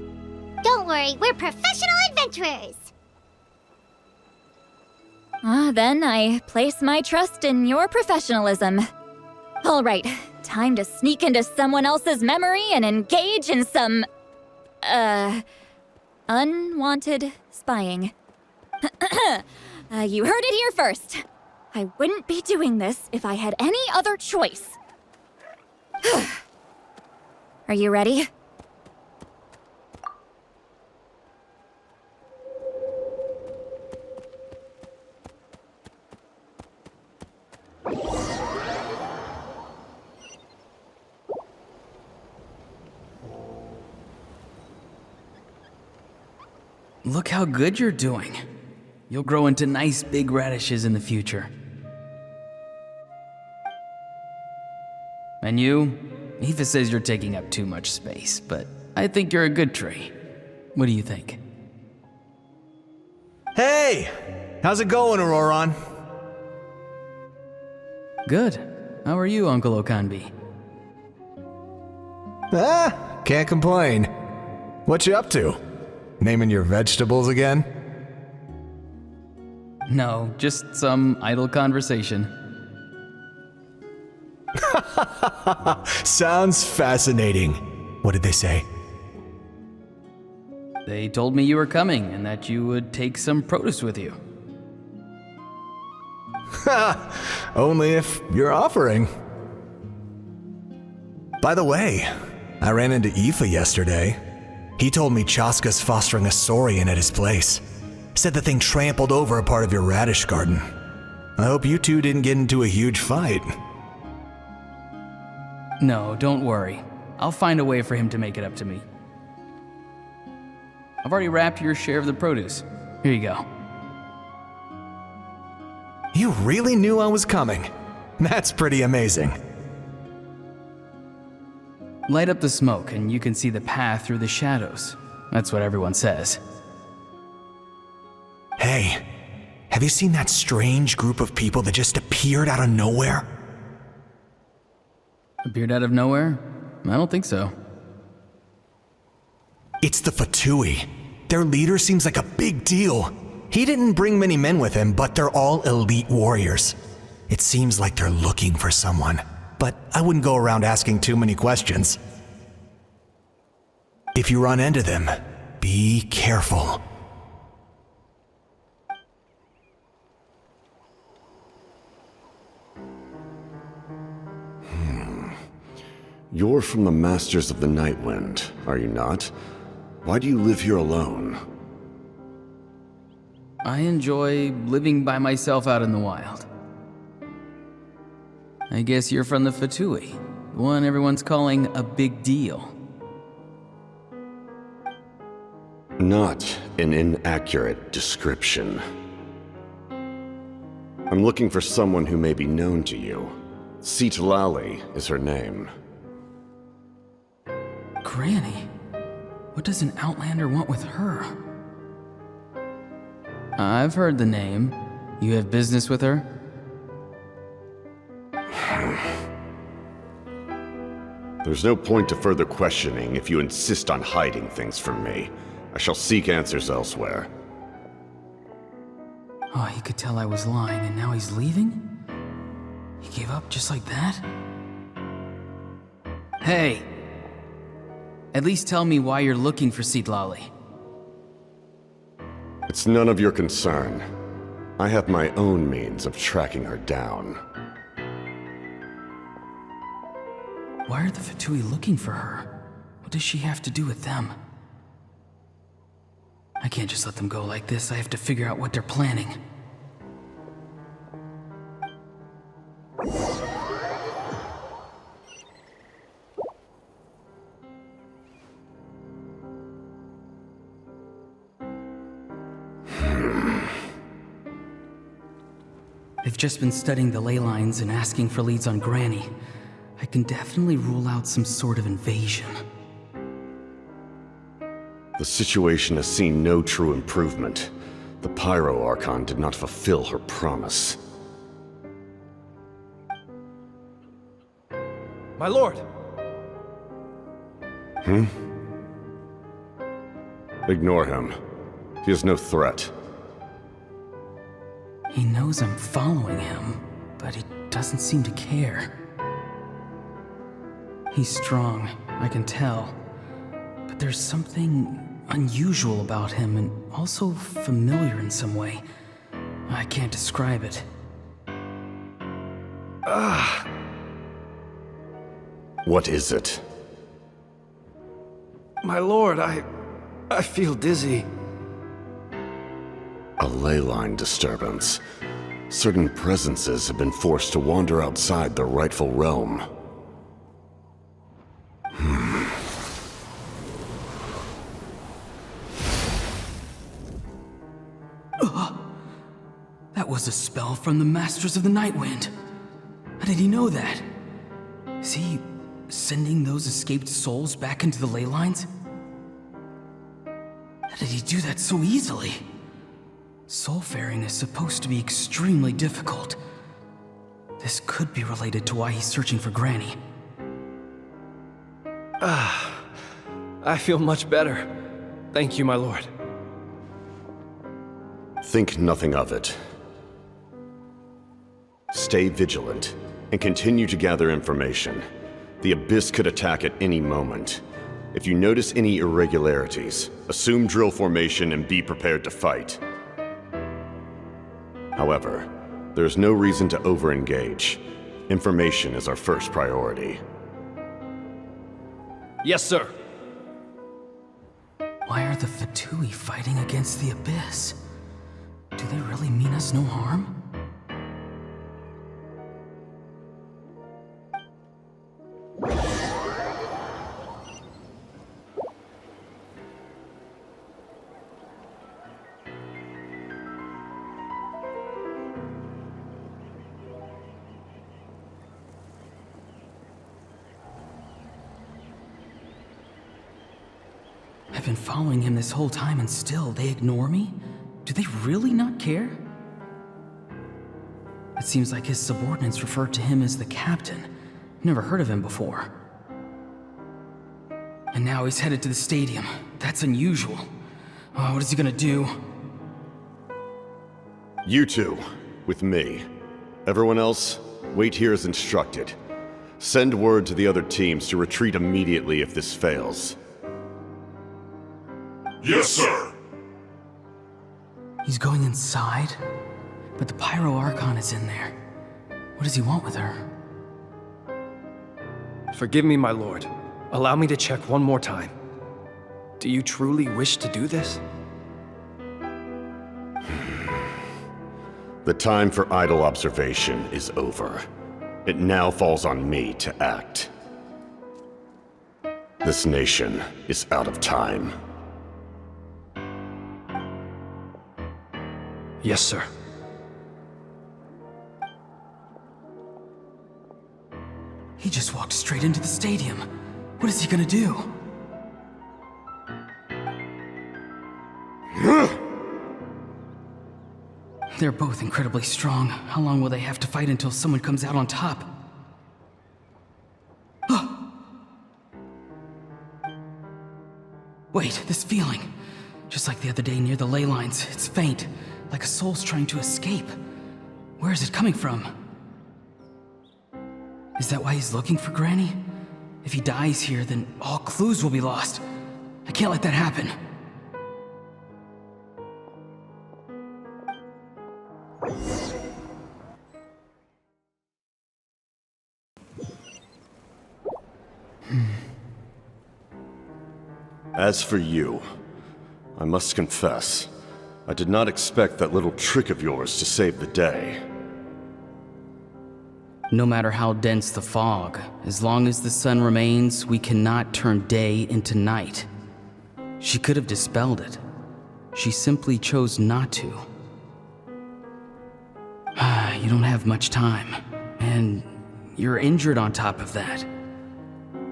Don't worry, we're professional adventurers. Then I place my trust in your professionalism. All right, time to sneak into someone else's memory and engage in some, unwanted spying. You heard it here first. I wouldn't be doing this if I had any other choice. Are you ready? Look how good you're doing. You'll grow into nice big radishes in the future. And you? Aoife says you're taking up too much space, but I think you're a good tree. What do you think? Hey! How's it going, Auroron? Good. How are you, Uncle Okanbi? Can't complain. What you up to? Naming your vegetables again? No, just some idle conversation. Sounds fascinating. What did they say? They told me you were coming and that you would take some produce with you. Only if you're offering. By the way, I ran into Aoife yesterday. He told me Chaska's fostering a saurian at his place. Said the thing trampled over a part of your radish garden. I hope you two didn't get into a huge fight. No, don't worry. I'll find a way for him to make it up to me. I've already wrapped your share of the produce. Here you go. You really knew I was coming. That's pretty amazing. Light up the smoke and you can see the path through the shadows. That's what everyone says. Hey, have you seen that strange group of people that just appeared out of nowhere? Appeared out of nowhere? I don't think so. It's the Fatui. Their leader seems like a big deal. He didn't bring many men with him, but they're all elite warriors. It seems like they're looking for someone, but I wouldn't go around asking too many questions. If you run into them, be careful. You're from the Masters of the Night Wind, are you not? Why do you live here alone? I enjoy living by myself out in the wild. I guess you're from the Fatui, the one everyone's calling a big deal. Not an inaccurate description. I'm looking for someone who may be known to you. Citlali is her name. Granny? What does an Outlander want with her? I've heard the name. You have business with her? There's no point to further questioning if you insist on hiding things from me. I shall seek answers elsewhere. Oh, he could tell I was lying and now he's leaving? He gave up just like that? Hey! At least tell me why you're looking for Citlali. It's none of your concern. I have my own means of tracking her down. Why are the Fatui looking for her? What does she have to do with them? I can't just let them go like this. I have to figure out what they're planning. I've just been studying the ley lines and asking for leads on Granny. I can definitely rule out some sort of invasion. The situation has seen no true improvement. The Pyro Archon did not fulfill her promise. My lord! Ignore him. He is no threat. He knows I'm following him, but he doesn't seem to care. He's strong, I can tell. But there's something unusual about him and also familiar in some way. I can't describe it. What is it? My lord, I feel dizzy. A ley line disturbance. Certain presences have been forced to wander outside their rightful realm. That was a spell from the Masters of the Night Wind. How did he know that? Is he sending those escaped souls back into the ley lines? How did he do that so easily? Soulfaring is supposed to be extremely difficult. This could be related to why he's searching for Granny. I feel much better. Thank you, my lord. Think nothing of it. Stay vigilant, and continue to gather information. The Abyss could attack at any moment. If you notice any irregularities, assume drill formation and be prepared to fight. However, there is no reason to over-engage. Information is our first priority. Yes, sir. Why are the Fatui fighting against the Abyss? Do they really mean us no harm? been following him this whole time and still they ignore me? Do they really not care? It seems like his subordinates refer to him as the captain. Never heard of him before. And now he's headed to the stadium. That's unusual. Oh, what is he gonna do? You two, with me. Everyone else, wait here as instructed. Send word to the other teams to retreat immediately if this fails. Yes, sir. He's going inside? But the Pyro Archon is in there. What does he want with her? Forgive me, my lord. Allow me to check one more time. Do you truly wish to do this? The time for idle observation is over. It now falls on me to act. This nation is out of time. Yes, sir. He just walked straight into the stadium. What is he gonna do? They're both incredibly strong. How long will they have to fight until someone comes out on top? Wait, this feeling. Just like the other day near the ley lines, it's faint, like a soul's trying to escape. Where is it coming from? Is that why he's looking for Granny? If he dies here, then all clues will be lost. I can't let that happen. As for you, I must confess, I did not expect that little trick of yours to save the day. No matter how dense the fog, as long as the sun remains, we cannot turn day into night. She could have dispelled it. She simply chose not to. You don't have much time, and you're injured on top of that.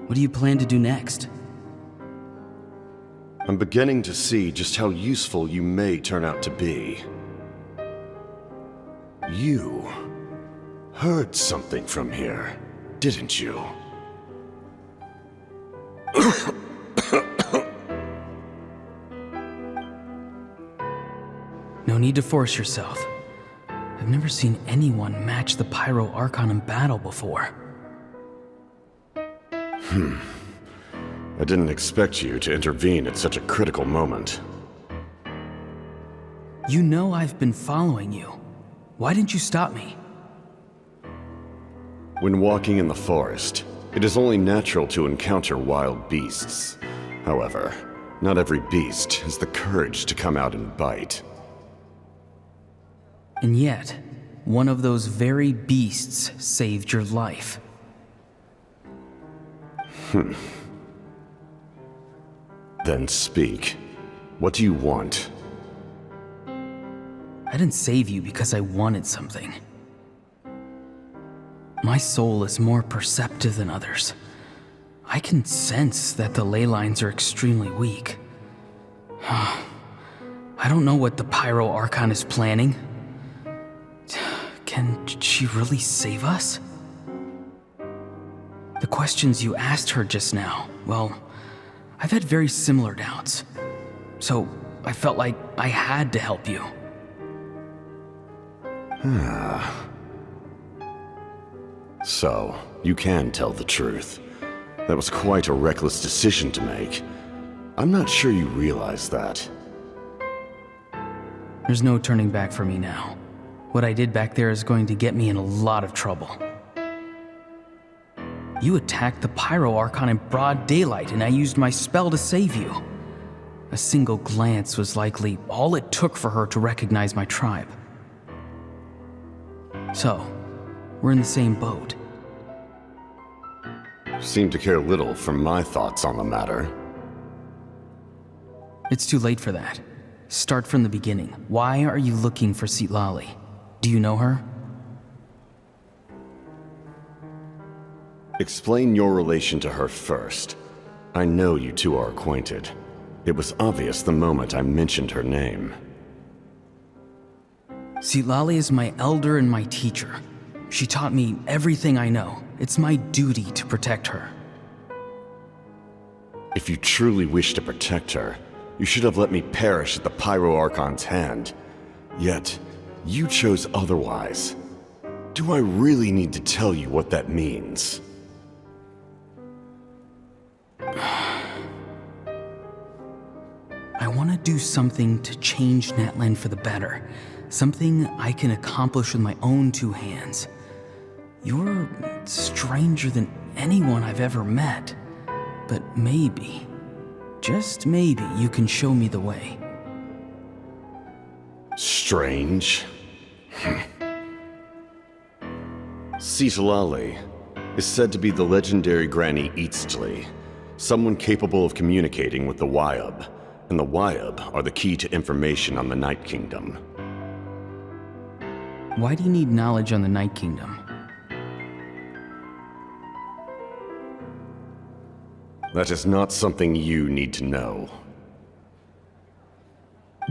What do you plan to do next? I'm beginning to see just how useful you may turn out to be. You heard something from here, didn't you? No need to force yourself. I've never seen anyone match the Pyro Archon in battle before. I didn't expect you to intervene at such a critical moment. You know I've been following you. Why didn't you stop me? When walking in the forest, it is only natural to encounter wild beasts. However, not every beast has the courage to come out and bite. And yet, one of those very beasts saved your life. Then speak. What do you want? I didn't save you because I wanted something. My soul is more perceptive than others. I can sense that the ley lines are extremely weak. I don't know what the Pyro Archon is planning. Can she really save us? The questions you asked her just now, well, I've had very similar doubts. So I felt like I had to help you. So, you can tell the truth. That was quite a reckless decision to make. I'm not sure you realize that. There's no turning back for me now. What I did back there is going to get me in a lot of trouble. You attacked the Pyro Archon in broad daylight, and I used my spell to save you. A single glance was likely all it took for her to recognize my tribe. So, we're in the same boat. Seem to care little for my thoughts on the matter. It's too late for that. Start from the beginning. Why are you looking for Citlali? Do you know her? Explain your relation to her first. I know you two are acquainted. It was obvious the moment I mentioned her name. Citlali is my elder and my teacher. She taught me everything I know. It's my duty to protect her. If you truly wish to protect her, you should have let me perish at the Pyro Archon's hand. Yet, you chose otherwise. Do I really need to tell you what that means? I want to do something to change Natlan for the better. Something I can accomplish with my own two hands. You're stranger than anyone I've ever met. But maybe, just maybe, you can show me the way. Strange? Citlali is said to be the legendary Granny Eastly, someone capable of communicating with the Wyub, and the Wyub are the key to information on the Night Kingdom. Why do you need knowledge on the Night Kingdom? That is not something you need to know.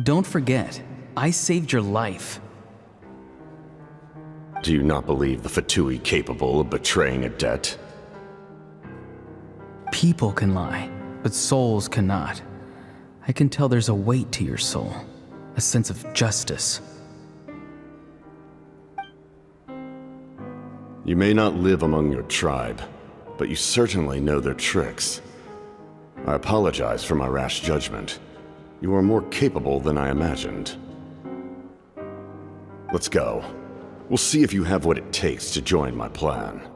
Don't forget, I saved your life. Do you not believe the Fatui capable of betraying a debt? People can lie, but souls cannot. I can tell there's a weight to your soul, a sense of justice. You may not live among your tribe, but you certainly know their tricks. I apologize for my rash judgment. You are more capable than I imagined. Let's go. We'll see if you have what it takes to join my plan.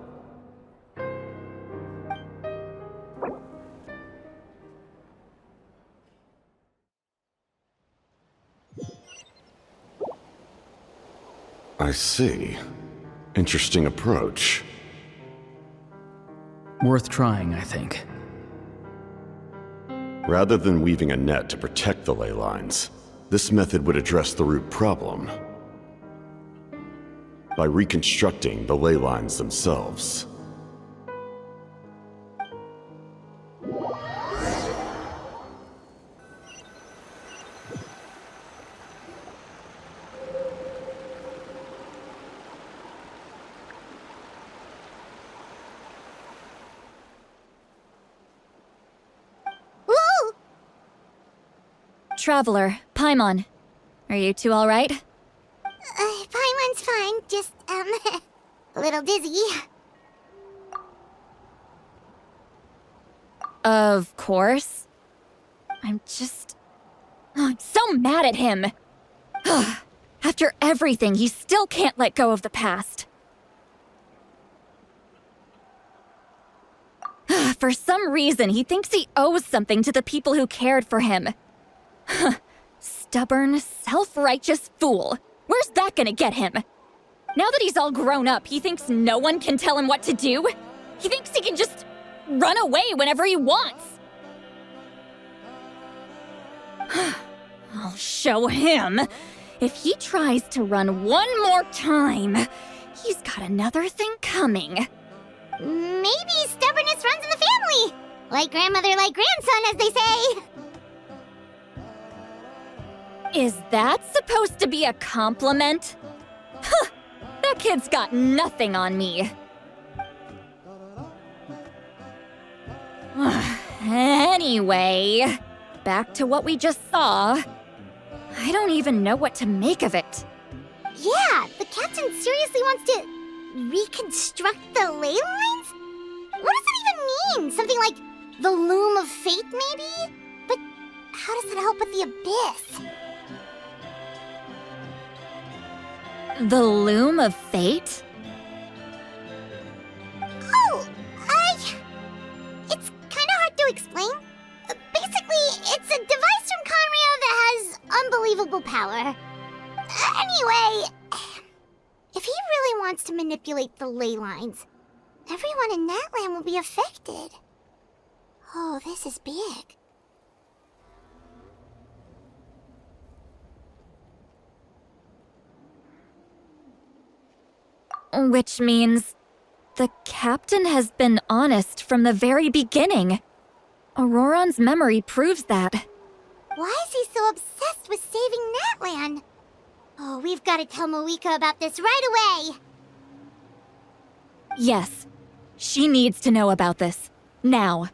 I see. Interesting approach. Worth trying, I think. Rather than weaving a net to protect the ley lines, this method would address the root problem by reconstructing the ley lines themselves. Traveler, Paimon. Are you two alright? Paimon's fine, just, a little dizzy. Of course. I'm so mad at him. After everything, he still can't let go of the past. For some reason, he thinks he owes something to the people who cared for him. Stubborn, self-righteous fool. Where's that gonna get him? Now that he's all grown up, he thinks no one can tell him what to do? He thinks he can just run away whenever he wants. I'll show him. If he tries to run one more time, he's got another thing coming. Maybe stubbornness runs in the family. Like grandmother, like grandson, as they say. Is that supposed to be a compliment? Huh, that kid's got nothing on me. Anyway, back to what we just saw. I don't even know what to make of it. Yeah, the captain seriously wants to reconstruct the ley lines? What does that even mean? Something like the loom of fate, maybe? But how does that help with the abyss? The loom of fate? Oh, it's kind of hard to explain. Basically, it's a device from Conrio that has unbelievable power. Anyway, if he really wants to manipulate the ley lines, everyone in Natlan will be affected. Oh, this is big. Which means the captain has been honest from the very beginning. Auroron's memory proves that. so obsessed with saving Natlan? Oh, we've got to tell Moeka about this right away. Yes. She needs to know about this. Now.